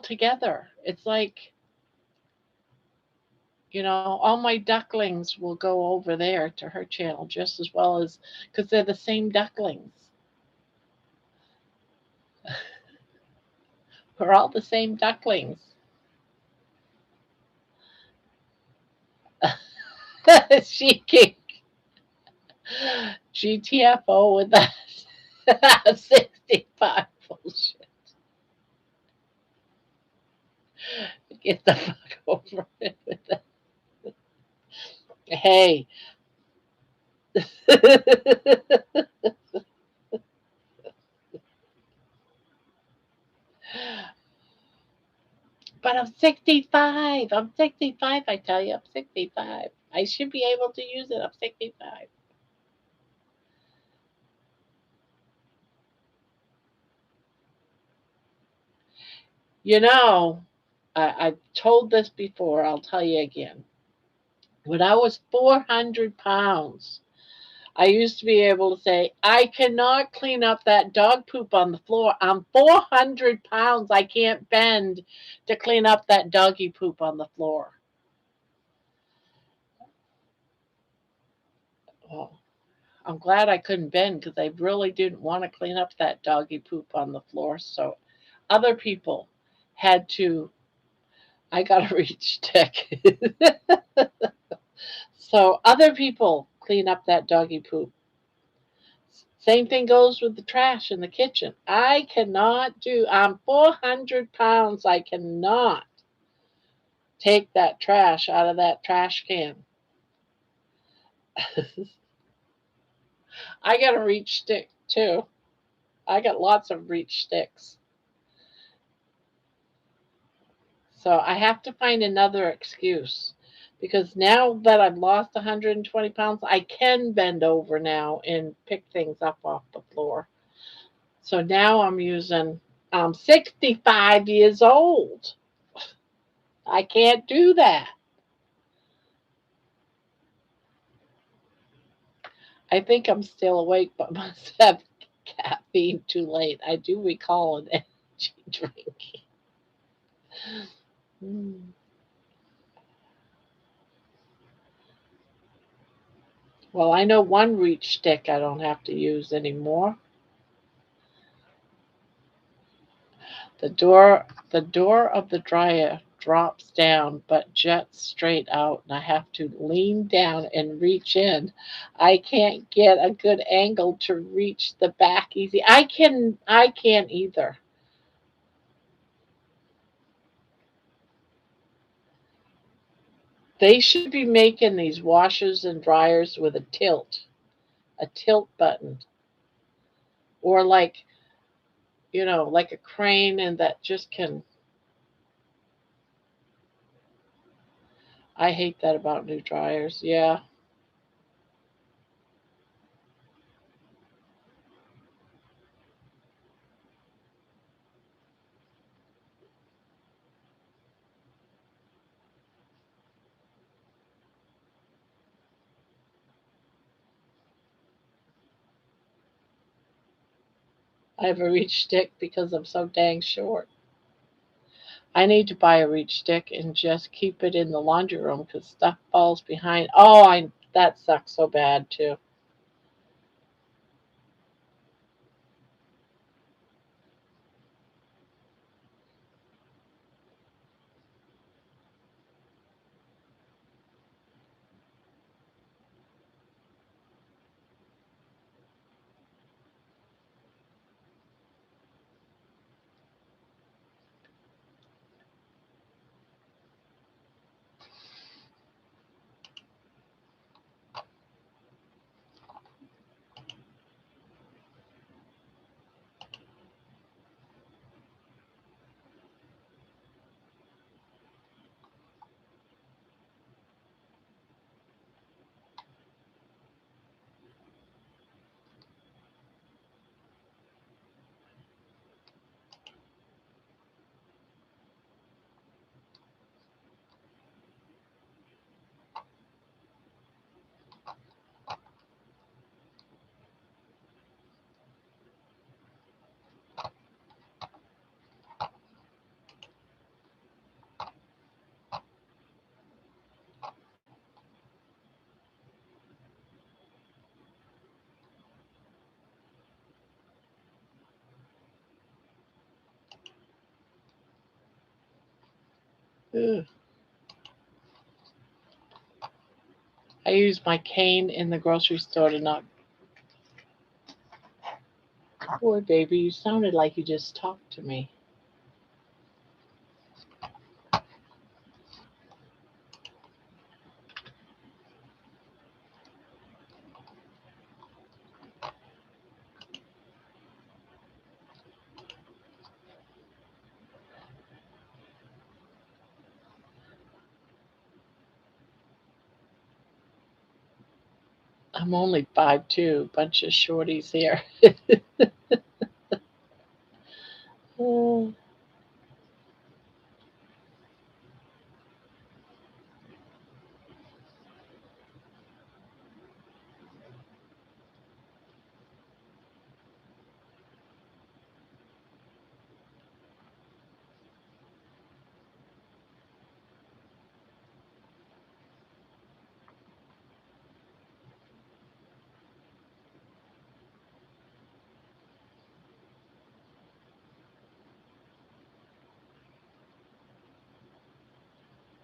together. It's like, all my ducklings will go over there to her channel just as well as because they're the same ducklings. We're all the same ducklings. She can GTFO with that 65 bullshit. Get the fuck over it with that. Hey. But I'm 65. I'm 65, I tell you. I'm 65. I should be able to use it. I'm 65. You know, I told this before. I'll tell you again. When I was 400 pounds, I used to be able to say, I cannot clean up that dog poop on the floor. I'm 400 pounds. I can't bend to clean up that doggy poop on the floor. Well, I'm glad I couldn't bend because I really didn't want to clean up that doggy poop on the floor. So other people had to, I got a reach stick. So other people clean up that doggy poop. Same thing goes with the trash in the kitchen. I cannot do, I'm 400 pounds. I cannot take that trash out of that trash can. I got a reach stick too. I got lots of reach sticks. So I have to find another excuse because now that I've lost 120 pounds, I can bend over now and pick things up off the floor. So now I'm 65 years old. I can't do that. I think I'm still awake, but must have caffeine too late. I do recall an energy drink. Mm. Well, I know one reach stick I don't have to use anymore. The door of the dryer drops down but juts straight out, and I have to lean down and reach in. I can't get a good angle to reach the back easy. I can't either. They should be making these washers and dryers with a tilt button, or like a crane, and that just can. I hate that about new dryers. Yeah, I have a reach stick because I'm so dang short. I need to buy a reach stick and just keep it in the laundry room because stuff falls behind. Oh, I that sucks so bad too. Ugh. I use my cane in the grocery store to knock. Poor baby, you sounded like you just talked to me. I'm only 5'2", bunch of shorties here. Oh,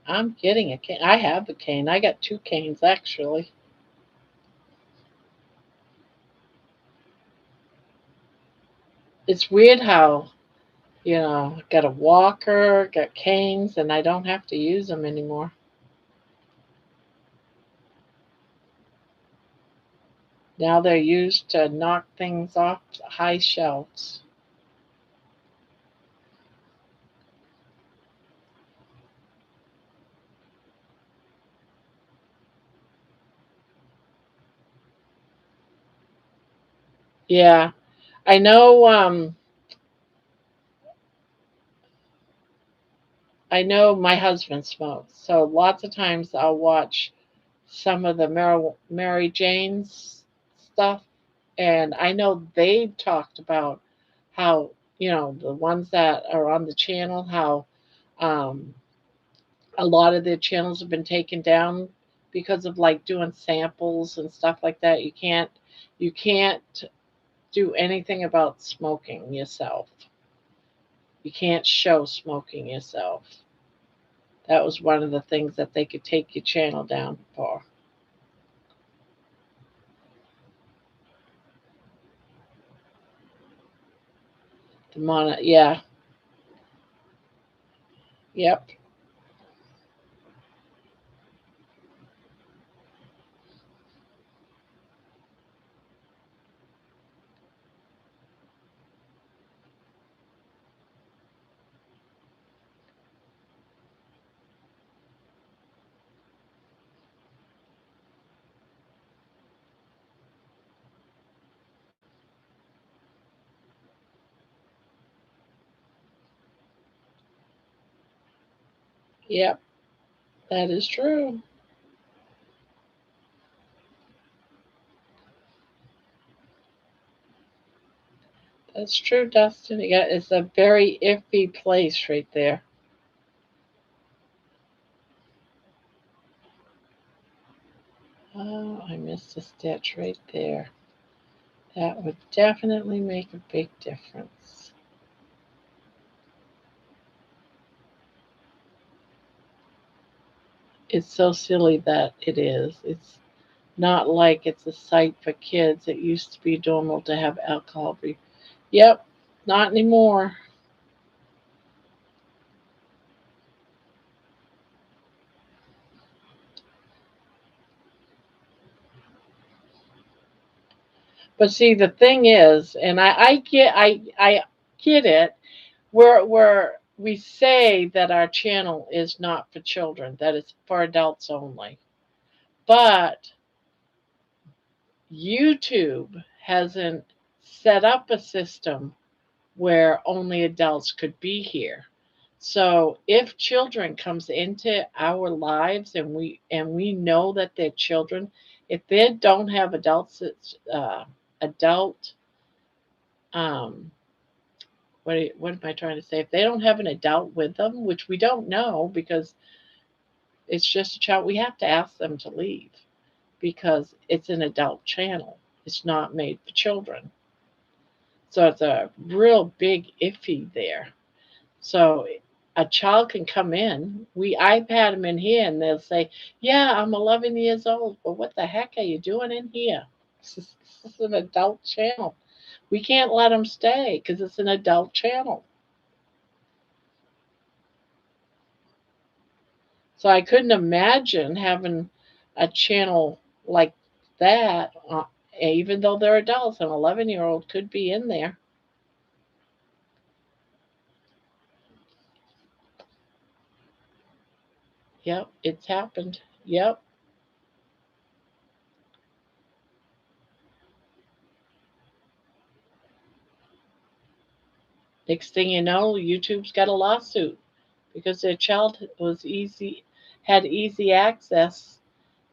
I'm getting a cane. I have a cane. I got two canes actually. It's weird how, got a walker, got canes, and I don't have to use them anymore. Now they're used to knock things off high shelves. Yeah, I know. I know my husband smokes, so lots of times I'll watch some of the Mary Jane's stuff, and I know they talked about how the ones that are on the channel, how um, a lot of their channels have been taken down because of like doing samples and stuff like that. You can't do anything about smoking yourself. You can't show smoking yourself. That was one of the things that they could take your channel down for. Yeah, yep, yep, that is true. That's true, Dustin. Yeah, it's a very iffy place right there. Oh, I missed a stitch right there. That would definitely make a big difference. It's so silly that it is. It's not like it's a site for kids. It used to be normal to have alcohol. Yep, not anymore. But see, the thing is, and I get it. We say that our channel is not for children, that it's for adults only. But YouTube hasn't set up a system where only adults could be here. So if children comes into our lives and we know that they're children, if they don't have adult um, what am I trying to say? If they don't have an adult with them, which we don't know because it's just a child, we have to ask them to leave because it's an adult channel. It's not made for children. So it's a real big iffy there. So a child can come in. I've had them in here and they'll say, "Yeah, I'm 11 years old." Well, what the heck are you doing in here? This is an adult channel. We can't let them stay because it's an adult channel. So I couldn't imagine having a channel like that, even though they're adults. An 11-year-old could be in there. Yep, it's happened. Yep. Next thing you know, YouTube's got a lawsuit because their child had easy access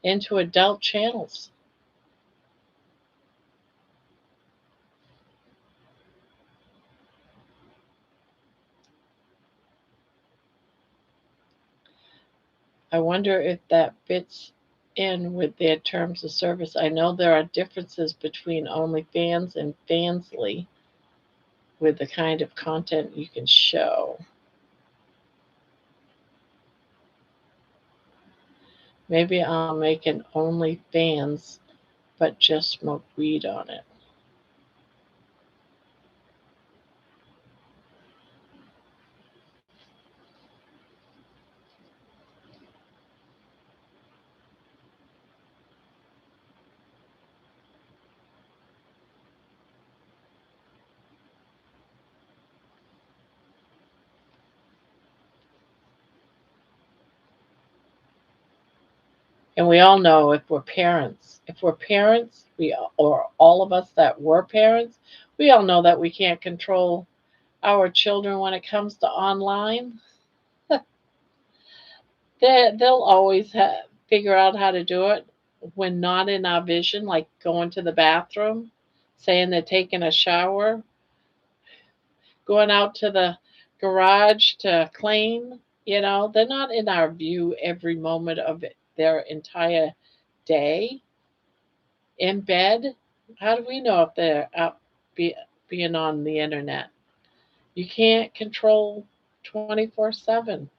into adult channels. I wonder if that fits in with their terms of service. I know there are differences between OnlyFans and Fansly with the kind of content you can show. Maybe I'll make an OnlyFans, but just smoke weed on it. And we all know if we're parents, or all of us that were parents, we all know that we can't control our children when it comes to online. They'll always figure out how to do it when not in our vision, like going to the bathroom, saying they're taking a shower, going out to the garage to clean. They're not in our view every moment of their entire day in bed. How do we know if they're out being on the internet? You can't control 24/7.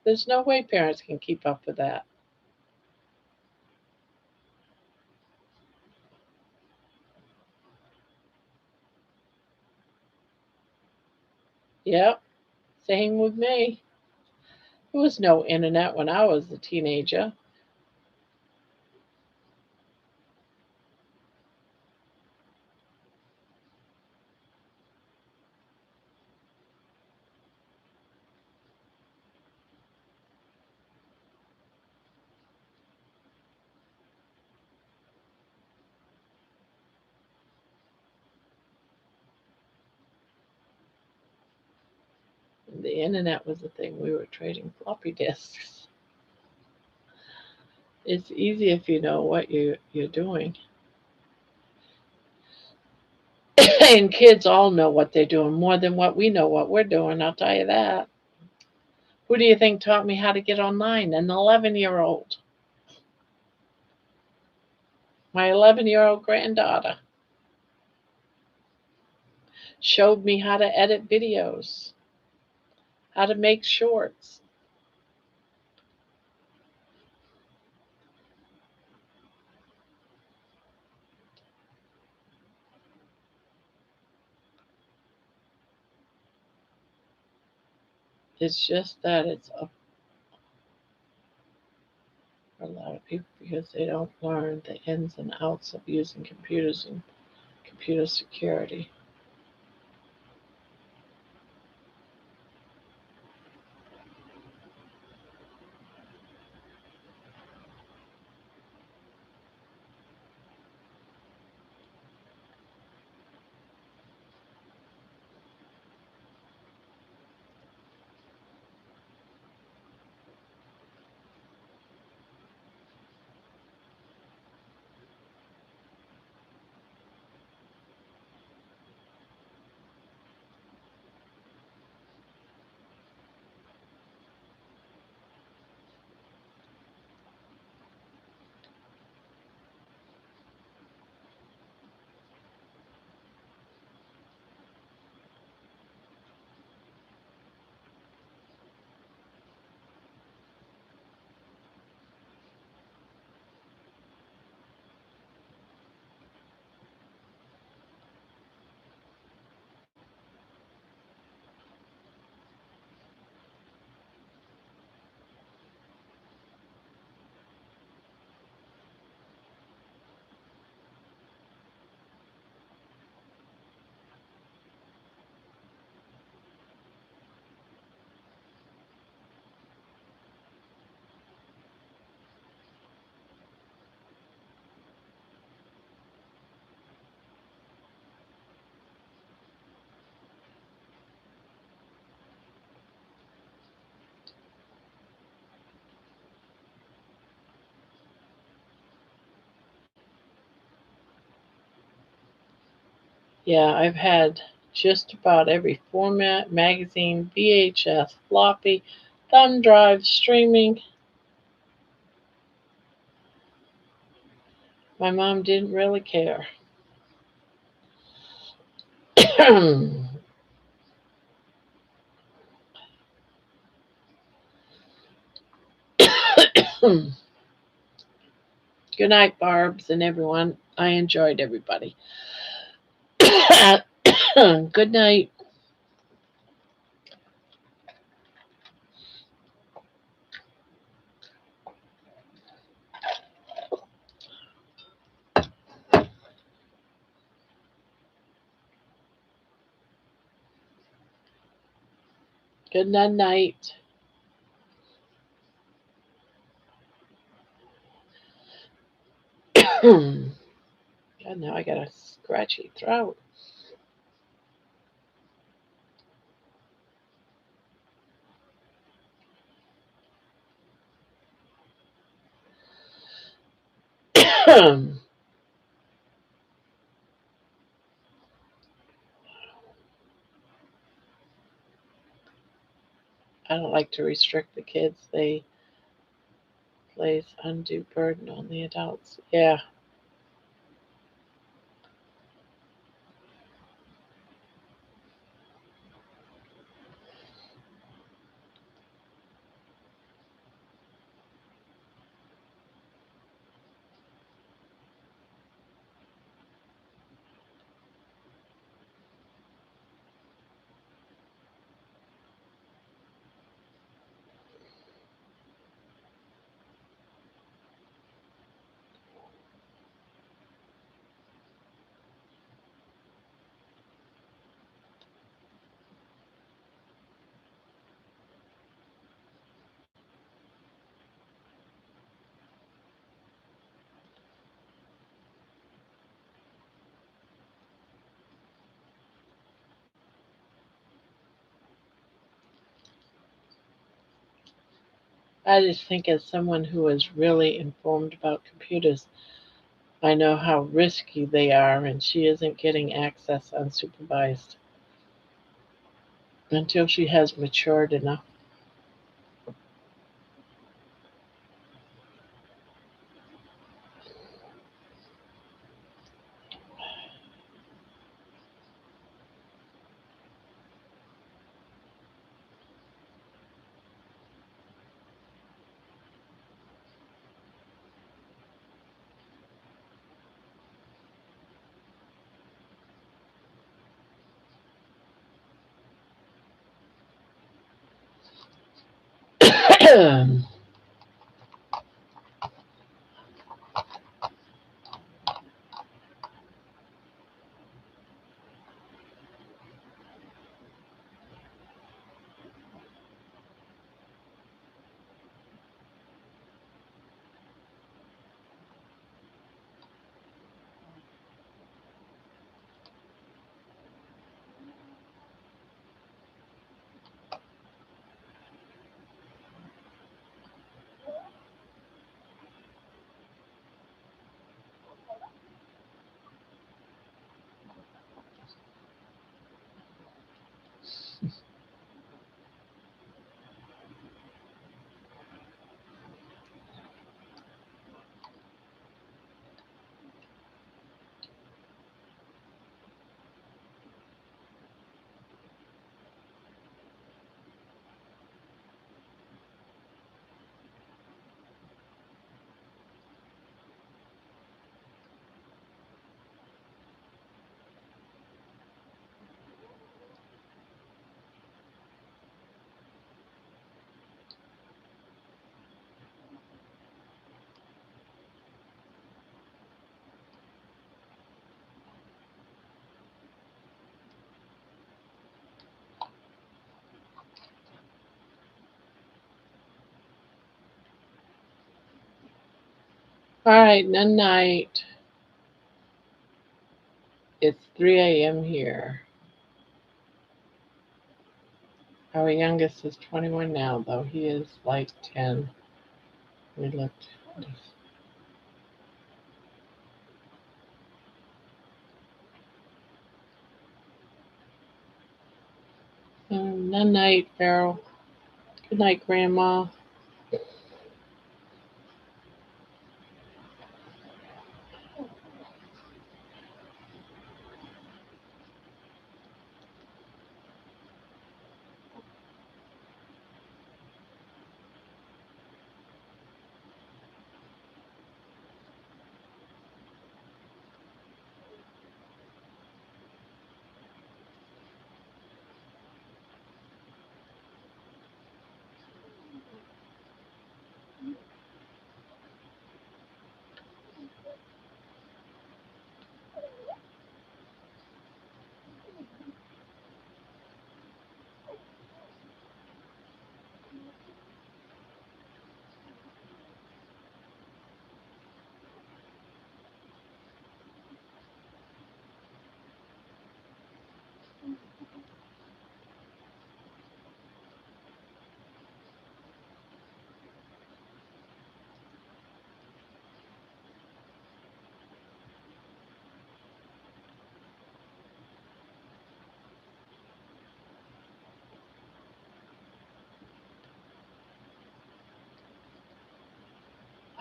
There's no way parents can keep up with that. Yep, same with me. There was no internet when I was a teenager. The internet was the thing. We were trading floppy disks. It's easy if you know what you're doing. And kids all know what they're doing more than what we know what we're doing, I'll tell you that. Who do you think taught me how to get online? An 11-year-old. My 11-year-old granddaughter showed me how to edit videos, how to make shorts. It's just that it's up for a lot of people because they don't learn the ins and outs of using computers and computer security. Yeah, I've had just about every format: magazine, VHS, floppy, thumb drive, streaming. My mom didn't really care. Good night, Barbs and everyone. I enjoyed everybody. Good night. Good night. God, now I got a scratchy throat. I don't like to restrict the kids. They place undue burden on the adults. Yeah. I just think, as someone who is really informed about computers, I know how risky they are, and she isn't getting access unsupervised until she has matured enough. All right, night. It's 3 a.m. here. Our youngest is 21 now, though he is like 10. We looked. Night, Farrell. Good night, Grandma.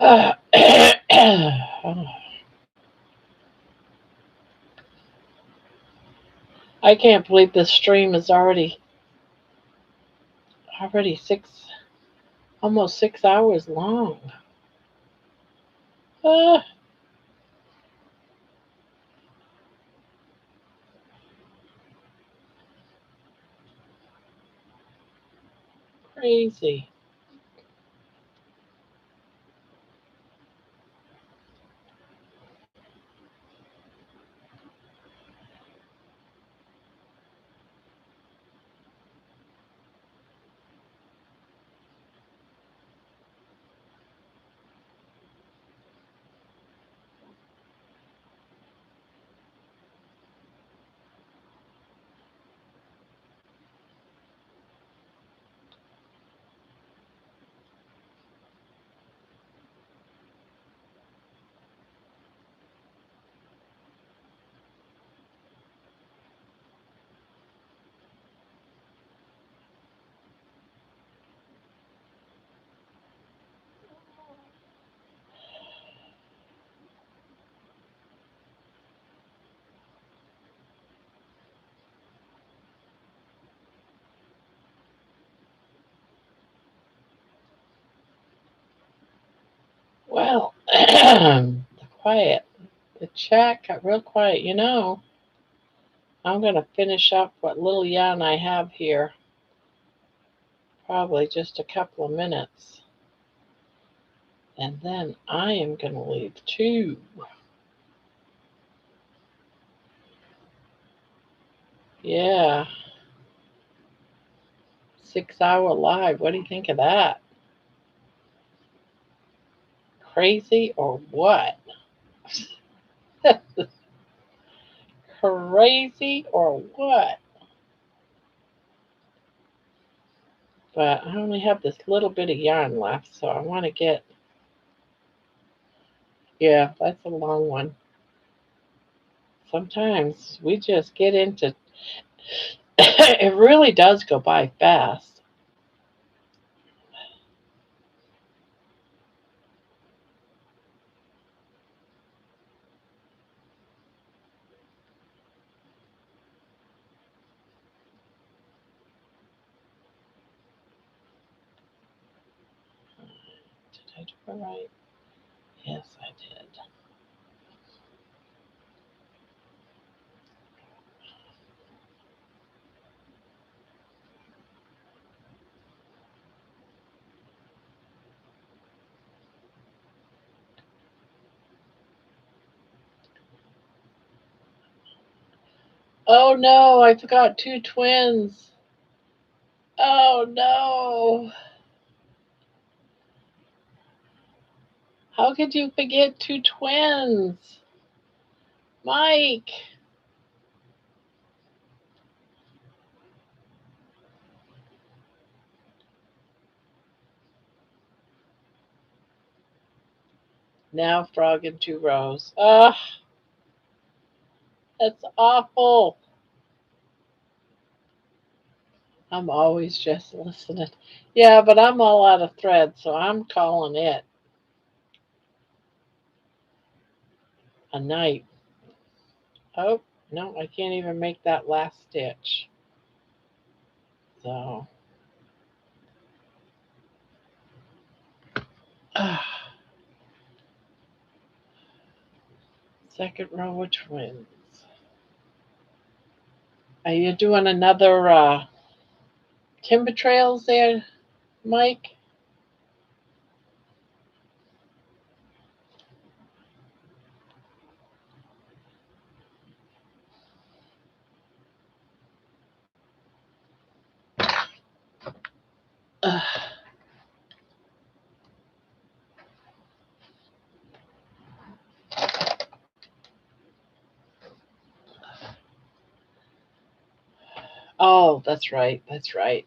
I can't believe this stream is already almost 6 hours long. Ah, crazy. Well, quiet. The chat got real quiet. I'm going to finish up what little yarn I have here. Probably just a couple of minutes. And then I am going to leave too. Yeah. 6 hour live. What do you think of that? Crazy or what? Crazy or what? But I only have this little bit of yarn left, so I want to get. Yeah, that's a long one. Sometimes we just get into. It really does go by fast. Did I do it right? Yes, I did. Oh no, I forgot two twins. Oh no. How could you forget two twins? Mike. Now frog in two rows. Ugh, that's awful. I'm always just listening. Yeah, but I'm all out of thread, so I'm calling it a night. Oh, no, I can't even make that last stitch. So, second row of twins. Are you doing another timber trails there, Mike? Oh, that's right. That's right.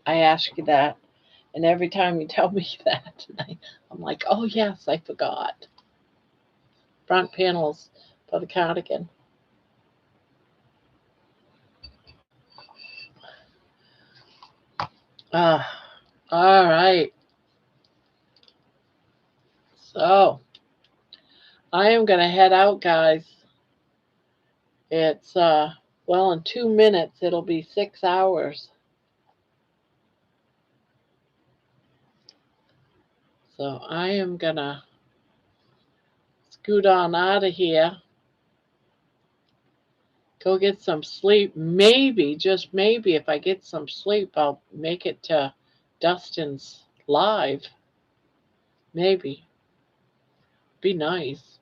I ask you that, and every time you tell me that, I'm like, oh yes, I forgot. Front panels for the cardigan. Ah, all right. So I am going to head out, guys. It's, well, in 2 minutes, it'll be 6 hours. So I am going to scoot on out of here. Go get some sleep. Maybe, just maybe, if I get some sleep, I'll make it to Dustin's live. Maybe. Be nice.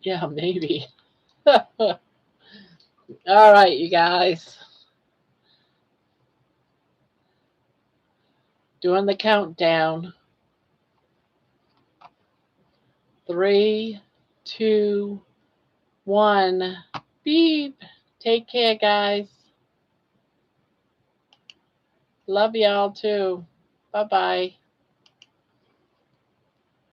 Yeah, maybe. All right, you guys. Doing the countdown. 3, 2, 1. Beep. Take care, guys. Love y'all too. Bye-bye.